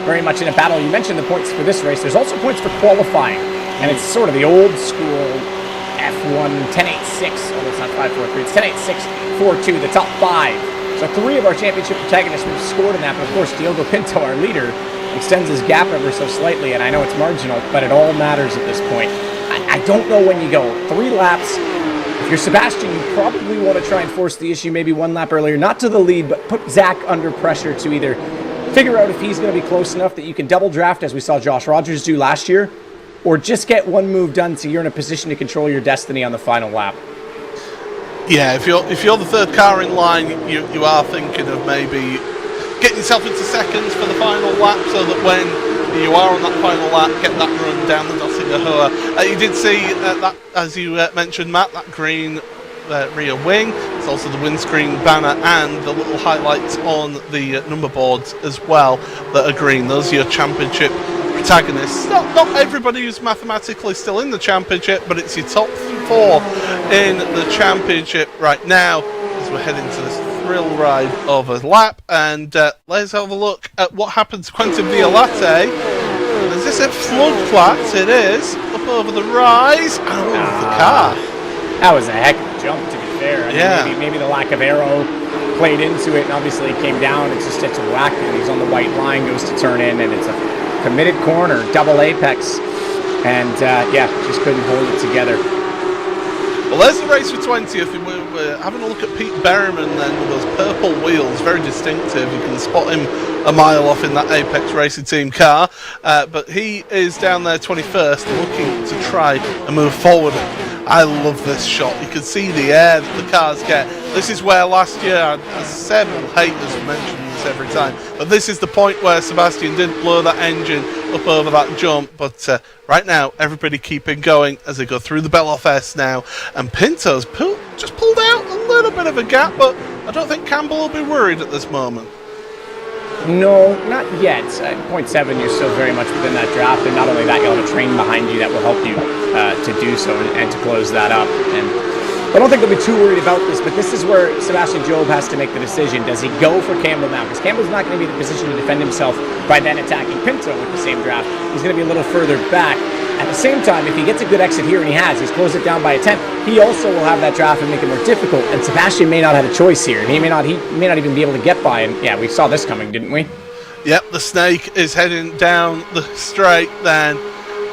very much in a battle. You mentioned the points for this race. There's also points for qualifying, and it's sort of the old school F1 10.86, although it's not 5.43, it's 10.86.42, the top 5. So 3 of our championship protagonists have scored in that, but of course Diogo Pinto, our leader, extends his gap ever so slightly, and I know it's marginal, but it all matters at this point. I don't know when you go. 3 laps. If you're Sebastian, you probably want to try and force the issue maybe 1 lap earlier, not to the lead, but put Zach under pressure to either figure out if he's going to be close enough that you can double draft, as we saw Josh Rogers do last year, or just get 1 move done so you're in a position to control your destiny on the final lap. Yeah, if you're the 3rd car in line, you are thinking of maybe getting yourself into seconds for the final lap, so that when you are on that final lap, get that run down the Dottinger. You did see that, as you mentioned, Matt, that green rear wing. It's also the windscreen banner and the little highlights on the number boards as well that are green. Those are your championship protagonists. Not everybody who's mathematically still in the championship, but it's your top 4 in the championship right now as we're heading to this thrill ride of a lap. And let's have a look at what happened to Quentin Violette. Is this at flood flats? It is. Up over the rise and over the car. That was a heck of a jump, to be fair. I mean, maybe the lack of aero played into it, and obviously he came down. It's just it's whack, and he's on the white line, goes to turn in, and it's a committed corner, double apex, and yeah, just couldn't hold it together. Well, there's the race for 20th, and we're having a look at Pete Berryman then with those purple wheels, very distinctive. You can spot him a mile off in that Apex Racing Team car, but he is down there 21st, looking to try and move forward. I love this shot. You can see the air that the cars get. This is where last year, several haters mentioned this every time, but this is the point where Sebastian did blow that engine up over that jump, but right now everybody keeping going as they go through the Beloff S now, and Pinto's just pulled out a little bit of a gap, but I don't think Campbell will be worried at this moment. No, not yet. At 0.7, you're still very much within that draft, and not only that, you'll have a train behind you that will help you to do so and to close that up. And I don't think they'll be too worried about this, but this is where Sebastian Job has to make the decision. Does he go for Campbell now? Because Campbell's not going to be in the position to defend himself by then attacking Pinto with the same draft. He's going to be a little further back. At the same time, if he gets a good exit here, and he's closed it down by a 10, he also will have that draft and make it more difficult, and Sebastian may not have a choice here. He may not even be able to get by, and yeah, we saw this coming, didn't we? Yep, the snake is heading down the straight then,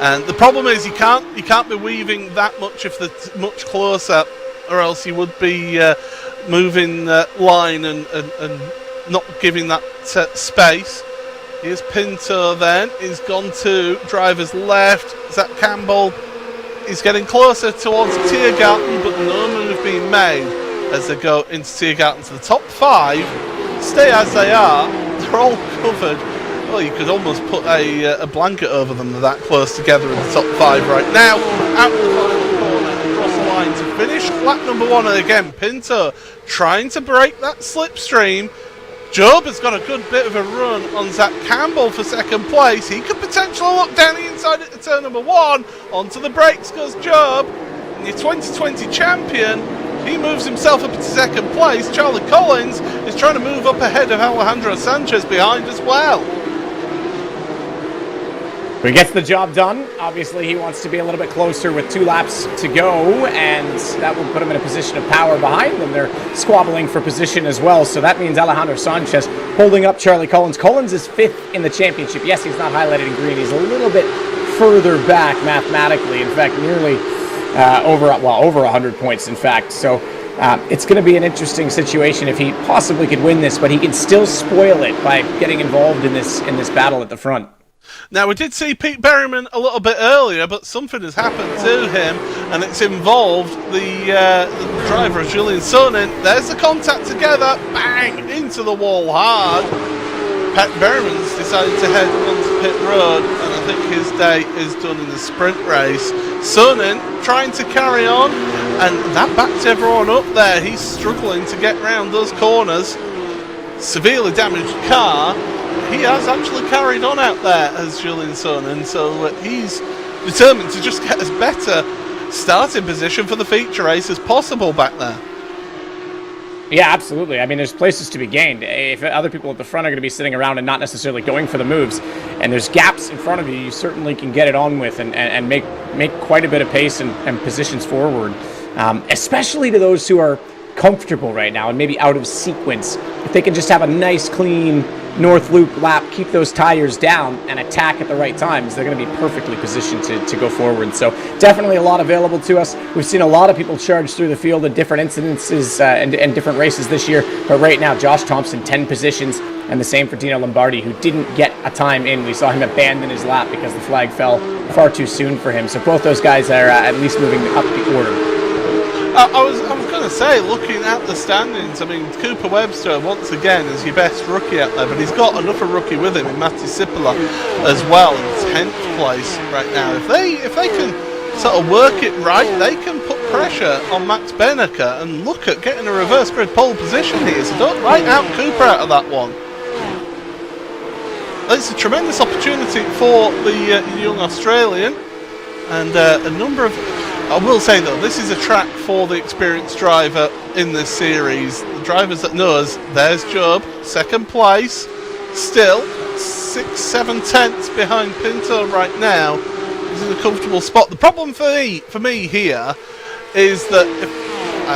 and the problem is you can't be weaving that much if it's much closer, or else you would be moving line and not giving that space. Here's Pinto then. He's gone to driver's left. Zach Campbell is getting closer towards Tiergarten, but no move being made as they go into Tiergarten. To the top 5 stay as they are. They're all covered. Well, you could almost put a blanket over them. They're that close together in the top 5 right now. Out of the final corner, across the line to finish lap number 1. And again, Pinto trying to break that slipstream. Job has got a good bit of a run on Zach Campbell for second place. He could potentially look down the inside at turn number 1. Onto the brakes goes Job. And your 2020 champion, he moves himself up to second place. Charlie Collins is trying to move up ahead of Alejandro Sanchez behind as well. But he gets the job done. Obviously, he wants to be a little bit closer with 2 laps to go, and that will put him in a position of power behind them. They're squabbling for position as well, so that means Alejandro Sanchez holding up Charlie Collins. Collins is 5th in the championship. Yes, he's not highlighted in green. He's a little bit further back mathematically. In fact, nearly over 100 points, in fact. So it's going to be an interesting situation if he possibly could win this, but he can still spoil it by getting involved in this battle at the front. Now, we did see Pete Berryman a little bit earlier, but something has happened to him, and it's involved the driver, Julian Sonnen. There's the contact together, bang, into the wall hard. Pat Berryman's decided to head onto pit road, and I think his day is done in the sprint race. Sonnen trying to carry on, and that backs everyone up there. He's struggling to get round those corners. Severely damaged car. He has actually carried on out there as Julian Sonnen, so he's determined to just get as better starting position for the feature race as possible back there. Yeah, absolutely. I mean, there's places to be gained. If other people at the front are going to be sitting around and not necessarily going for the moves, and there's gaps in front of you, you certainly can get it on with and make quite a bit of pace and positions forward, especially to those who are comfortable right now and maybe out of sequence. If they can just have a nice, clean North Loop lap, keep those tires down, and attack at the right times, they're going to be perfectly positioned to go forward. So definitely a lot available to us. We've seen a lot of people charge through the field in different incidences and different races this year. But right now, Josh Thompson, 10 positions, and the same for Dino Lombardi, who didn't get a time in. We saw him abandon his lap because the flag fell far too soon for him. So both those guys are at least moving up the order. I was going to say, looking at the standings, I mean, Cooper Webster, once again, is your best rookie out there, but he's got another rookie with him in Matti Sipola as well, in 10th place right now. If they can sort of work it right, they can put pressure on Max Benneker and look at getting a reverse grid pole position here, so don't write out Cooper out of that one. It's a tremendous opportunity for the young Australian, and a number of... I will say though, this is a track for the experienced driver in this series. The drivers that know us, there's Job, second place, still 6-7 tenths behind Pinto right now. He's in a comfortable spot. The problem for me here is that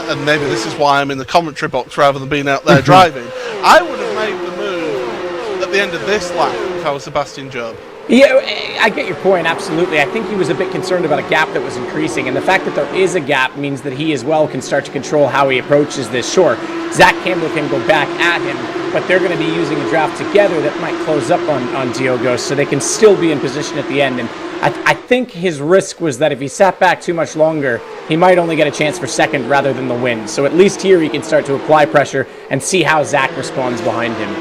and maybe this is why I'm in the commentary box rather than being out there driving, I would have made the move at the end of this lap if I was Sebastian Job. Yeah, I get your point, absolutely. I think he was a bit concerned about a gap that was increasing, and the fact that there is a gap means that he as well can start to control how he approaches this. Sure, Zach Campbell can go back at him, but they're going to be using a draft together that might close up on Diogo, so they can still be in position at the end. And I think his risk was that if he sat back too much longer, he might only get a chance for second rather than the win. So at least here he can start to apply pressure and see how Zach responds behind him.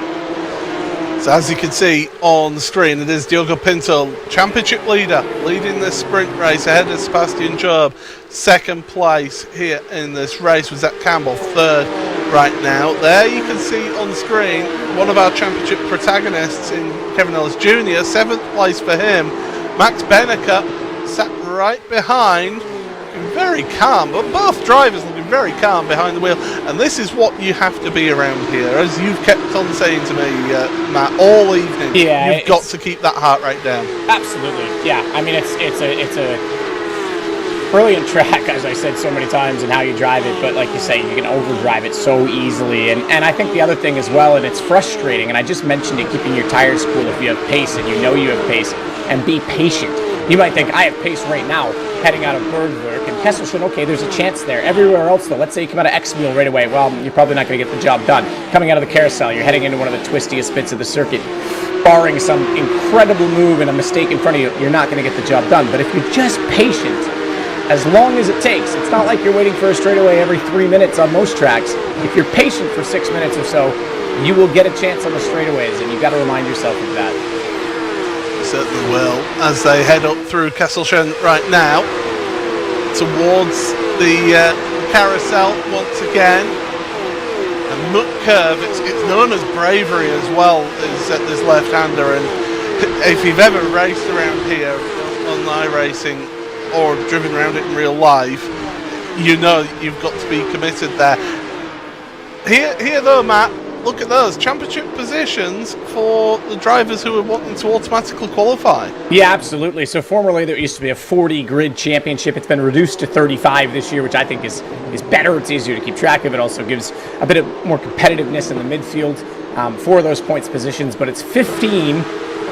So as you can see on the screen, it is Diogo Pinto, championship leader, leading this sprint race ahead of Sebastian Job. Second place here in this race with Zach Campbell, third right now. There you can see on the screen one of our championship protagonists in Kevin Ellis Jr., seventh place for him. Max Benneker sat right behind, looking very calm, but both drivers looking very calm behind the wheel, and this is what you have to be around here, as you've kept on saying to me, Matt, all evening. Yeah, you've got to keep that heart rate down. Absolutely, yeah. I mean, it's a brilliant track, as I said so many times, and how you drive it, but like you say, you can overdrive it so easily, and I think the other thing as well, and it's frustrating, and I just mentioned it, keeping your tires cool if you have pace, and you know you have pace, and be patient. You might think, I have pace right now, heading out of Nürburgring, and Kesselchen, okay, there's a chance there. Everywhere else, though, let's say you come out of X-Wheel right away, well, you're probably not going to get the job done. Coming out of the carousel, you're heading into one of the twistiest bits of the circuit. Barring some incredible move and a mistake in front of you, you're not going to get the job done. But if you're just patient, as long as it takes, it's not like you're waiting for a straightaway every 3 minutes on most tracks. If you're patient for 6 minutes or so, you will get a chance on the straightaways, and you've got to remind yourself of that. Certainly will, as they head up through Kesselchen right now towards the carousel once again. And Mutt Curve, it's known as bravery as well, is this left-hander, and if you've ever raced around here on iRacing or driven around it in real life, you know you've got to be committed there. Here though, Matt, look at those championship positions for the drivers who are wanting to automatically qualify. Yeah, absolutely. So formerly there used to be a 40 grid championship. It's been reduced to 35 this year, which I think is better. It's easier to keep track of. It also gives a bit of more competitiveness in the midfield for those points positions. But it's 15,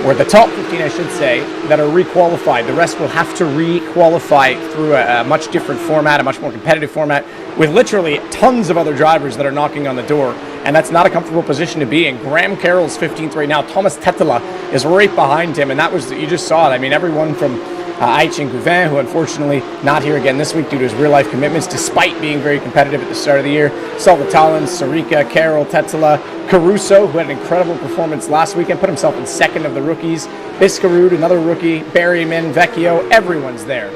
or the top 15, I should say, that are re-qualified. The rest will have to re-qualify through a much different format, a much more competitive format, with literally tons of other drivers that are knocking on the door. And that's not a comfortable position to be in. Graham Carroll's 15th right now. Thomas Tetela is right behind him, and that was, you just saw it. I mean, everyone from Aichin Gouvin, who unfortunately not here again this week due to his real-life commitments, despite being very competitive at the start of the year. Salvatallon, Sarika, Carroll, Tetela, Caruso, who had an incredible performance last weekend, put himself in second of the rookies. Biscarud, another rookie, Berryman, Vecchio, everyone's there.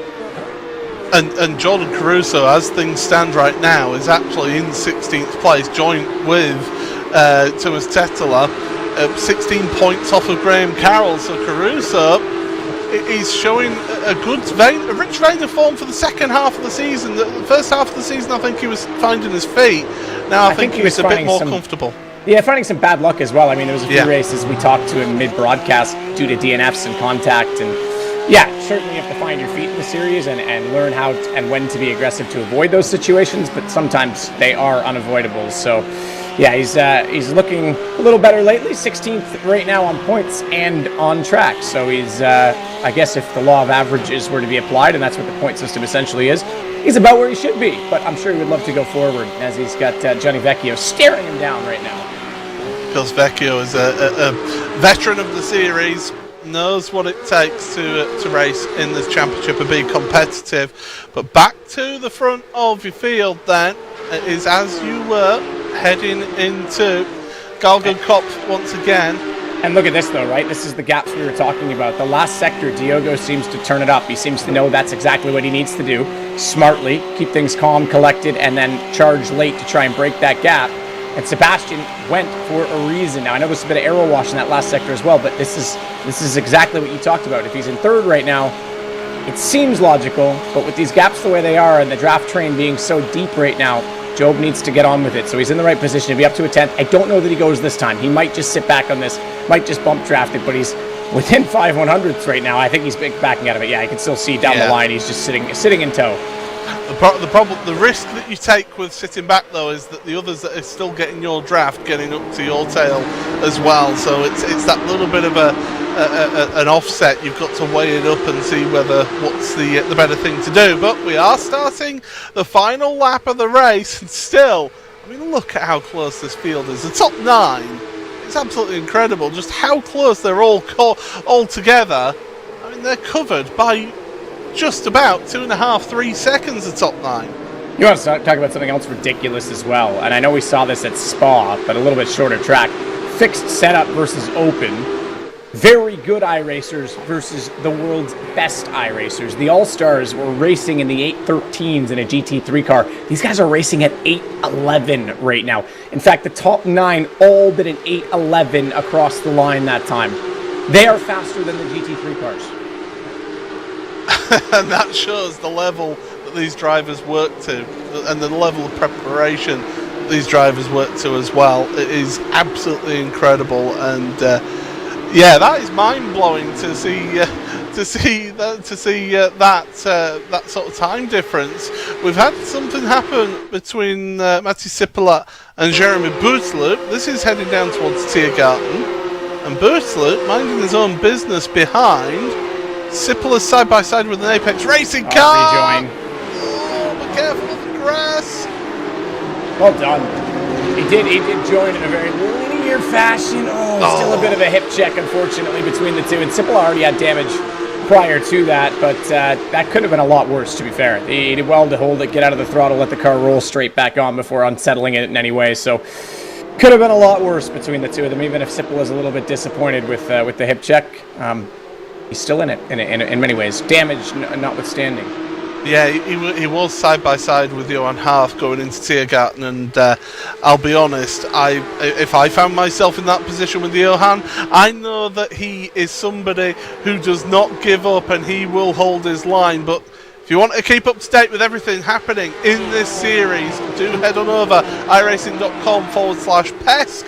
And Jordan Caruso, as things stand right now, is actually in 16th place, joint with Thomas Tetela, 16 points off of Graham Carroll. So Caruso is showing a rich vein of form for the second half of the season. The first half of the season, I think he was finding his feet. Now I think he's a bit more comfortable. Yeah, finding some bad luck as well. I mean, there was a few races we talked to him mid-broadcast due to DNFs and contact, and yeah, certainly you have to find your feet in the series and learn how and when to be aggressive to avoid those situations, but sometimes they are unavoidable. So yeah, he's looking a little better lately. 16th right now on points and on track. So he's, I guess if the law of averages were to be applied, and that's what the point system essentially is, he's about where he should be. But I'm sure he would love to go forward, as he's got Johnny Vecchio staring him down right now. Because Vecchio is a veteran of the series, knows what it takes to race in this championship and be competitive. But back to the front of your field then is as you were heading into Galgen Kopf once again. And look at this though, right? This is the gaps we were talking about. The last sector, Diogo seems to turn it up. He seems to know that's exactly what he needs to do. Smartly, keep things calm, collected, and then charge late to try and break that gap. And Sebastian went for a reason. Now, I know there's a bit of aero wash in that last sector as well, but this is exactly what you talked about. If he's in third right now, it seems logical, but with these gaps the way they are and the draft train being so deep right now, Job needs to get on with it. So he's in the right position to be up to a 10th. I don't know that he goes this time. He might just sit back on this, might just bump draft it, but he's within 5/100ths right now. I think he's backing out of it. Yeah, I can still see down the line. He's just sitting in tow. The risk that you take with sitting back though is that the others that are still getting your draft getting up to your tail as well. So it's that little bit of an offset. You've got to weigh it up and see what's the better thing to do. But we are starting the final lap of the race, and still, I mean, look at how close this field is. The top 9. It's absolutely incredible just how close they're all together. I mean, they're covered by just about 2.5, 3 seconds, the top 9. You want to talk about something else ridiculous as well, and I know we saw this at Spa, but a little bit shorter track. Fixed setup versus open. Very good iRacers versus the world's best iRacers. The All-Stars were racing in the 813s in a GT3 car. These guys are racing at 811 right now. In fact, the top 9 all did an 811 across the line that time. They are faster than the GT3 cars. And that shows the level that these drivers work to, and the level of preparation that these drivers work to as well. It is absolutely incredible, and yeah, that is mind blowing to see that sort of time difference. We've had something happen between Matti Sipola and Jeremy Boutloop. This is heading down towards Tiergarten, and Boutloop minding his own business behind. Sipola side by side with an Apex Racing car. Rejoin. Oh, be careful of the grass. Well done. He did join in a very linear fashion. Still a bit of a hip check, unfortunately, between the two. And Sipola already had damage prior to that, but that could have been a lot worse, to be fair. He did well to hold it, get out of the throttle, let the car roll straight back on before unsettling it in any way. So could have been a lot worse between the two of them, even if Sipola's a little bit disappointed with the hip check. He's still in it in many ways. Damage notwithstanding. Yeah, he was side by side with Johan Haaf going into Tiergarten, and I'll be honest, if I found myself in that position with Johan, I know that he is somebody who does not give up and he will hold his line. But if you want to keep up to date with everything happening in this series, do head on over iRacing.com/PESC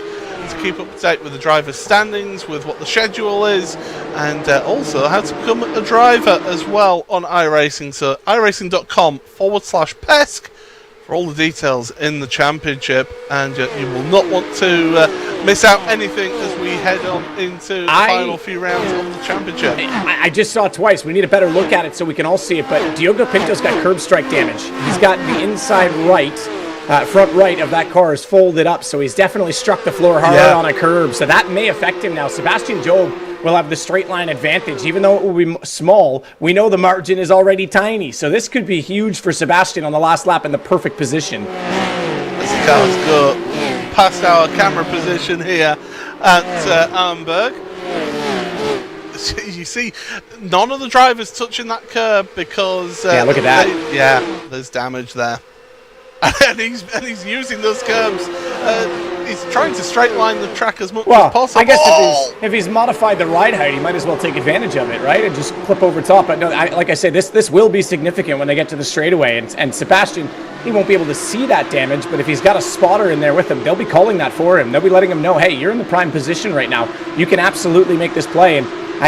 to keep up to date with the driver's standings, with what the schedule is, and also how to become a driver as well on iRacing. So iRacing.com/PESC for all the details in the championship, and you will not want to miss out anything as we head on into the final few rounds of the championship. I just saw it twice. We need a better look at it so we can all see it, but Diogo Pinto's got curb strike damage. He's got the inside right. Front right of that car is folded up, so he's definitely struck the floor hard on a curb, so that may affect him now. Sebastian Job will have the straight line advantage. Even though it will be small, we know the margin is already tiny, so this could be huge for Sebastian on the last lap in the perfect position. As the cars go past our camera position here at Amberg. You see, none of the drivers touching that curb because... yeah, look at that. There's damage there. And he's using those curbs. He's trying to straight line the track as much as possible. I guess if he's modified the ride height, he might as well take advantage of it, right? And just clip over top. But no, like I said, this will be significant when they get to the straightaway. And Sebastian, he won't be able to see that damage, but if he's got a spotter in there with him, they'll be calling that for him. They'll be letting him know, hey, you're in the prime position right now. You can absolutely make this play. And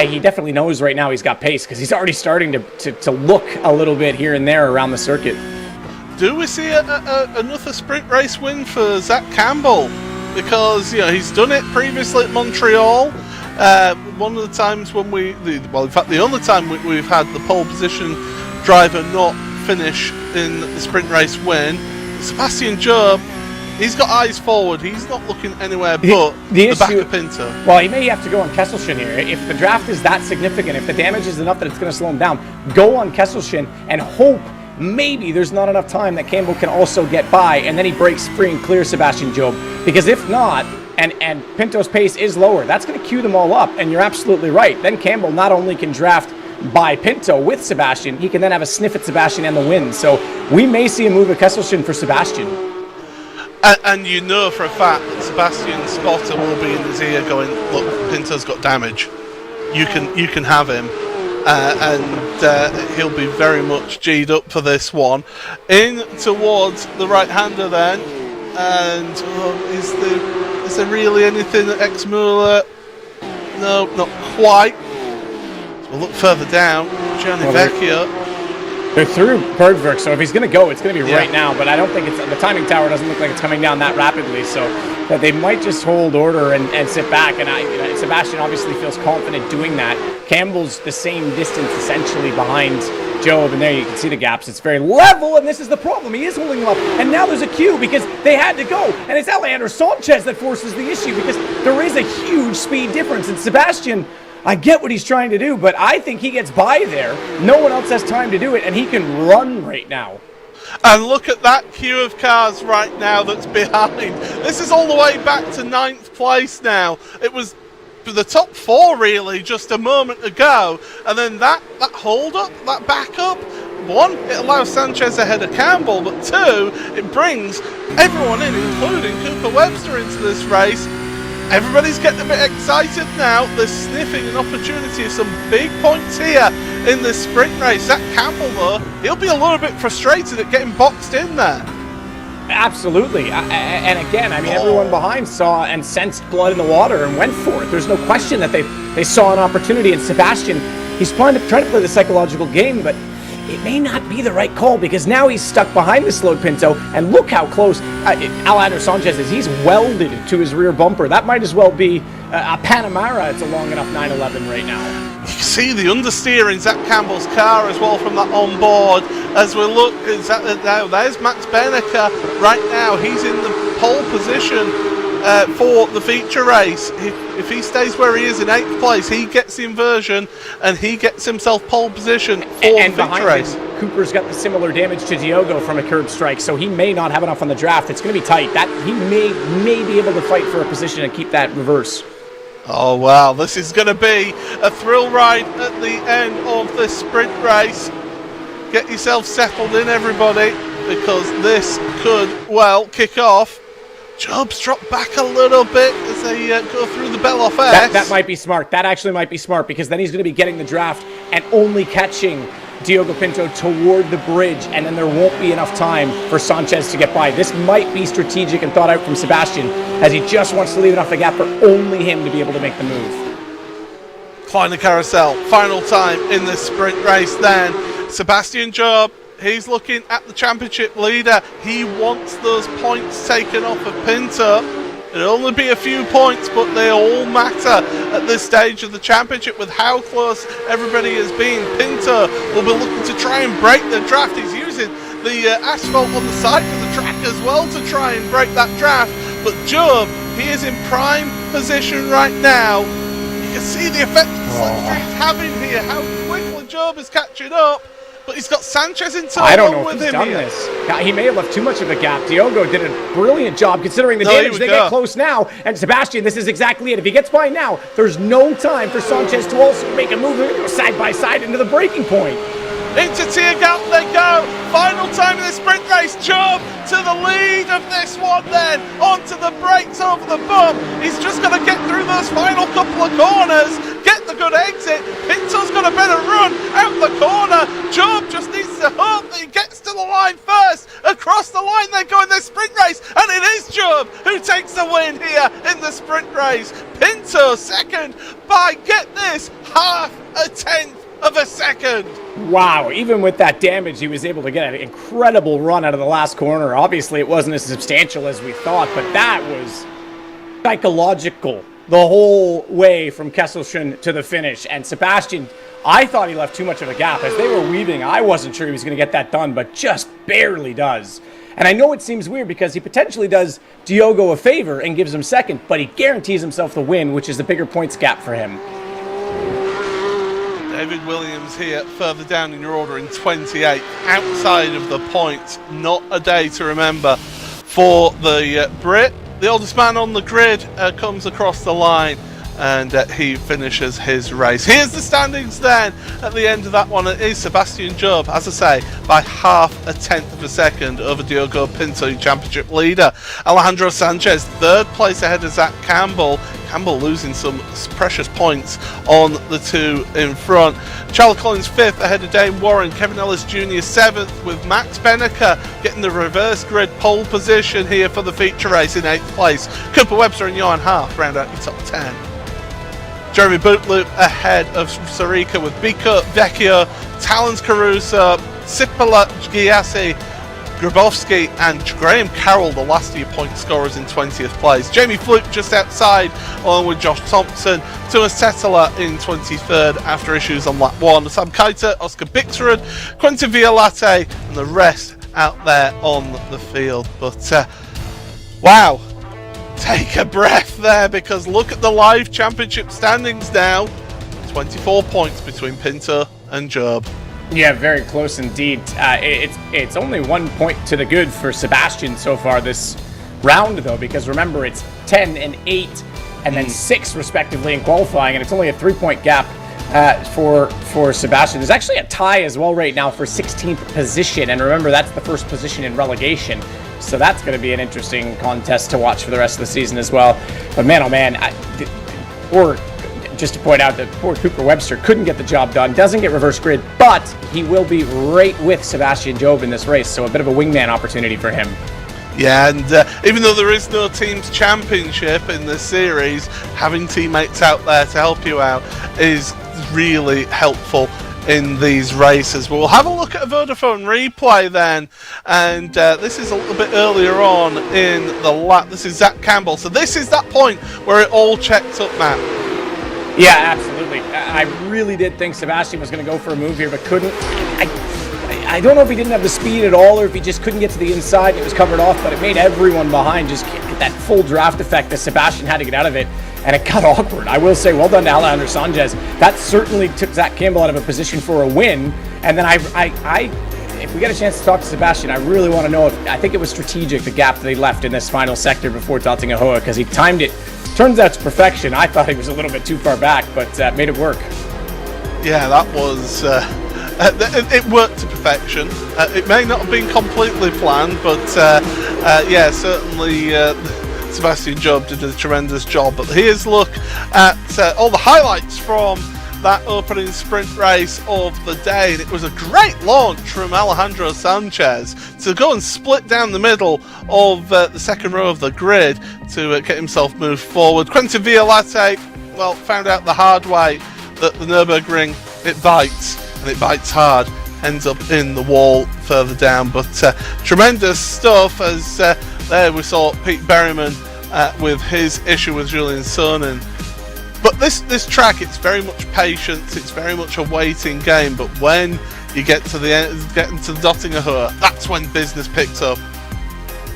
he definitely knows right now he's got pace because he's already starting to look a little bit here and there around the circuit. Do we see another sprint race win for Zach Campbell? Because he's done it previously at Montreal. One of the times when in fact the only time we've had the pole position driver not finish in the sprint race win. Sebastian Job, he's got eyes forward. He's not looking anywhere but the back of Pinto. Well, he may have to go on Kesselchen here. If the draft is that significant, if the damage is enough that it's going to slow him down, go on Kesselchen and hope maybe there's not enough time that Campbell can also get by, and then he breaks free and clears Sebastian Job. Because if not, and Pinto's pace is lower, that's going to queue them all up, and you're absolutely right. Then Campbell not only can draft by Pinto with Sebastian, he can then have a sniff at Sebastian and the win. So we may see a move at Kesselchen for Sebastian. And you know for a fact that Sebastian's spotter will be in his ear going, look, Pinto's got damage. You can have him. And he'll be very much G'd up for this one. In towards the right-hander then, and is there really anything at Exmuller? No, not quite. So we'll look further down. Gianni Vecchio. They're through Bergvik, so if he's going to go, it's going to be Yeah. right now. But I don't think the timing tower doesn't look like it's coming down that rapidly. So that they might just hold order and sit back. And Sebastian obviously feels confident doing that. Campbell's the same distance essentially behind Job, and there you can see the gaps. It's very level, and this is the problem. He is holding them up, and now there's a queue because they had to go, and it's Alejandro Sanchez that forces the issue because there is a huge speed difference. And Sebastian, I get what he's trying to do, but I think he gets by there. No one else has time to do it, and he can run right now. And look at that queue of cars right now that's behind. This is all the way back to 9th place now. It was the top 4 really just a moment ago, and then that hold up, that backup, 1, it allows Sanchez ahead of Campbell, but 2, it brings everyone in, including Cooper Webster, into this race. Everybody's getting a bit excited now. They're sniffing an opportunity of some big points here in this sprint race. Zach Campbell, though, he'll be a little bit frustrated at getting boxed in there. Absolutely. And again, I mean, everyone behind saw and sensed blood in the water and went for it. There's no question that they saw an opportunity. And Sebastian, he's trying to play the psychological game, but it may not be the right call because now he's stuck behind the slowed Pinto. And look how close Alejandro Sanchez is. He's welded to his rear bumper. That might as well be a Panamera. It's a long enough 911 right now. You can see the understeer in Zach Campbell's car as well from that onboard. As we look, there's Max Benneker right now. He's in the pole position for the feature race. If he stays where he is in 8th place, he gets the inversion and he gets himself pole position for the feature race. Cooper's got the similar damage to Diogo from a curb strike, so he may not have enough on the draft. It's going to be tight. That he may be able to fight for a position and keep that reverse. Oh wow, this is going to be a thrill ride at the end of this sprint race. Get yourself settled in, everybody, because this could, well, kick off. Job's dropped back a little bit as they go through the Beloff S. That might be smart. That actually might be smart because then he's going to be getting the draft and only catching Diogo Pinto toward the bridge, and then there won't be enough time for Sanchez to get by. This might be strategic and thought out from Sebastian, as he just wants to leave enough of a gap for only him to be able to make the move. Kleiner Carousel, final time in this sprint race then. Sebastian Job, he's looking at the championship leader. He wants those points taken off of Pinto. It'll only be a few points, but they all matter at this stage of the championship with how close everybody has been. Pinto will be looking to try and break the draft. He's using the asphalt on the side of the track as well to try and break that draft. But Job, he is in prime position right now. You can see the effect that the slipstream's having here, how quickly Job is catching up. But he's got Sanchez in tow. I don't know if he's done this. He may have left too much of a gap. Diogo did a brilliant job considering the damage. They get close now. And Sebastian, this is exactly it. If he gets by now, there's no time for Sanchez to also make a move and go side by side into the breaking point. Into Tiergap they go. Final time in the sprint race. Job to the lead of this one then. Onto the brakes over the bump. He's just got to get through those final couple of corners. Get the good exit. Pinto's got a better run out the corner. Job just needs to hope that he gets to the line first. Across the line they go in this sprint race. And it is Job who takes the win here in the sprint race. Pinto second by, get this, half a tenth of a second. Wow, even with that damage, he was able to get an incredible run out of the last corner. Obviously, it wasn't as substantial as we thought, but that was psychological the whole way from Kesselchen to the finish. And Sebastian, I thought he left too much of a gap. As they were weaving, I wasn't sure he was going to get that done, but just barely does. And I know it seems weird because he potentially does Diogo a favor and gives him second, but he guarantees himself the win, which is the bigger points gap for him. David Williams here, further down in your order in 28, outside of the points. Not a day to remember for the Brit. The oldest man on the grid comes across the line and he finishes his race. Here's the standings then at the end of that one. It is Sebastian Job, as I say, by half a tenth of a second over Diogo Pinto, championship leader. Alejandro Sanchez, third place ahead of Zach Campbell. Campbell losing some precious points on the two in front. Charles Collins fifth ahead of Dane Warren. Kevin Ellis Jr. seventh, with Max Benneker getting the reverse grid pole position here for the feature race in 8th place. Cooper Webster and Johan Haaf round out your top 10. Jeremy Bootloop ahead of Sarika with Biko, Vecchio, Talons Caruso, Sipola, Giassi, Grabowski and Graham Carroll, the last of your point scorers in 20th place. Jamie Fluke just outside, along with Josh Thompson. Thomas Tetela in 23rd after issues on lap 1. Sam Keiter, Oscar Bixrud, Quentin Violate, and the rest out there on the field. But, wow. Take a breath there, because look at the live championship standings now. 24 points between Pinto and Job. Yeah, very close indeed. It's only 1 point to the good for Sebastian so far this round, though, because remember, it's 10 and 8 and then 6 respectively in qualifying, and it's only a 3-point gap for Sebastian. There's actually a tie as well right now for 16th position, and remember, that's the first position in relegation, so that's going to be an interesting contest to watch for the rest of the season as well. But man, oh man, just to point out that poor Cooper Webster couldn't get the job done, doesn't get reverse grid, but he will be right with Sebastian Job in this race, so a bit of a wingman opportunity for him. Yeah, and even though there is no team's championship in this series, having teammates out there to help you out is really helpful in these races. We'll have a look at a Vodafone replay then, and this is a little bit earlier on in the lap. This is Zach Campbell, so this is that point where it all checked up, Matt. Yeah, absolutely. I really did think Sebastian was going to go for a move here, but couldn't. I don't know if he didn't have the speed at all or if he just couldn't get to the inside and it was covered off, but it made everyone behind just get that full draft effect that Sebastian had to get out of it, and it got awkward. I will say, well done to Alejandro Sanchez. That certainly took Zach Campbell out of a position for a win, and then if we get a chance to talk to Sebastian, I really want to know if, I think it was strategic, the gap that he left in this final sector before Datinga Hoa, because he timed it. Turns out to perfection. I thought he was a little bit too far back, but made it work. Yeah, that was... it worked to perfection. It may not have been completely planned, but yeah, certainly Sebastian Job did a tremendous job. But here's a look at all the highlights from that opening sprint race of the day, and it was a great launch from Alejandro Sanchez to go and split down the middle of the second row of the grid to get himself moved forward. Quentin Violate, well, found out the hard way that the Nürburgring, it bites, and it bites hard, ends up in the wall further down. But tremendous stuff, as there we saw Pete Berryman with his issue with Julian Sonnen. But this track, it's very much patience, it's very much a waiting game, but when you get to the end, get into the Datinga Hoa, that's when business picks up.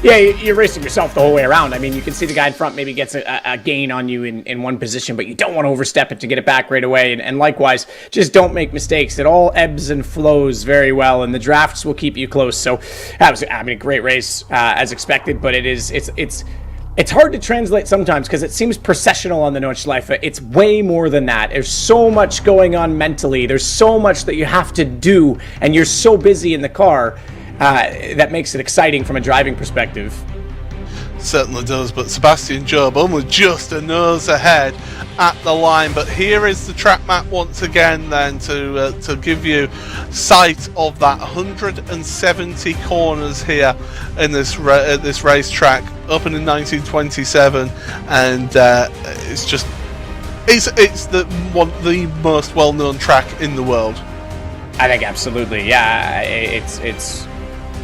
Yeah, you're racing yourself the whole way around. I mean, you can see the guy in front maybe gets a gain on you in one position, but you don't want to overstep it to get it back right away. And likewise, just don't make mistakes. It all ebbs and flows very well, and the drafts will keep you close. So that was, a great race as expected, but it's hard to translate sometimes because it seems processional on the Nordschleife. It's way more than that. There's so much going on mentally. There's so much that you have to do, and you're so busy in the car. That makes it exciting from a driving perspective. Certainly does, but Sebastian Job only just a nose ahead at the line. But here is the track map once again then to give you sight of that 170 corners here in this racetrack, opened in 1927, and it's the most well-known track in the world. I think absolutely, yeah. It's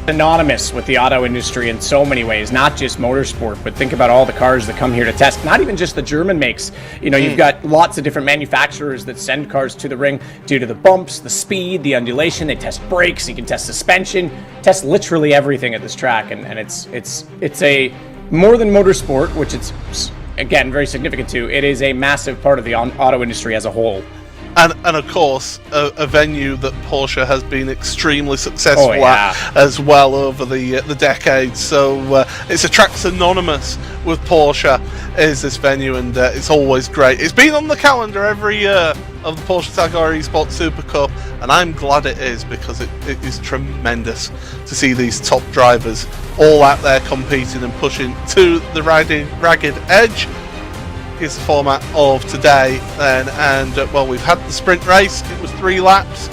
synonymous with the auto industry in so many ways, not just motorsport, but think about all the cars that come here to test, not even just the German makes. You know, you've got lots of different manufacturers that send cars to the ring due to the bumps, the speed, the undulation. They test brakes, you can test suspension, test literally everything at this track, and it's a more than motorsport, which it's again very significant to. It is a massive part of the auto industry as a whole. And of course, a venue that Porsche has been extremely successful at as well over the decades. So it's a track synonymous with Porsche, is this venue, and it's always great. It's been on the calendar every year of the Porsche Tagore Esports Supercup, and I'm glad it is, because it is tremendous to see these top drivers all out there competing and pushing to the ragged edge. Is the format of today then, and well, we've had the sprint race. It was 3 laps.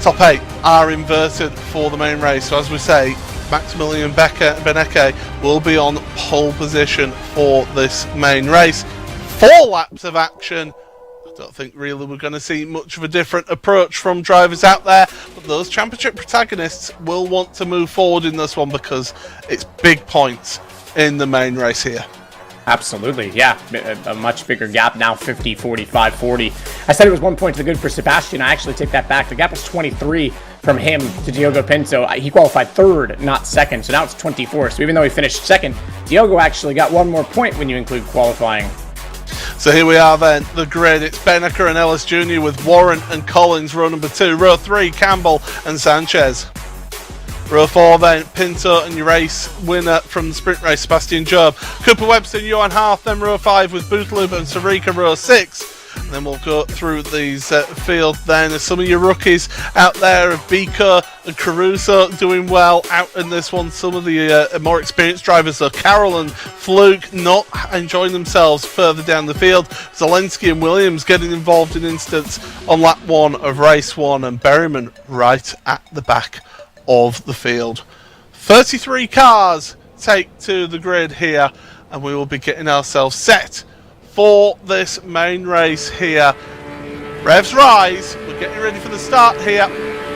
Top 8 are inverted for the main race, so as we say, Maximilian Benecke will be on pole position for this main race. 4 laps of action. I Don't think really we're going to see much of a different approach from drivers out there, but those championship protagonists will want to move forward in this one because it's big points in the main race here. Absolutely, yeah. A much bigger gap now, 50, 45, 40. I said it was 1 point to the good for Sebastian. I actually take that back. The gap was 23 from him to Diogo Pinto. He qualified third, not second, so now it's 24. So even though he finished second, Diogo actually got 1 more point when you include qualifying. So here we are then, the grid. It's Benaker and Ellis Jr. with Warren and Collins, row number 2. Row 3, Campbell and Sanchez. Row 4 then, Pinto and your race winner from the sprint race, Sebastian Job. Cooper Webster and Johan Harth, then row 5 with Bootloop and Sarika, row 6. And then we'll go through these field then. Some of your rookies out there, Biko and Caruso doing well out in this one. Some of the more experienced drivers, though, Carroll and Fluke not enjoying themselves further down the field. Zelensky and Williams getting involved in incidents on lap 1 of race 1, and Berryman right at the back of the field. 33 cars take to the grid here, and we will be getting ourselves set for this main race here. Revs rise, we're getting ready for the start here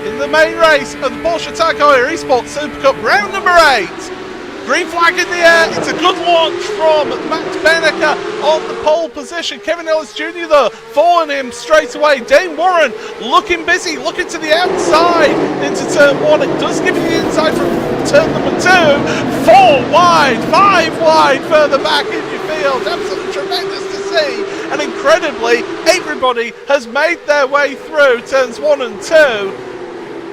in the main race of the Porsche Heuer Esports Supercup round number 8. Green flag in the air, it's a good launch from Max Benaker on the pole position. Kevin Ellis Jr. though, following him straight away. Dane Warren looking busy, looking to the outside into turn 1. It does give you the inside from turn number 2. 4 wide, 5 wide further back in your field. Absolutely tremendous to see. And incredibly, everybody has made their way through turns 1 and 2.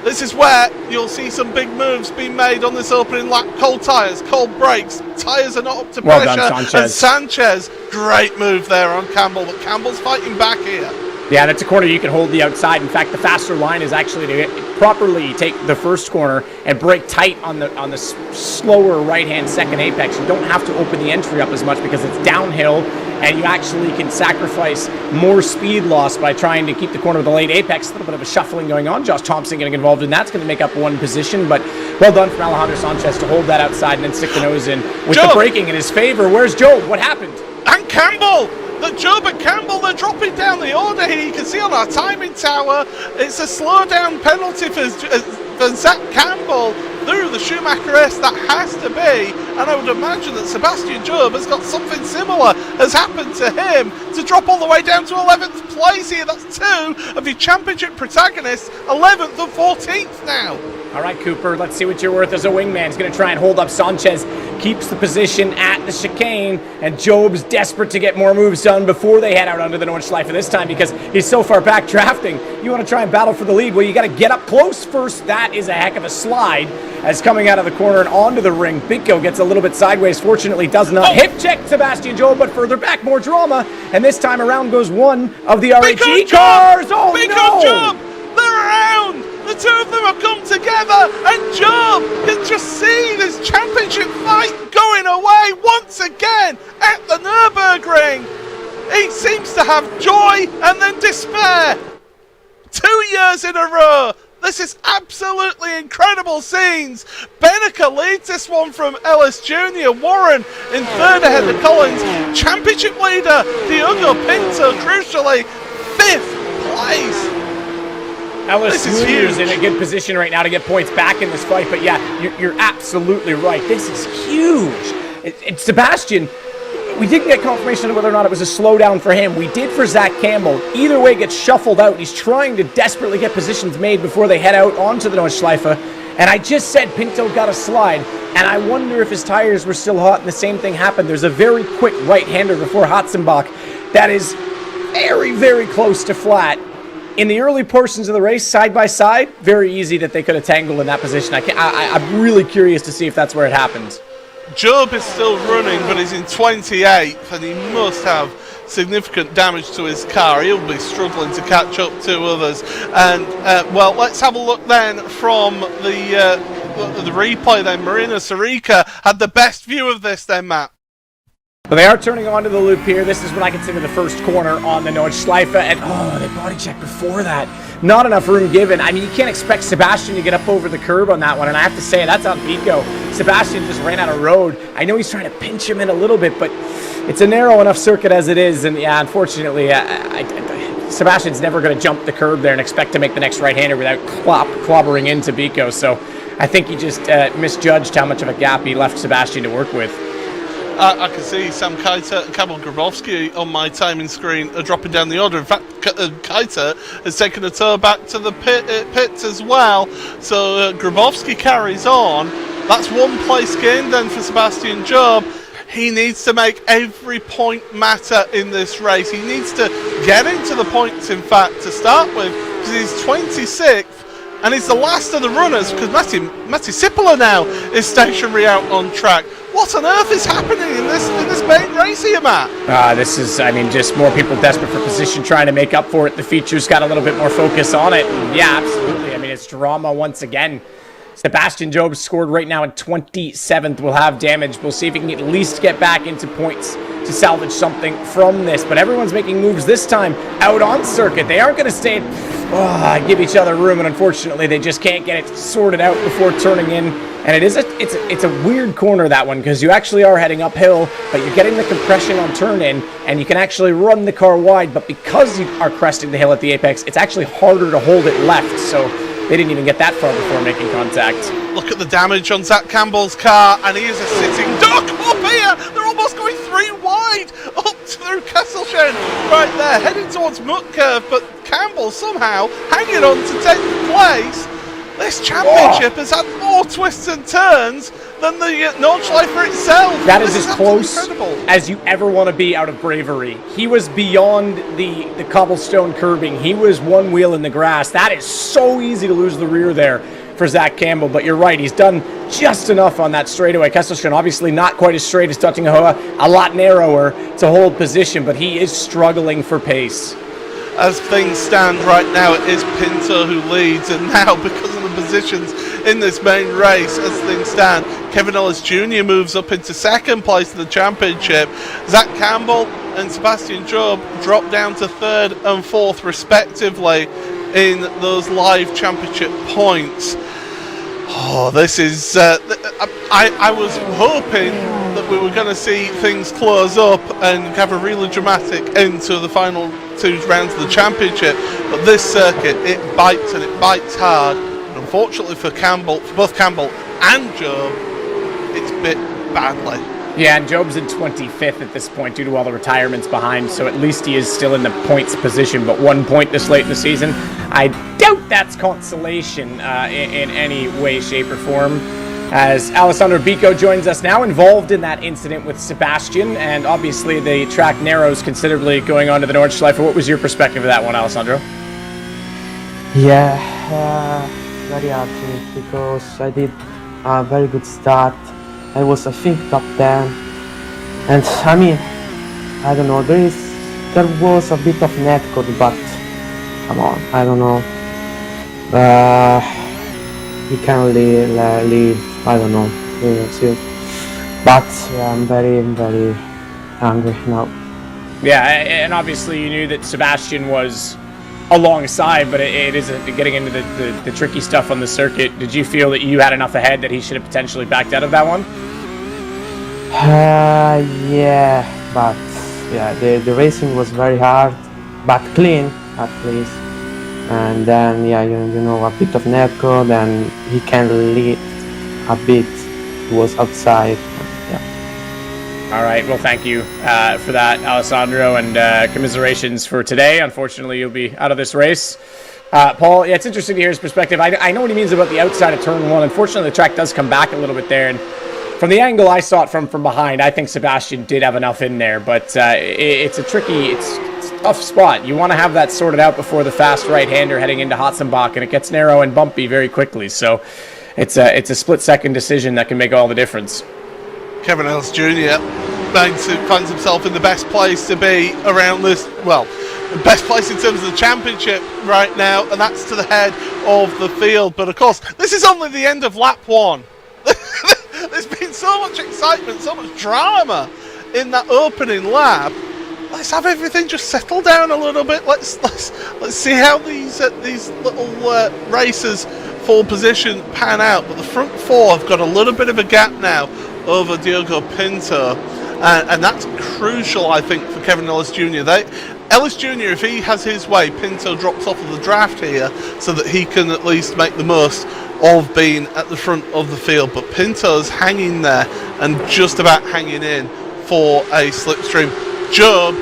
This is where you'll see some big moves being made on this opening lap. Cold tyres, cold brakes, tyres are not up to pressure. Well done, Sanchez. And Sanchez, great move there on Campbell, but Campbell's fighting back here. Yeah, that's a corner you can hold the outside. In fact, the faster line is actually to properly take the first corner and brake tight on the slower right-hand second apex. You don't have to open the entry up as much because it's downhill, and you actually can sacrifice more speed loss by trying to keep the corner of the late apex. A little bit of a shuffling going on. Josh Thompson getting involved in that's going to make up 1 position, but well done from Alejandro Sanchez to hold that outside and then stick the nose in with the braking in his favor. Where's Job? What happened? And Campbell! That Job and Campbell, they're dropping down the order here. You can see on our timing tower, it's a slowdown penalty for Zach Campbell through the Schumacher S. That has to be, and I would imagine that Sebastian Job has got something similar has happened to him to drop all the way down to 11th place here. That's 2 of your championship protagonists, 11th and 14th now. All right, Cooper, let's see what you're worth as a wingman. He's going to try and hold up Sanchez, keeps the position at the chicane, and Job's desperate to get more moves done before they head out under the Nordschleife this time because he's so far back drafting. You want to try and battle for the lead? Well, you got to get up close first. That is a heck of a slide as coming out of the corner and onto the ring. Biko gets a little bit sideways, fortunately does not hip check Sebastian Job, but further back, more drama, and this time around goes one of the RHE cars. Oh, Biko Job, they're around. The 2 of them have come together, and Job can just see this championship fight going away once again at the Nürburgring. He seems to have joy and then despair. 2 years in a row. This is absolutely incredible scenes. Benaker leads this one from Ellis Jr. Warren in 3rd ahead of Collins. Championship leader Diogo Pinto, crucially, 5th place. Ellis Jr.'s in a good position right now to get points back in this fight, but yeah, you're absolutely right. This is huge. Sebastian, we didn't get confirmation of whether or not it was a slowdown for him. We did for Zach Campbell. Either way, gets shuffled out. He's trying to desperately get positions made before they head out onto the Nordschleife. And I just said Pinto got a slide, and I wonder if his tires were still hot, and the same thing happened. There's a very quick right-hander before Hatzenbach that is very, very close to flat. In the early portions of the race, side by side, very easy that they could have tangled in that position. I'm really curious to see if that's where it happens. Job is still running, but he's in 28th, and he must have significant damage to his car. He'll be struggling to catch up to others. And, well, let's have a look then from the replay then. Marina Sarika had the best view of this then, Matt. But they are turning onto the loop here. This is what I consider the first corner on the Nordschleife. And oh, they body checked before that. Not enough room given. I mean, you can't expect Sebastian to get up over the curb on that one. And I have to say, that's on Biko. Sebastian just ran out of road. I know he's trying to pinch him in a little bit, but it's a narrow enough circuit as it is. And yeah, unfortunately, Sebastian's never going to jump the curb there and expect to make the next right-hander without clobbering into Biko. So I think he just misjudged how much of a gap he left Sebastian to work with. I can see Sam Keiter and Kamil Grabowski on my timing screen are dropping down the order. In fact, Keiter has taken a tour back to the pits as well. So Grabowski carries on. That's 1 place gained then for Sebastian Job. He needs to make every point matter in this race. He needs to get into the points, in fact, to start with, because he's 26th. And he's the last of the runners, because Matti Sipola now is stationary out on track. What on earth is happening in this main race here, Matt? This is, just more people desperate for position, trying to make up for it. The features got a little bit more focus on it. And yeah, absolutely. It's drama once again. Sebastian Job scored right now in 27th. Will have damage. We'll see if he can at least get back into points to salvage something from this. But everyone's making moves this time out on circuit. They aren't going to stay give each other room, and unfortunately they just can't get it sorted out before turning in. And it's a weird corner, that one, because you actually are heading uphill, but you're getting the compression on turn in, and you can actually run the car wide. But because you are cresting the hill at the apex, it's actually harder to hold it left. So they didn't even get that far before making contact. Look at the damage on Zach Campbell's car, and he is a sitting duck up here. They're almost going 3 wide up through Kesselchen right there, heading towards Mutkerv, but Campbell somehow hanging on to 10th place. This championship has had more twists and turns than the Nordschleifer itself. That is as close as you ever want to be out of Bravery. He was beyond the cobblestone curbing. He was 1 wheel in the grass. That is so easy to lose the rear there for Zach Campbell, but you're right, he's done just enough on that straightaway. Kesselchen obviously not quite as straight as touching Heuer, a lot narrower to hold position, but he is struggling for pace. As things stand right now, it is Pinto who leads, and now because of the positions in this main race, as things stand, Kevin Ellis Jr. moves up into 2nd place in the championship. Zach Campbell and Sebastian Job drop down to 3rd and 4th respectively in those live championship points. Oh, this is... I was hoping that we were going to see things close up and have a really dramatic end to the final 2 rounds of the championship, but this circuit, it bites, and it bites hard. And unfortunately for both Campbell and Job, it's bit badly. Yeah, and Job's in 25th at this point due to all the retirements behind, so at least he is still in the points position, but 1 point this late in the season. I doubt that's consolation in any way, shape, or form. As Alessandro Biko joins us now, involved in that incident with Sebastian, and obviously the track narrows considerably going on to the Nordschleifer. What was your perspective of that one, Alessandro? Yeah, very hard to me, because I did a very good start. I was, I think, top 10, and I don't know, there was a bit of netcode, but come on, I don't know, you can't leave, I don't know, we'll see. But yeah, I'm very, very angry now. Yeah, and obviously you knew that Sebastian was alongside, but it is getting into the tricky stuff on the circuit. Did you feel that you had enough ahead that he should have potentially backed out of that one? Yeah, but yeah, the racing was very hard, but clean at least. And then yeah, you know, a bit of netcode, and he can lead a bit. He was outside. Yeah. All right. Well, thank you for that, Alessandro, and commiserations for today. Unfortunately, you'll be out of this race. Paul, yeah, it's interesting to hear his perspective. I know what he means about the outside of turn 1. Unfortunately, the track does come back a little bit there, and from the angle I saw it from behind, I think Sebastian did have enough in there, but it's a tricky, it's a tough spot. You want to have that sorted out before the fast right-hander heading into Hotzenbach, and it gets narrow and bumpy very quickly, so it's a split-second decision that can make all the difference. Kevin Ellis Jr. finds himself in the best place to be around this, well, the best place in terms of the championship right now, and that's to the head of the field. But of course, this is only the end of lap 1. There's been so much excitement, so much drama in that opening lap. Let's have everything just settle down a little bit. Let's see how these little races for position pan out. But the front 4 have got a little bit of a gap now over Diogo Pinto, and that's crucial, I think, for Kevin Ellis Jr. Ellis Jr., if he has his way, Pinto drops off of the draft here so that he can at least make the most of being at the front of the field. But Pinto's hanging there and just about hanging in for a slipstream. Job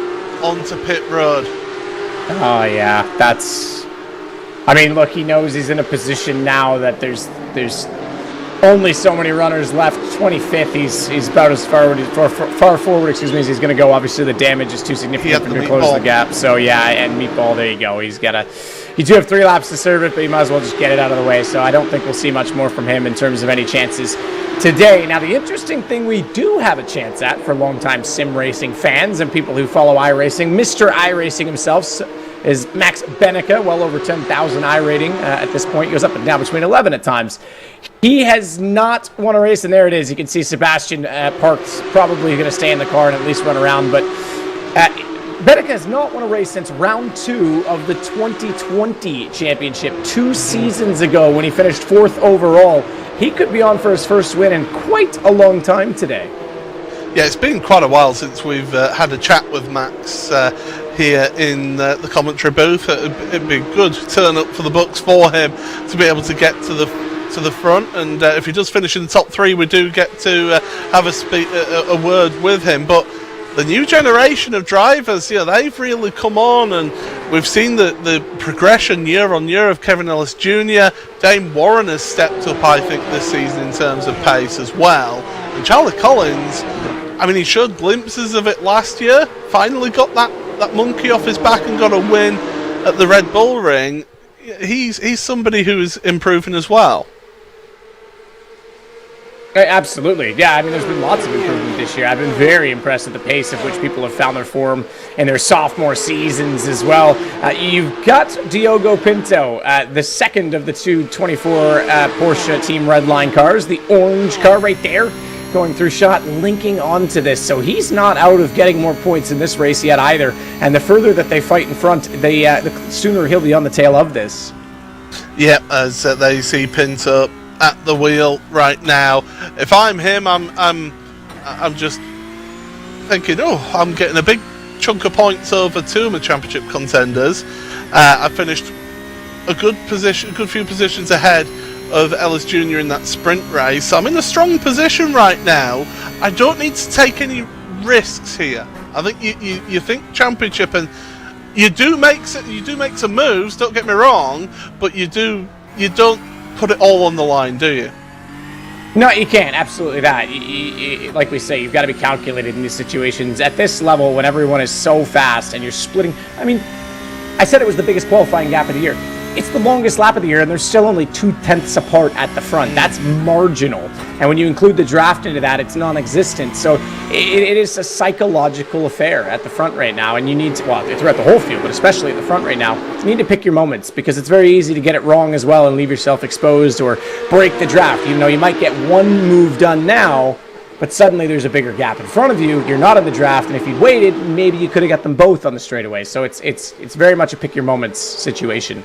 onto pit road. Oh yeah, that's. I mean, look, he knows he's in a position now that there's only so many runners left. 25th, he's about as far forward, excuse me, as he's going to go. Obviously, the damage is too significant for him to close the gap. So yeah, and Meatball, there you go. You do have 3 laps to serve it, but you might as well just get it out of the way. So I don't think we'll see much more from him in terms of any chances today. Now, the interesting thing we do have a chance at for longtime sim racing fans and people who follow iRacing, Mr. iRacing himself is Max Benica, well over 10,000 iRating at this point. He goes up and down between 11 at times. He has not won a race, and there it is. You can see Sebastian parked, probably going to stay in the car and at least run around, but Benica has not won a race since round 2 of the 2020 championship 2 seasons ago when he finished 4th overall. He could be on for his first win in quite a long time today. Yeah, it's been quite a while since we've had a chat with Max here in the commentary booth. It'd be a good turn up for the books for him to be able to get to the front, and if he does finish in the top 3, we do get to have a word with him. But the new generation of drivers, they've really come on, and we've seen the progression year on year of Kevin Ellis Jr. Dane Warren has stepped up, I think, this season in terms of pace as well. And Charlie Collins, I mean, he showed glimpses of it last year, finally got that monkey off his back and got a win at the Red Bull Ring. He's somebody who is improving as well. Absolutely. Yeah, I mean, there's been lots of improvement this year. I've been very impressed at the pace at which people have found their form in their sophomore seasons as well. You've got Diogo Pinto, the second of the 224 Porsche Team Redline cars, the orange car right there, going through shot, linking onto this. So he's not out of getting more points in this race yet either. And the further that they fight in front, the sooner he'll be on the tail of this. Yep, as they see Pinto at the wheel right now. If I'm him, I'm just thinking, I'm getting a big chunk of points over 2 of my championship contenders. I finished a good few positions ahead of Ellis Jr. in that sprint race. So I'm in a strong position right now. I don't need to take any risks here. I think you think championship, and you do make some moves. Don't get me wrong, but you don't put it all on the line, do you? No, you can't. Absolutely that. Like we say, you've got to be calculated in these situations. At this level, when everyone is so fast and you're splitting... I mean, I said it was the biggest qualifying gap of the year. It's the longest lap of the year, and they're still only 2/10 apart at the front. That's marginal. And when you include the draft into that, it's non-existent. So it is a psychological affair at the front right now, and you need to, well, throughout the whole field, but especially at the front right now, you need to pick your moments, because it's very easy to get it wrong as well and leave yourself exposed or break the draft. You know, you might get one move done now, but suddenly there's a bigger gap in front of you. You're not in the draft, and if you'd waited, maybe you could have got them both on the straightaway. So it's very much a pick your moments situation.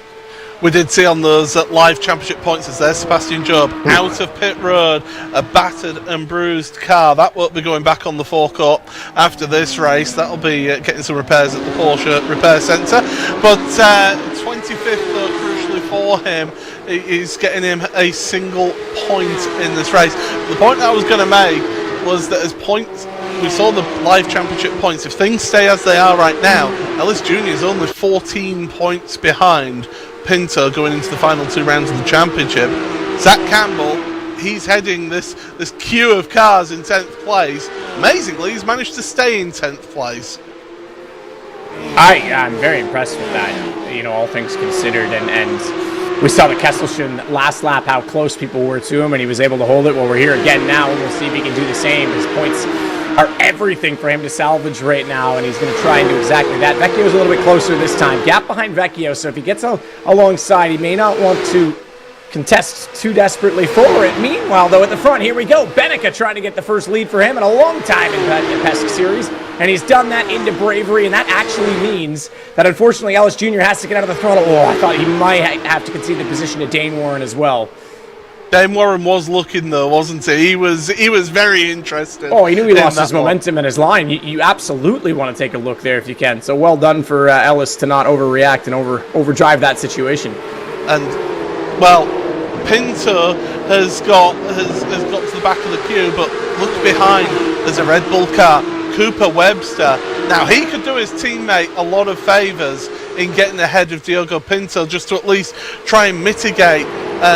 We did see on those live championship points as there's Sebastian Job out of pit road, a battered and bruised car. That won't be going back on the forecourt after this race. That'll be getting some repairs at the Porsche repair centre. But 25th, though, crucially for him, is getting him a single point in this race. The point I was going to make was that as points, we saw the live championship points. If things stay as they are right now, Ellis Jr. is only 14 points behind Pinto going into the final 2 rounds of the championship. Zach Campbell, he's heading this queue of cars in 10th place. Amazingly, he's managed to stay in 10th place. I'm very impressed with that, all things considered, and we saw the Kesselchen last lap, how close people were to him, and he was able to hold it. Well, we're here again now, and we'll see if he can do the same. His points are everything for him to salvage right now, and he's going to try and do exactly that. Vecchio's a little bit closer this time. Gap behind Vecchio, so if he gets alongside, he may not want to contest too desperately for it. Meanwhile, though, at the front, here we go. Benica trying to get the first lead for him in a long time in the PESC series, and he's done that into bravery, and that actually means that, unfortunately, Ellis Jr. has to get out of the throttle. I thought he might have to concede the position to Dane Warren as well. Dame Warren was looking though, wasn't he? He was very interested. Oh, he knew he lost his one. momentum in his line. You absolutely want to take a look there if you can. So well done for Ellis to not overreact and overdrive that situation. And well, Pinto has got to the back of the queue, but look behind. There's a Red Bull car. Cooper Webster. Now he could do his teammate a lot of favours in getting ahead of Diogo Pinto, just to at least try and mitigate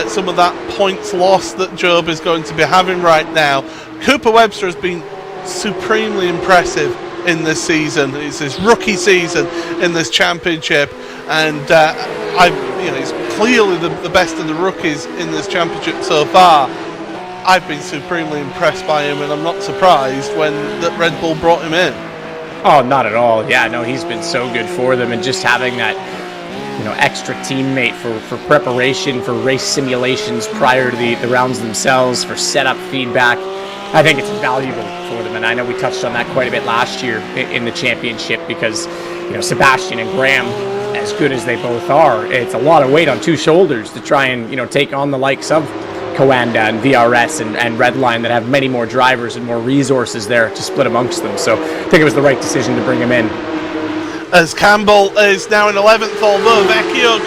some of that points loss that Job is going to be having right now. Cooper Webster has been supremely impressive in this season. It's his rookie season in this championship, and he's clearly the best of the rookies in this championship so far. I've been supremely impressed by him, and I'm not surprised when that Red Bull brought him in. Oh, not at all. Yeah, no, he's been so good for them, and just having that, extra teammate for preparation, for race simulations prior to the rounds themselves, for setup feedback. I think it's valuable for them, and I know we touched on that quite a bit last year in the championship because, Sebastian and Graham, as good as they both are, it's a lot of weight on two shoulders to try and, take on the likes of Coanda and VRS and Redline that have many more drivers and more resources there to split amongst them. So I think it was the right decision to bring him in. As Campbell is now in 11th, although Vecchio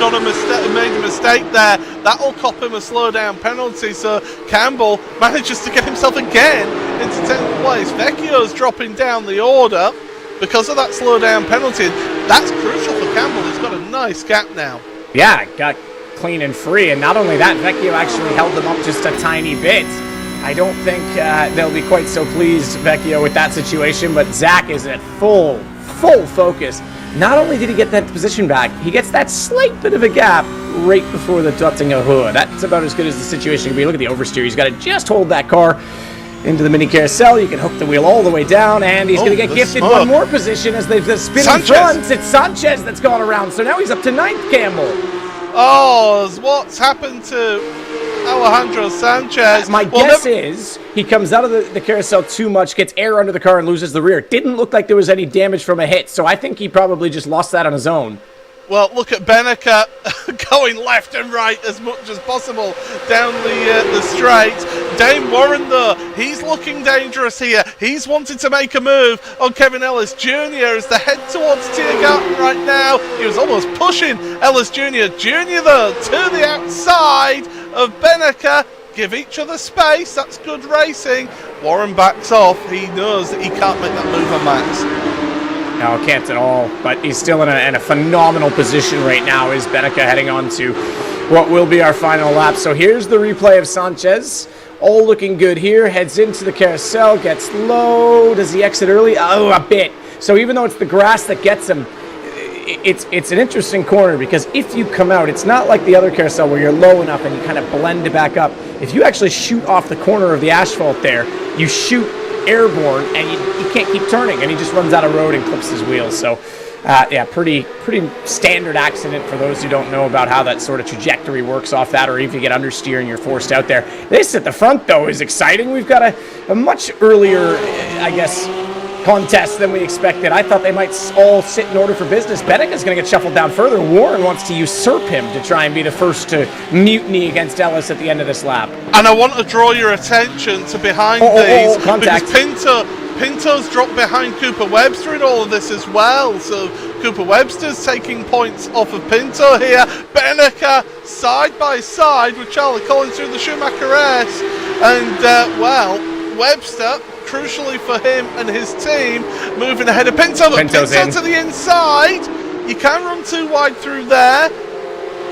made a mistake there. That'll cop him a slowdown penalty, so Campbell manages to get himself again into 10th place. Vecchio's dropping down the order because of that slowdown penalty. That's crucial for Campbell. He's got a nice gap now. Yeah, got clean and free, and not only that, Vecchio actually held them up just a tiny bit. I don't think they'll be quite so pleased, Vecchio, with that situation, but Zach is at full focus. Not only did he get that position back, he gets that slight bit of a gap right before the Dottinger Hood. That's about as good as the situation can be. Look at the oversteer. He's got to just hold that car into the mini carousel. You can hook the wheel all the way down, and he's going to get gifted one more position as they've spin in front. It's Sanchez that's gone around, so now he's up to 9th, Campbell. Oh, what's happened to Alejandro Sanchez? My guess is he comes out of the carousel too much, gets air under the car, and loses the rear. Didn't look like there was any damage from a hit, so I think he probably just lost that on his own. Well, look at Beneka going left and right as much as possible down the straight. Dame Warren, though, he's looking dangerous here. He's wanting to make a move on Kevin Ellis Jr. as they head towards Tiergarten right now. He was almost pushing Ellis Jr. Jr., though, to the outside of Beneka. Give each other space. That's good racing. Warren backs off. He knows that he can't make that move on Max. No, can't at all, but he's still in a phenomenal position right now. Is Beneka heading on to what will be our final lap. So here's the replay of Sanchez. All looking good here. Heads into the carousel, gets low. Does he exit early? Oh, a bit. So even though it's the grass that gets him, it's an interesting corner because if you come out, it's not like the other carousel where you're low enough and you kind of blend back up. If you actually shoot off the corner of the asphalt there, you shoot airborne and you can't keep turning, and he just runs out of road and clips his wheels. So yeah, pretty standard accident for those who don't know about how that sort of trajectory works off that, or if you get understeer and you're forced out there. This at the front though is exciting. We've got a much earlier I guess contest than we expected. I thought they might all sit in order for business. Beneka's going to get shuffled down further. Warren wants to usurp him to try and be the first to mutiny against Ellis at the end of this lap. And I want to draw your attention to behind these contact. Because Pinto's dropped behind Cooper Webster in all of this as well. So Cooper Webster's taking points off of Pinto here. Beneka side by side with Charlie Collins through the Schumacher S. And Webster, crucially for him and his team, moving ahead of Pinto. But Pinto to the inside. You can run too wide through there.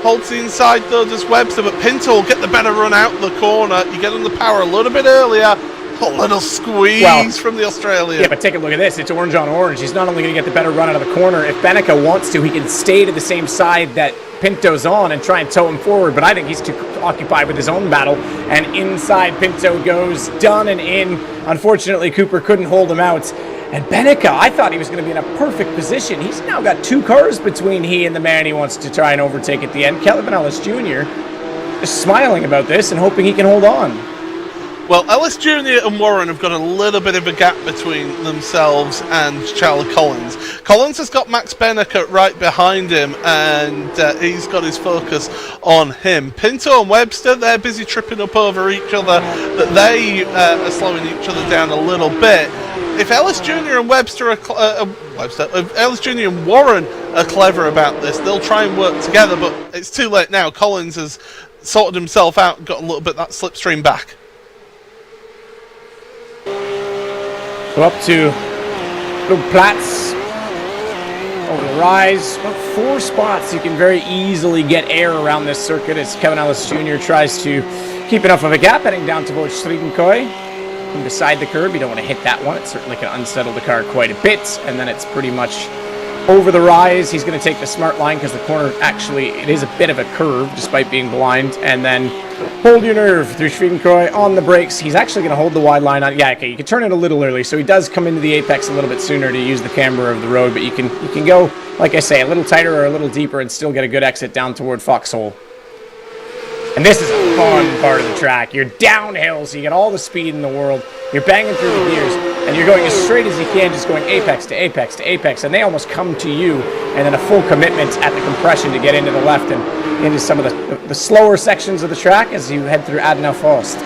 Holds the inside though, does Webster, but Pinto will get the better run out the corner. You get on the power a little bit earlier. A little squeeze from the Australian. Yeah, but take a look at this. It's orange on orange. He's not only going to get the better run out of the corner. If Beneka wants to, he can stay to the same side that Pinto's on and try and tow him forward, but I think he's too occupied with his own battle. And inside Pinto goes, done and in. Unfortunately, Cooper couldn't hold him out. And Beneka, I thought he was going to be in a perfect position. He's now got two cars between he and the man he wants to try and overtake at the end. Kelvin Ellis Jr. is smiling about this and hoping he can hold on. Well, Ellis Jr. and Warren have got a little bit of a gap between themselves and Charlie Collins. Collins has got Max Benneker right behind him, and he's got his focus on him. Pinto and Webster, they're busy tripping up over each other, but they are slowing each other down a little bit. If Ellis Jr. and Ellis Jr. and Warren are clever about this, they'll try and work together, but it's too late now. Collins has sorted himself out and got a little bit of that slipstream back. Go up to Little Platz, over the rise. About 4 spots you can very easily get air around this circuit as Kevin Ellis Jr. tries to keep enough of a gap heading down towards Striedenkoi. From beside the curb, you don't want to hit that one. It certainly can unsettle the car quite a bit, and then it's pretty much over the rise. He's going to take the smart line because the corner, actually, it is a bit of a curve despite being blind, and then hold your nerve through Striedenkoi on the brakes. He's actually going to hold the wide line on. Yeah, okay, you can turn it a little early, so he does come into the apex a little bit sooner to use the camber of the road, but you can go, like I say, a little tighter or a little deeper and still get a good exit down toward Foxhole. And this is a fun part of the track. You're downhill, so you get all the speed in the world. You're banging through the gears, and you're going as straight as you can, just going apex to apex to apex, and they almost come to you, and then a full commitment at the compression to get into the left and into some of the slower sections of the track as you head through Adenau Forst.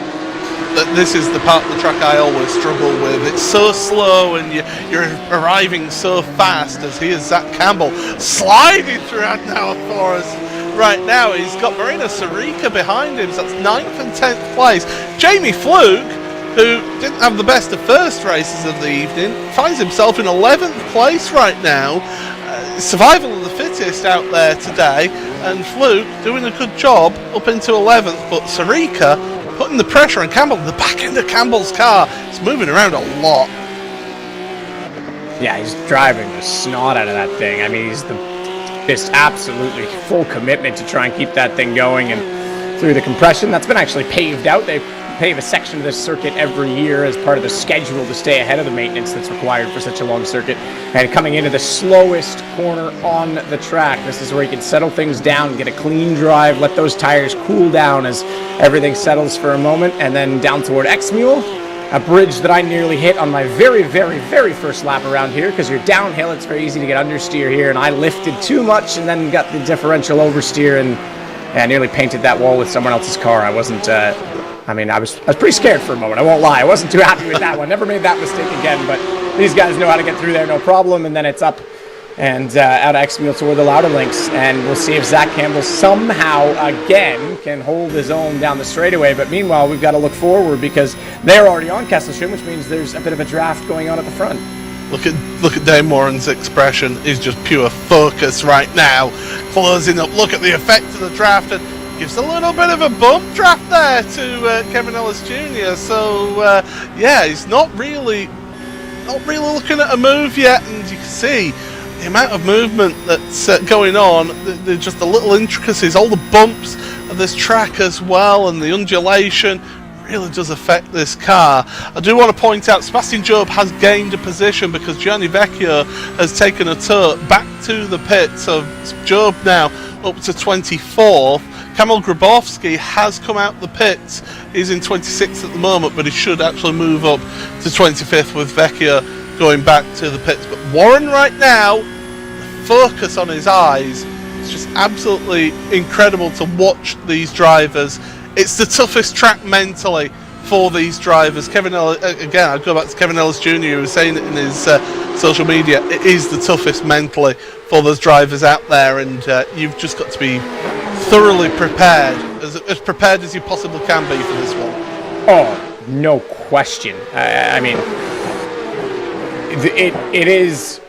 This is the part of the track I always struggle with. It's so slow and you're arriving so fast, as here's Zach Campbell sliding through Adenauer Forest. Right now he's got Marina Sarica behind him, so that's 9th and 10th place. Jamie Fluke, who didn't have the best of first races of the evening, finds himself in 11th place right now. Survival of the fittest out there today, and Fluke doing a good job up into 11th, but Sarica putting the pressure on Campbell, the back end of Campbell's car. It's moving around a lot. Yeah, he's driving the snot out of that thing. I mean, he's just absolutely full commitment to try and keep that thing going, and through the compression that's been actually paved out. They pave a section of this circuit every year as part of the schedule to stay ahead of the maintenance that's required for such a long circuit. And coming into the slowest corner on the track, this is where you can settle things down, get a clean drive, let those tires cool down as everything settles for a moment, and then down toward Exmule, a bridge that I nearly hit on my very, very, very first lap around here, because you're downhill, it's very easy to get understeer here, and I lifted too much and then got the differential oversteer and nearly painted that wall with someone else's car. I wasn't, I was pretty scared for a moment, I won't lie. I wasn't too happy with that one. Never made that mistake again, but these guys know how to get through there, no problem, and then it's up and out of Exmule toward the louder links, and we'll see if Zach Campbell somehow again can hold his own down the straightaway. But meanwhile, we've got to look forward because they're already on Kesselstrom, which means there's a bit of a draft going on at the front. Look at Dane Warren's expression. He's just pure focus right now, closing up. Look at the effect of the draft, and gives a little bit of a bump draft there to Kevin Ellis Jr. So yeah, he's not really looking at a move yet, and you can see the amount of movement that's going on. There's just the little intricacies, all the bumps of this track as well, and the undulation really does affect this car. I do want to point out Sebastian Job has gained a position because Gianni Vecchio has taken a tow back to the pit, so Job now up to 24th. Kamil Grabowski has come out the pits. He's in 26th at the moment, but he should actually move up to 25th with Vecchio going back to the pits. But Warren right now, the focus on his eyes, it's just absolutely incredible to watch these drivers. It's the toughest track mentally for these drivers. Kevin Ellis, again, I'll go back to Kevin Ellis Jr., who was saying it in his social media, it is the toughest mentally for those drivers out there, and you've just got to be thoroughly prepared, as prepared as you possibly can be for this one. Oh, no question. I mean, it is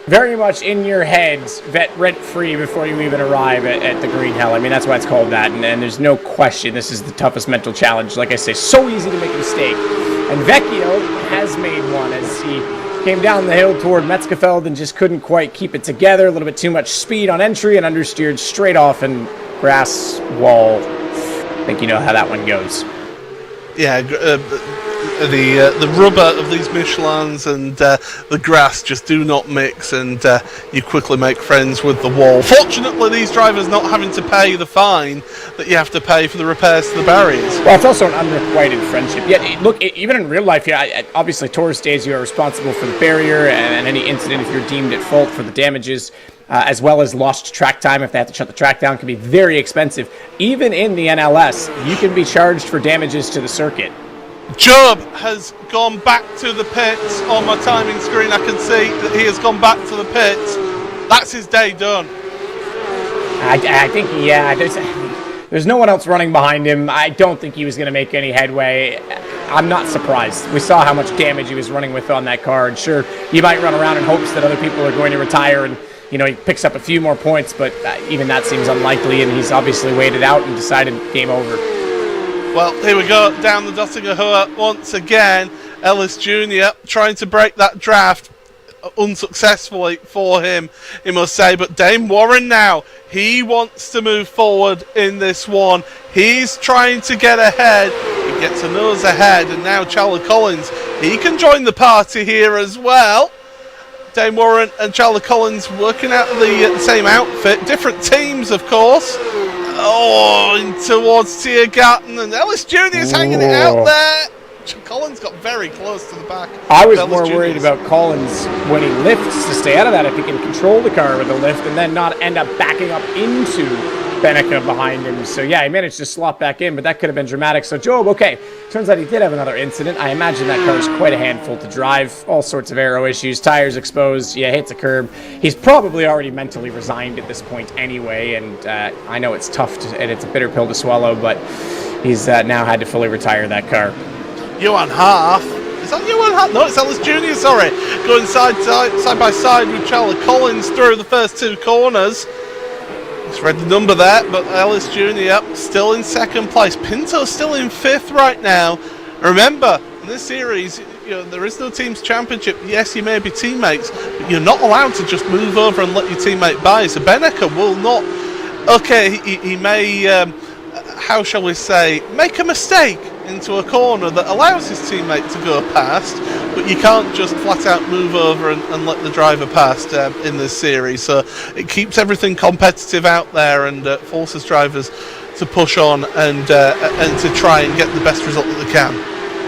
very much in your heads, rent-free before you even arrive at the Green Hell. I mean, that's why it's called that, and there's no question this is the toughest mental challenge. Like I say, so easy to make a mistake. And Vecchio has made one as he came down the hill toward Metzgefeld and just couldn't quite keep it together. A little bit too much speed on entry and understeered straight off and grass wall. I think you know how that one goes. Yeah, the rubber of these Michelins and the grass just do not mix, and you quickly make friends with the wall. Fortunately, these drivers not having to pay the fine that you have to pay for the repairs to the barriers. Well, it's also an unrequited friendship. Yeah, look, even in real life, obviously tourist days you are responsible for the barrier and any incident if you're deemed at fault for the damages, as well as lost track time if they have to shut the track down, can be very expensive. Even in the NLS, you can be charged for damages to the circuit. Job has gone back to the pits. On my timing screen I can see that he has gone back to the pits. That's his day done. I think, yeah, there's no one else running behind him. I don't think he was going to make any headway. I'm not surprised. We saw how much damage he was running with on that car, and sure, you might run around in hopes that other people are going to retire and, you know, he picks up a few more points, but even that seems unlikely, and he's obviously waited out and decided game over. Well, here we go, down the Dottinger Heuer once again. Ellis Jr. trying to break that draft, unsuccessfully for him, he must say. But Dame Warren now, he wants to move forward in this one. He's trying to get ahead. He gets a nose ahead, and now Charlie Collins, he can join the party here as well. Dame Warren and Charlie Collins working out of the same outfit, different teams, of course. Oh, in towards Tiergarten, and Ellis Jr. is hanging it out there. Collins got very close to the back. I was more worried about Collins when he lifts to stay out of that, if he can control the car with the lift and then not end up backing up into Benica behind him. So yeah, he managed to slot back in, but that could have been dramatic. So Job, okay, turns out he did have another incident. I imagine that car is quite a handful to drive. All sorts of aero issues, tires exposed, yeah, hits a curb. He's probably already mentally resigned at this point anyway, and I know it's tough and it's a bitter pill to swallow, but he's now had to fully retire that car. Johan Half. Is that Johan Half? No, it's Ellis Jr., sorry. Going side by side with Charlie Collins through the first two corners. Just read the number there, but Ellis Jr. still in second place. Pinto still in fifth right now. Remember, in this series, you know, there is no team's championship. Yes, you may be teammates, but you're not allowed to just move over and let your teammate by. So Beneca will not. Okay, he may, how shall we say, make a mistake into a corner that allows his teammate to go past, but you can't just flat out move over and let the driver past in this series. So it keeps everything competitive out there and forces drivers to push on and to try and get the best result that they can.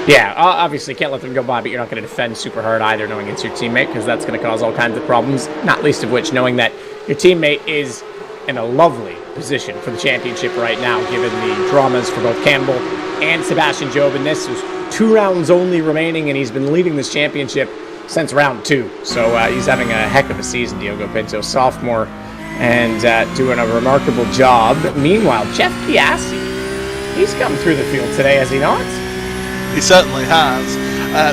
Yeah, obviously can't let them go by, but you're not going to defend super hard either, knowing it's your teammate, because that's going to cause all kinds of problems, not least of which knowing that your teammate is in a lovely position for the championship right now, given the dramas for both Campbell and Sebastian Job in this. There's 2 rounds only remaining, and he's been leading this championship since round 2. So he's having a heck of a season, Diogo Pinto, sophomore, and doing a remarkable job. Meanwhile, Jeff Chiassi, he's come through the field today, has he not? He certainly has.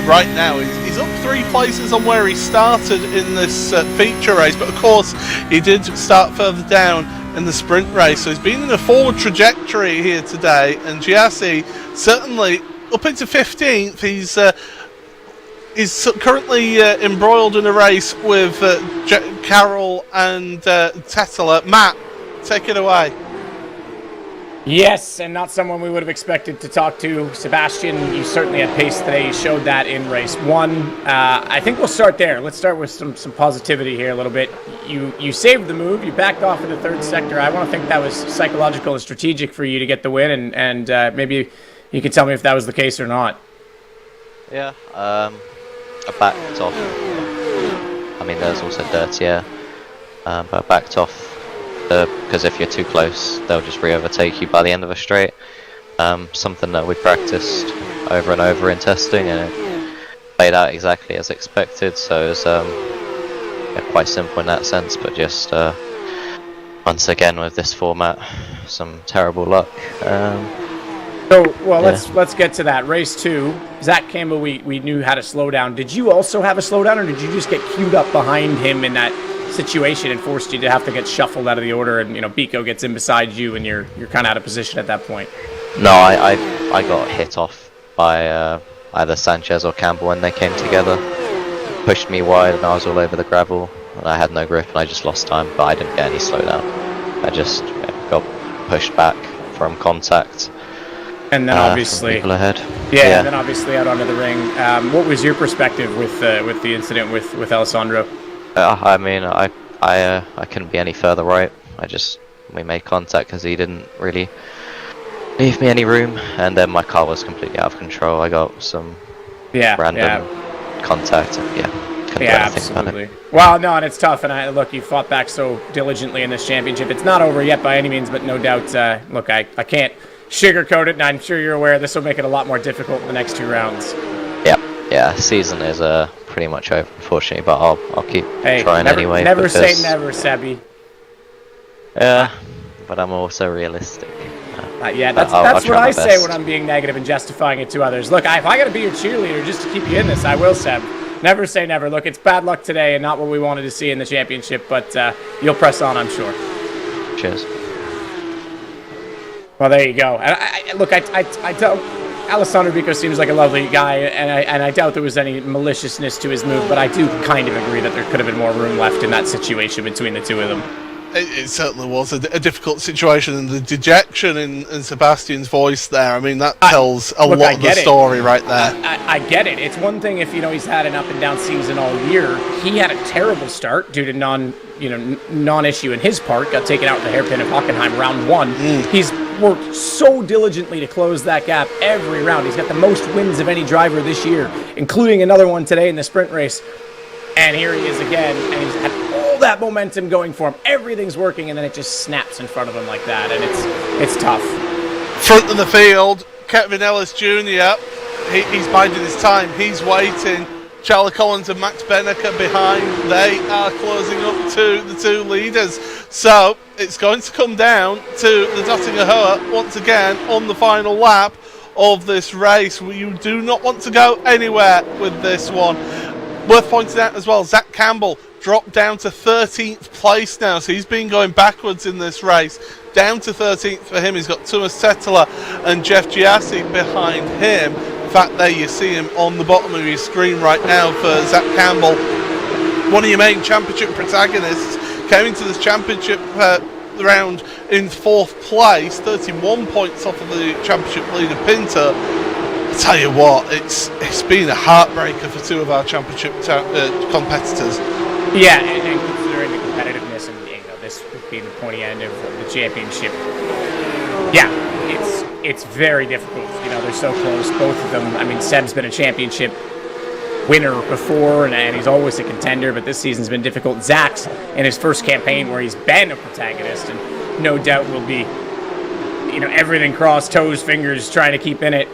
Right now, he's up 3 places on where he started in this feature race, but of course, he did start further down in the sprint race, so he's been in a forward trajectory here today, and Giassi certainly up into 15th. He's currently embroiled in a race with Carroll and Tetela. Matt, take it away. Yes, and not someone we would have expected to talk to. Sebastian, you certainly had pace today. You showed that in race 1. I think we'll start there. Let's start with some positivity here a little bit. You saved the move. You backed off in the 3rd sector. I want to think that was psychological and strategic for you to get the win, and maybe you could tell me if that was the case or not. Yeah, I backed off. I mean, there's also dirt, yeah. But I backed off. Because if you're too close, they'll just re-overtake you by the end of a straight. Something that we practiced over and over in testing, and it played out exactly as expected. So it was quite simple in that sense, but just once again with this format, some terrible luck. Let's get to that. Race 2, Zach Campbell, we knew had a slowdown. Did you also have a slowdown, or did you just get queued up behind him in that situation and forced you to have to get shuffled out of the order, and Biko gets in beside you and you're kind of out of position at that point? No, I got hit off by either Sanchez or Campbell when they came together. Pushed me wide and I was all over the gravel and I had no grip and I just lost time, but I didn't get any slowdown. I just got pushed back from contact And then obviously, people ahead. Yeah, and then obviously out onto the ring. What was your perspective with the incident with Alessandro? I mean, I couldn't be any further right. We made contact because he didn't really leave me any room, and then my car was completely out of control. I got some random contact. Absolutely. Well, no, and it's tough. And look, you fought back so diligently in this championship. It's not over yet by any means, but no doubt. Look, I can't sugarcoat it, and I'm sure you're aware this will make it a lot more difficult in the next 2 rounds. Yeah. Season is pretty much over, unfortunately, but I'll keep trying anyway. Never say never, Sebi. Yeah, but I'm also realistic. That's what I say when I'm being negative and justifying it to others. Look, if I got to be your cheerleader just to keep you in this, I will, Seb. Never say never. Look, it's bad luck today and not what we wanted to see in the championship, but you'll press on, I'm sure. Cheers. Well, there you go. And I doubt Alessandro Vico seems like a lovely guy, and I doubt there was any maliciousness to his move, but I do kind of agree that there could have been more room left in that situation between the two of them. It certainly was a difficult situation, and the dejection in Sebastian's voice there, I mean, that tells a lot of the story right there. I get it. It's one thing if, he's had an up-and-down season all year. He had a terrible start due to non-issue in his part. Got taken out in the hairpin of Hockenheim round 1. He's worked so diligently to close that gap every round. He's got the most wins of any driver this year, including another one today in the sprint race. And here he is again, and he's had all that momentum going for him. Everything's working, and then it just snaps in front of him like that, and it's tough. Front of the field, Kevin Ellis Jr., he's biding his time. He's waiting. Charlie Collins and Max Benneker behind. They are closing up to the 2 leaders. So it's going to come down to the Dottinger Heuer once again on the final lap of this race. You do not want to go anywhere with this one. Worth pointing out as well, Zach Campbell dropped down to 13th place now, so he's been going backwards in this race. Down to 13th for him. He's got Thomas Settler and Jeff Giassi behind him. In fact, there you see him on the bottom of your screen right now for Zach Campbell. One of your main championship protagonists came into this championship round in 4th place, 31 points off of the championship leader Pinter. I tell you what, it's been a heartbreaker for 2 of our championship competitors. Yeah, and considering the competitiveness and this being the pointy end of the championship, it's very difficult. They're so close, both of them. I mean, Seb's been a championship winner before, and he's always a contender, but this season's been difficult. Zach's in his first campaign where he's been a protagonist, and no doubt will be, everything crossed, toes, fingers, trying to keep in it.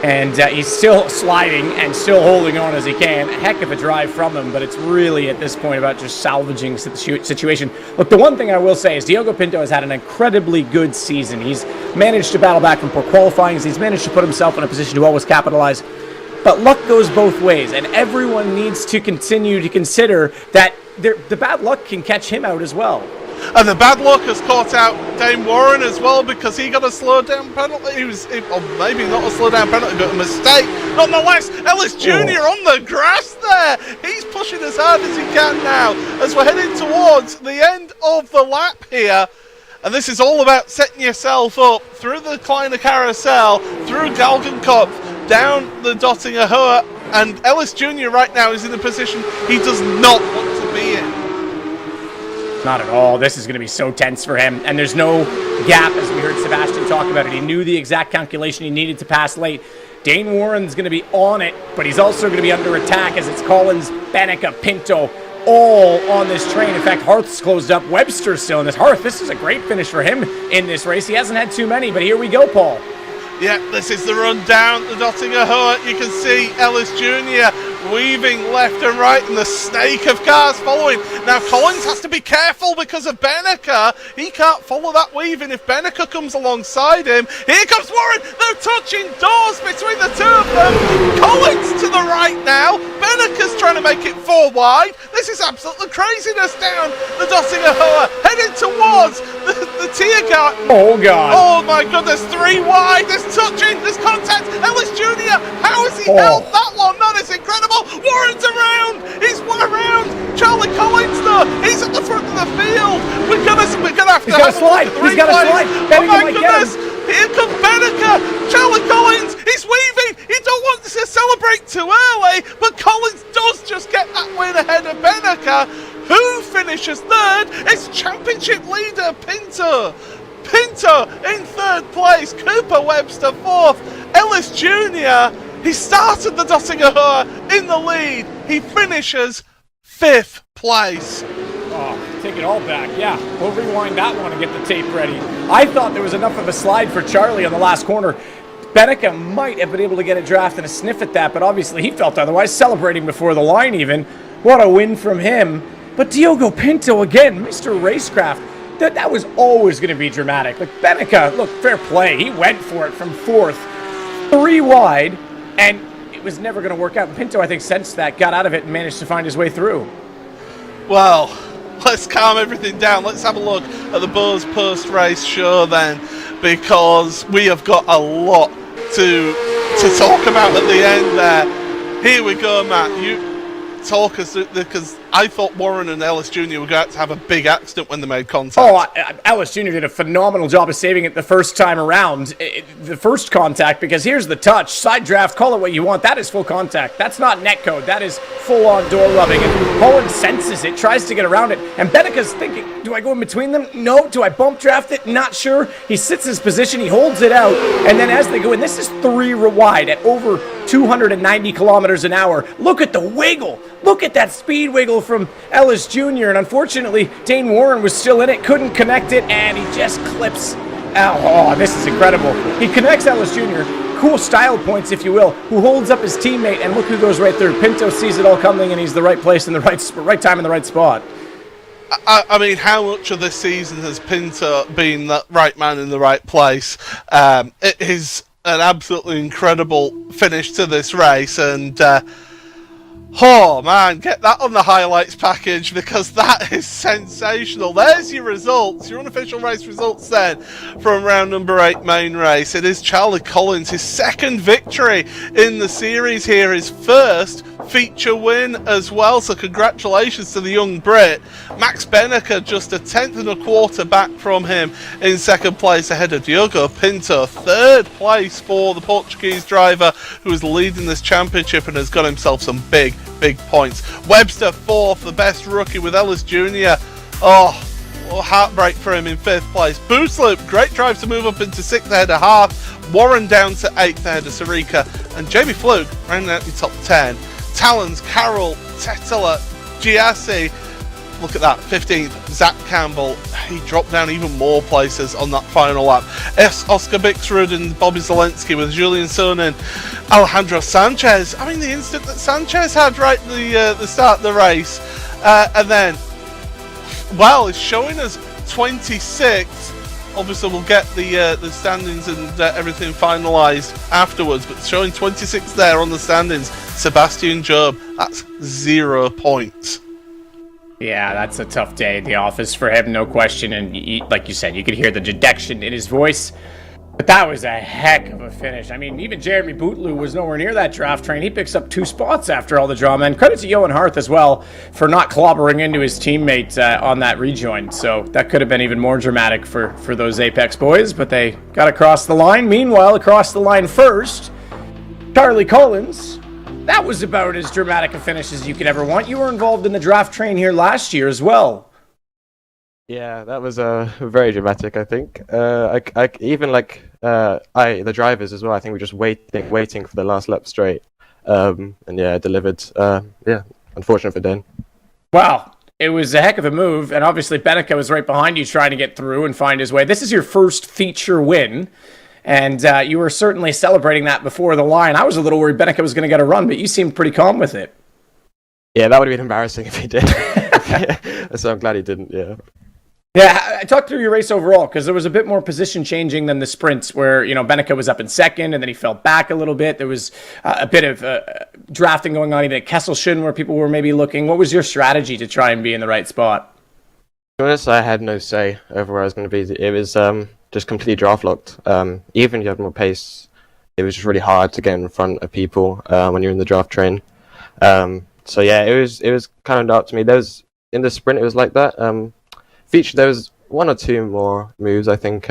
And he's still sliding and still holding on as he can. A heck of a drive from him, but it's really at this point about just salvaging the situation. Look, the one thing I will say is Diogo Pinto has had an incredibly good season. He's managed to battle back from poor qualifying. He's managed to put himself in a position to always capitalize. But luck goes both ways, and everyone needs to continue to consider that the bad luck can catch him out as well. And the bad luck has caught out Dane Warren as well, because he got a slow down penalty. Or maybe not a slow down penalty, but a mistake. Nonetheless, Ellis Jr. on the grass there. He's pushing as hard as he can now as we're heading towards the end of the lap here. And this is all about setting yourself up through the Kleiner Carousel, through Galgenkopf, down the Dottinger Heuer. And Ellis Jr. right now is in a position he does not want to be in. Not at all. This is going to be so tense for him. And there's no gap, as we heard Sebastian talk about it. He knew the exact calculation he needed to pass late. Dane Warren's going to be on it, but he's also going to be under attack as it's Collins, Benneker, Pinto, all on this train. In fact, Harth's closed up. Webster's still in this. Harth, this is a great finish for him in this race. He hasn't had too many, but here we go, Paul. Yeah, this is the run down the Dottinger Heuer. You can see Ellis Jr. weaving left and right, and the snake of cars following. Now Collins has to be careful because of Benneker. He can't follow that weaving if Benneker comes alongside him. Here comes Warren. They're touching doors between the 2 of them. Collins to the right now. Benneker's trying to make it 4 wide. This is absolute craziness down the Dottinger Heuer, heading towards the Tiergarten. Oh God. Oh my goodness, 3 wide. There's touching, there's contact. Ellis Jr. How has he held that one? That is incredible. Warren's around. He's around. Charlie Collins though, he's at the front of the field. We're gonna have to. He's got to slide. He's got to slide. Oh my goodness. Here comes Beneker. Charlie Collins, he's weaving. He don't want to celebrate too early, but Collins does just get that win ahead of Beneker. Who finishes third? It's championship leader Pinto. Pinto in third place. Cooper Webster fourth. Ellis Jr. He started the Dottinger Heuer in the lead. He finishes fifth place. Oh, take it all back. Yeah, we'll rewind that one and get the tape ready. I thought there was enough of a slide for Charlie on the last corner. Beneca might have been able to get a draft and a sniff at that, but obviously he felt otherwise, celebrating before the line even. What a win from him. But Diogo Pinto again, Mr. Racecraft. That was always going to be dramatic. Like Beneca, look, fair play. He went for it from fourth, 3 wide, and it was never going to work out. Pinto, I think, sensed that, got out of it, and managed to find his way through. Well, let's calm everything down. Let's have a look at the Bose post-race show then, because we have got a lot to talk about at the end there. Here we go, Matt. You talk us, because I thought Warren and Ellis Jr. were going to have a big accident when they made contact. Oh, Ellis Jr. did a phenomenal job of saving it the first time around, the first contact, because here's the touch. Side draft, call it what you want. That is full contact. That's not netcode. That is full-on door rubbing. And Holland senses it, tries to get around it. And Beneca's thinking, do I go in between them? No. Do I bump draft it? Not sure. He sits his position. He holds it out. And then as they go in, this is 3 wide at over 290 kilometers an hour. Look at the wiggle. Look at that speed wiggle from Ellis Jr. And unfortunately, Dane Warren was still in it, couldn't connect it, and he just clips out. Oh, this is incredible. He connects Ellis Jr., cool style points, if you will, who holds up his teammate, and look who goes right through. Pinto sees it all coming, and he's the right place in the right time in the right spot. I mean, how much of this season has Pinto been the right man in the right place? It is an absolutely incredible finish to this race, and oh man, get that on the highlights package, because that is sensational. There's your results, your unofficial race results then from round number 8 main race. It is Charlie Collins, his second victory in the series here, his first feature win as well, so congratulations to the young Brit. Max Beneker just a 10th and a quarter back from him in second place ahead of Diogo Pinto. Third place for the Portuguese driver who is leading this championship and has got himself some big points. Webster fourth, the best rookie with Ellis Jr. Oh, heartbreak for him in 5th place. Boosloop, great drive to move up into 6th ahead of Half. Warren down to 8th ahead of Sarika. And Jamie Fluke rounding out the top 10. Talons, Carroll, Tetela, Giassi. Look at that, 15th, Zach Campbell. He dropped down even more places on that final lap. Oscar Bixrud and Bobby Zelensky with Julian Sonnen, Alejandro Sanchez. I mean, the instant that Sanchez had right at the start of the race. And then, well, it's showing us 26th. Obviously, we'll get the standings and everything finalised afterwards, but showing 26th there on the standings, Sebastian Job, that's 0 points. Yeah, that's a tough day at the office for him, no question. And like you said, you could hear the dejection in his voice. But that was a heck of a finish. I mean, even Jeremy Bootloo was nowhere near that draft train. He picks up 2 spots after all the drama. And credit to Johan Harth as well for not clobbering into his teammate on that rejoin. So that could have been even more dramatic for those Apex boys. But they got across the line. Meanwhile, across the line first, Charlie Collins. That was about as dramatic a finish as you could ever want. You were involved in the draft train here last year as well. Yeah, that was very dramatic, I think. The drivers as well, I think we're just waiting for the last lap straight. And yeah, delivered. Unfortunate for Dan. Wow. It was a heck of a move, and obviously Beneca was right behind you trying to get through and find his way. This is your first feature win. And you were certainly celebrating that before the line. I was a little worried Beneca was going to get a run, but you seemed pretty calm with it. Yeah, that would have been embarrassing if he did. So I'm glad he didn't, yeah. Yeah, talk through your race overall, because there was a bit more position changing than the sprints where, Beneca was up in second, and then he fell back a little bit. There was a bit of drafting going on, even at Kesselschön, where people were maybe looking. What was your strategy to try and be in the right spot? To be honest, I had no say over where I was going to be. It was just completely draft locked. Even if you had more pace, it was just really hard to get in front of people when you're in the draft train. So yeah, it was kind of dark to me. In the sprint, it was like that. Feature, there was 1 or 2 more moves, I think,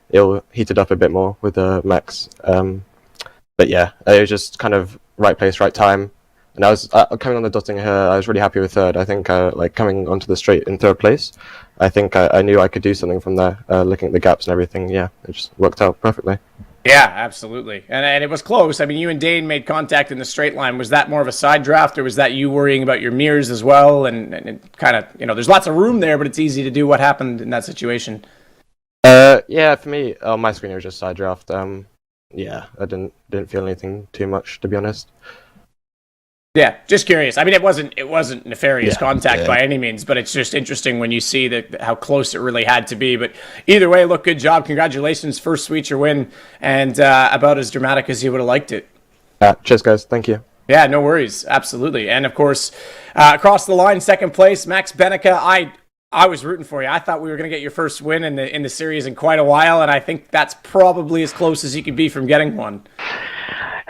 it heated up a bit more with Max. But yeah, it was just kind of right place, right time. And I was coming on the dotting here. I was really happy with third. I think like coming onto the straight in third place, I think I knew I could do something from there. Looking at the gaps and everything, yeah, it just worked out perfectly. Yeah, absolutely. And it was close. I mean, you and Dane made contact in the straight line. Was that more of a side draft, or was that you worrying about your mirrors as well? And it kind of, there's lots of room there, but it's easy to do. What happened in that situation? Yeah, for me, on my screen it was just side draft. Yeah, I didn't feel anything too much, to be honest. Yeah, just curious. I mean, it wasn't nefarious contact by any means, but it's just interesting when you see that how close it really had to be. But either way, look, good job. Congratulations. First Sweeter win, and about as dramatic as you would have liked it. Cheers, guys. Thank you. Yeah, no worries. Absolutely. And of course, across the line, second place, Max Benica. I was rooting for you. I thought we were going to get your first win in the series in quite a while, and I think that's probably as close as you could be from getting one.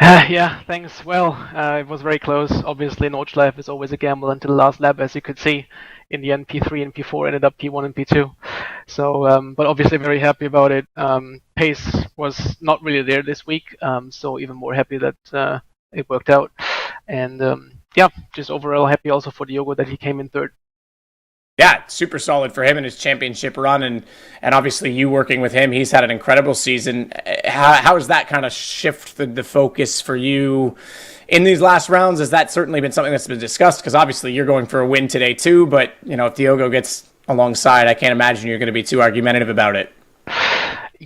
Yeah, thanks. Well, it was very close. Obviously, Nordschleife is always a gamble until the last lap, as you could see. In the end, P3 and P4 ended up P1 and P2. So, but obviously very happy about it. Pace was not really there this week, so even more happy that it worked out. And yeah, just overall happy also for Diogo that he came in third. Yeah, super solid for him in his championship run, and obviously you working with him, he's had an incredible season. How has that kind of shifted the focus for you in these last rounds? Has that certainly been something that's been discussed? Because obviously you're going for a win today too, but if Diogo gets alongside, I can't imagine you're going to be too argumentative about it.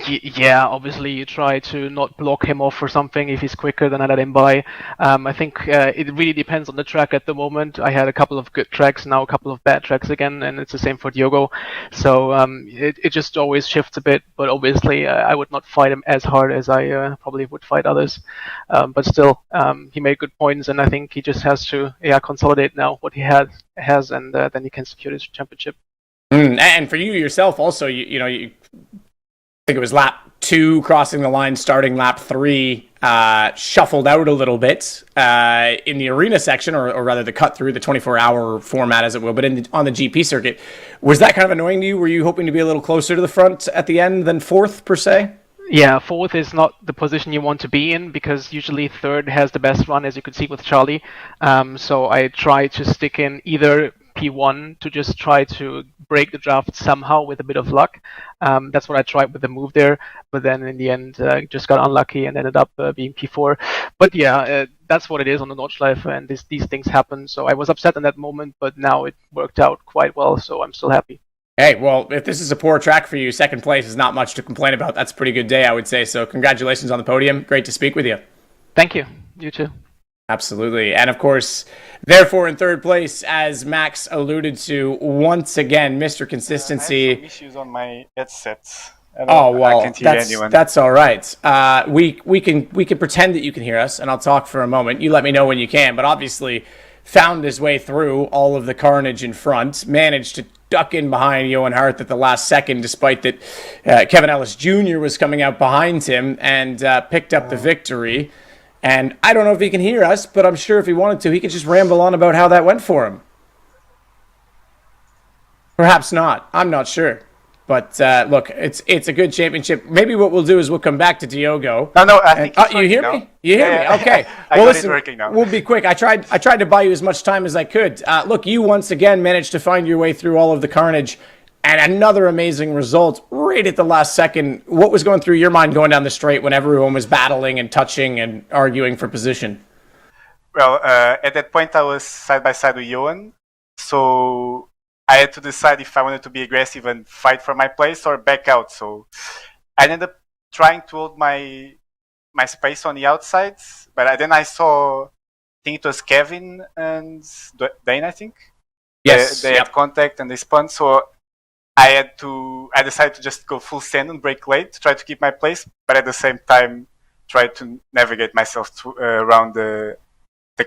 Yeah, obviously you try to not block him off or something if he's quicker than I let him by. I think it really depends on the track at the moment. I had a couple of good tracks, now a couple of bad tracks again, and it's the same for Diogo. So it just always shifts a bit, but obviously I would not fight him as hard as I probably would fight others. But still, he made good points, and I think he just has to consolidate now what he has, and then he can secure his championship. And for you yourself also, you I think it was lap 2 crossing the line, starting lap 3, shuffled out a little bit in the arena section, or rather the cut through the 24-hour format, as it will, but on the GP circuit. Was that kind of annoying to you? Were you hoping to be a little closer to the front at the end than 4th, per se? Yeah, 4th is not the position you want to be in, because usually 3rd has the best run, as you could see with Charlie. So I try to stick in either P1 to just try to break the draft somehow with a bit of luck. That's what I tried with the move there, but then in the end just got unlucky and ended up being P4. But yeah, that's what it is on the Nordschleife, and these things happen. So I was upset in that moment, but now it worked out quite well, so I'm still happy. Hey, well, if this is a poor track for you, second place is not much to complain about. That's a pretty good day, I would say. So congratulations on the podium. Great to speak with you. Thank you. You too. Absolutely. And of course, therefore in third place, as Max alluded to, once again, Mr. Consistency. I have some issues on my headset. I can't hear anyone. That's all right. We can pretend that you can hear us, and I'll talk for a moment. You let me know when you can. But obviously, found his way through all of the carnage in front, managed to duck in behind Johan Hart at the last second, despite that Kevin Ellis Jr. was coming out behind him, and picked up the victory. And I don't know if he can hear us, but I'm sure if he wanted to, he could just ramble on about how that went for him. Perhaps not. I'm not sure. But look, it's a good championship. Maybe what we'll do is we'll come back to Diogo. No, I think it's you hear now. me? You hear me? Okay. I got it working now. We'll be quick. I tried to buy you as much time as I could. Look, you once again managed to find your way through all of the carnage, and another amazing result right at the last second. What was going through your mind going down the straight when everyone was battling and touching and arguing for position? Well, at that point I was side by side with Johan, so I had to decide if I wanted to be aggressive and fight for my place or back out. So I ended up trying to hold my space on the outside, but then I saw, I think it was Kevin and Dane, I think. Yes. They had contact and they spun, so I decided to just go full send and break late to try to keep my place, but at the same time try to navigate myself around the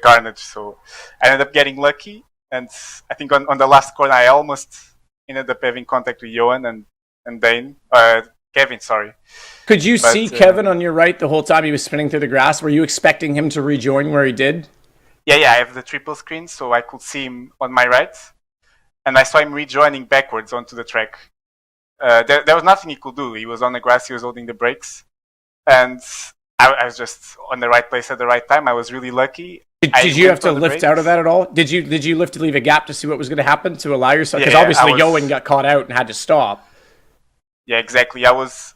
carnage. So I ended up getting lucky, and I think on the last corner I almost ended up having contact with Johan and Dane. Kevin, sorry. Could you see Kevin on your right the whole time he was spinning through the grass? Were you expecting him to rejoin where he did? Yeah, I have the triple screen, so I could see him on my right. And I saw him rejoining backwards onto the track. there was nothing he could do. He was on the grass, he was holding the brakes, and I was just on the right place at the right time. I was really lucky. Did you have to lift out of that at all? Did you lift to leave a gap to see what was going to happen to allow yourself? Because obviously Yoan got caught out and had to stop. Yeah, exactly. I was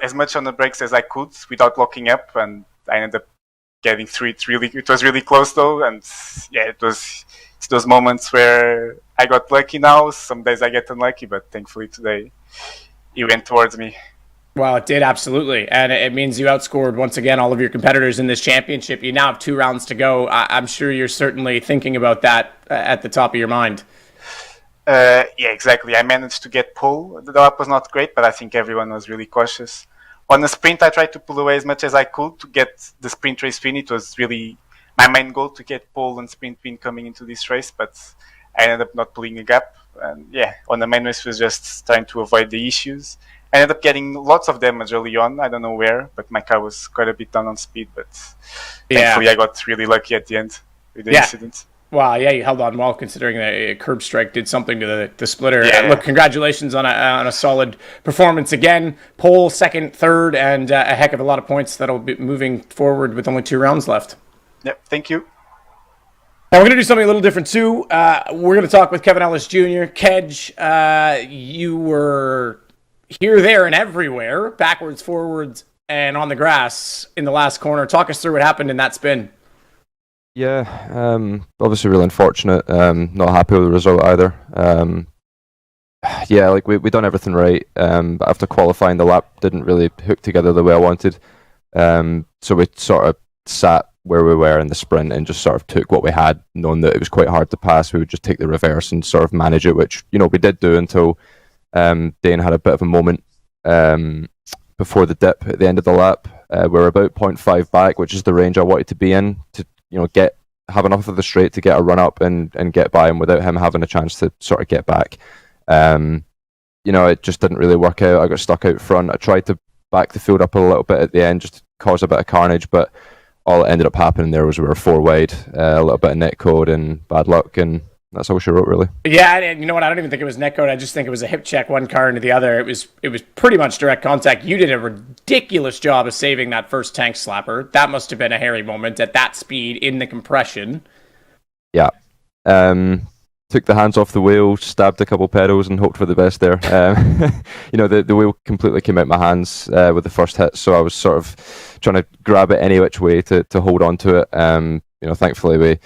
as much on the brakes as I could without locking up, and I ended up getting through it. It was really close though, and yeah, it's those moments where I got lucky. Now some days I get unlucky, but thankfully today it went towards me. Well, it did, absolutely. And it means you outscored, once again, all of your competitors in this championship. You now have 2 rounds to go. I'm sure you're certainly thinking about that at the top of your mind. Yeah, exactly. I managed to get pole. The lap was not great, but I think everyone was really cautious. On the sprint, I tried to pull away as much as I could to get the sprint race win. It was really my main goal to get pole and sprint win coming into this race, but I ended up not pulling a gap. And yeah, on the main race was just trying to avoid the issues. I ended up getting lots of damage early on. I don't know where, but my car was quite a bit down on speed. But thankfully, I got really lucky at the end with the incident. Wow, yeah, you held on well considering a curb strike did something to the splitter. Look, congratulations on a solid performance again. Pole, second, third, and a heck of a lot of points that'll be moving forward with only 2 rounds left. Yep, thank you. Now we're going to do something a little different too. We're going to talk with Kevin Ellis Jr. Kedge, you were here, there, and everywhere, backwards, forwards, and on the grass in the last corner. Talk us through what happened in that spin. Yeah, obviously really unfortunate. Not happy with the result either. Yeah, like we done everything right, but after qualifying, the lap didn't really hook together the way I wanted. So we sort of sat where we were in the sprint and just sort of took what we had, knowing that it was quite hard to pass. We would just take the reverse and sort of manage it, which we did do until Dane had a bit of a moment before the dip at the end of the lap. We're about 0.5 back, which is the range I wanted to be in to have enough of the straight to get a run up and get by him without him having a chance to sort of get back. It just didn't really work out. I got stuck out front. I tried to back the field up a little bit at the end just to cause a bit of carnage, but all that ended up happening there was we were 4 wide, a little bit of net code and bad luck, and that's all she wrote, really. Yeah, and you know what? I don't even think it was netcode. I just think it was a hip check, one car into the other. It was pretty much direct contact. You did a ridiculous job of saving that first tank slapper. That must have been a hairy moment at that speed in the compression. Yeah. Took the hands off the wheel, stabbed a couple pedals, and hoped for the best there. The wheel completely came out my hands with the first hit, so I was sort of trying to grab it any which way to hold on to it. Thankfully we,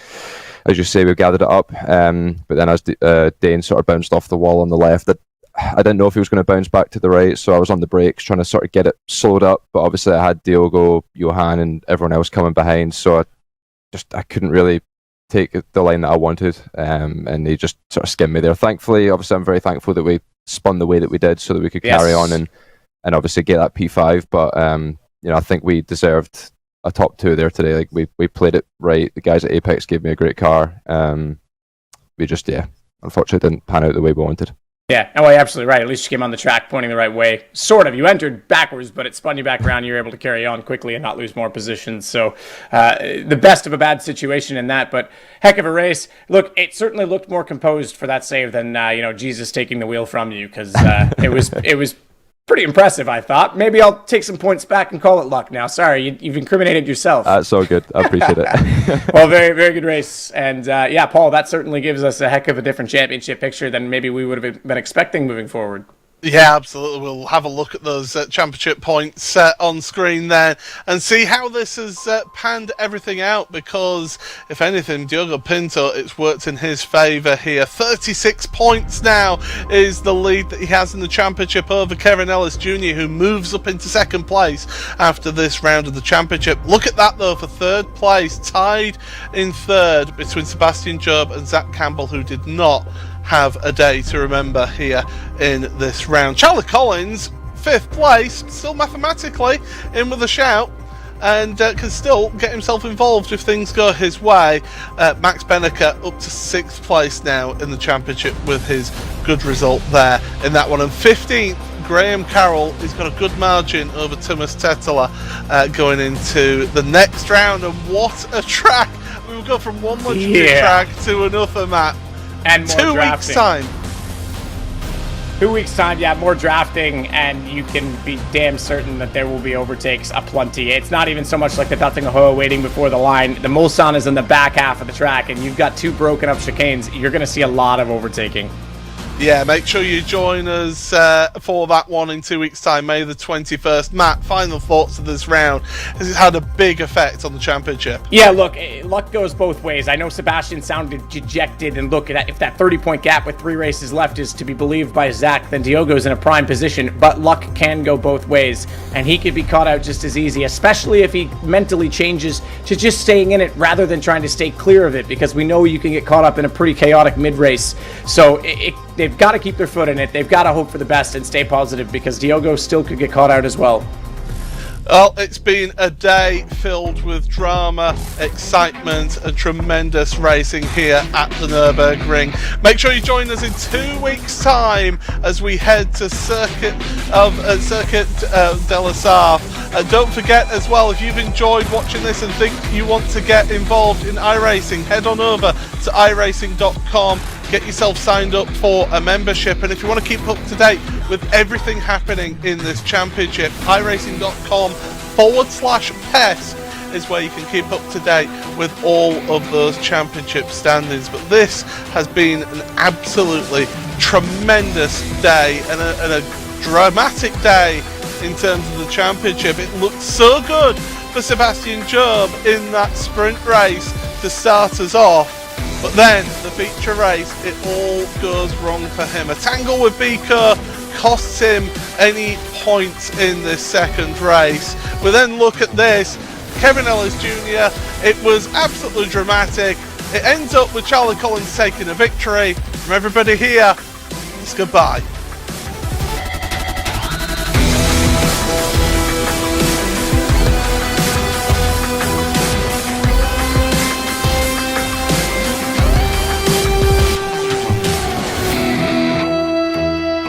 as you say, we gathered it up. But then as Dane sort of bounced off the wall on the left, I didn't know if he was going to bounce back to the right, so I was on the brakes trying to sort of get it slowed up. But obviously I had Diogo, Johan, and everyone else coming behind, so I couldn't really take the line that I wanted, and he just sort of skimmed me there. Thankfully, obviously, I'm very thankful that we spun the way that we did so that we could carry on and obviously get that P5. But I think we deserved a top 2 there today. Like we played it right. The guys at Apex gave me a great car. We just unfortunately didn't pan out the way we wanted. Yeah, no, you're absolutely right. At least you came on the track pointing the right way. Sort of. You entered backwards, but it spun you back around. You were able to carry on quickly and not lose more positions. So the best of a bad situation in that, but heck of a race. Look, it certainly looked more composed for that save than, Jesus taking the wheel from you, because it was pretty impressive, I thought. Maybe I'll take some points back and call it luck now. Sorry, you've incriminated yourself. That's all good. I appreciate it. Well, very, very good race. And Paul, that certainly gives us a heck of a different championship picture than maybe we would have been expecting moving forward. Yeah, absolutely. We'll have a look at those championship points on screen there and see how this has panned everything out, because if anything, Diogo Pinto, it's worked in his favour here. 36 points now is the lead that he has in the championship over Kevin Ellis Jr., who moves up into second place after this round of the championship. Look at that though, for third place, tied in third between Sebastian Job and Zach Campbell, who did not have a day to remember here in this round. Charlie Collins, 5th place, still mathematically in with a shout, and can still get himself involved if things go his way. Max Benneker up to 6th place now in the championship with his good result there in that one. And 15th, Graham Carroll, he's got a good margin over Thomas Tetela going into the next round. And what a track! We will go from one luxury track to another, Matt. And more 2 weeks' time. 2 weeks' time, yeah, more drafting, and you can be damn certain that there will be overtakes aplenty. It's not even so much like the Dutting of Heuer waiting before the line. The Mulsanne is in the back half of the track, and you've got 2 broken up chicanes. You're going to see a lot of overtaking. Yeah, make sure you join us for that one in 2 weeks' time, May the 21st. Matt, final thoughts of this round, as it's had a big effect on the championship. Yeah, look, luck goes both ways. I know Sebastian sounded dejected, and look, if that 30-point gap with 3 races left is to be believed by Zach, then Diogo's in a prime position, but luck can go both ways, and he could be caught out just as easy, especially if he mentally changes to just staying in it rather than trying to stay clear of it, because we know you can get caught up in a pretty chaotic mid-race. So they've got to keep their foot in it. They've got to hope for the best and stay positive, because Diogo still could get caught out as well. Well, it's been a day filled with drama, excitement, and tremendous racing here at the Nürburgring. Make sure you join us in 2 weeks' time as we head to Circuit de la Sarthe. And don't forget as well, if you've enjoyed watching this and think you want to get involved in iRacing, head on over to iRacing.com. Get yourself signed up for a membership, and if you want to keep up to date with everything happening in this championship, iRacing.com/PES is where you can keep up to date with all of those championship standings. But this has been an absolutely tremendous day and a dramatic day in terms of the championship. It looked so good for Sebastian Job in that sprint race to start us off. But then, the feature race, it all goes wrong for him. A tangle with Biko costs him any points in this second race. We then look at this, Kevin Ellis Jr., it was absolutely dramatic. It ends up with Charlie Collins taking a victory. From everybody here, it's goodbye.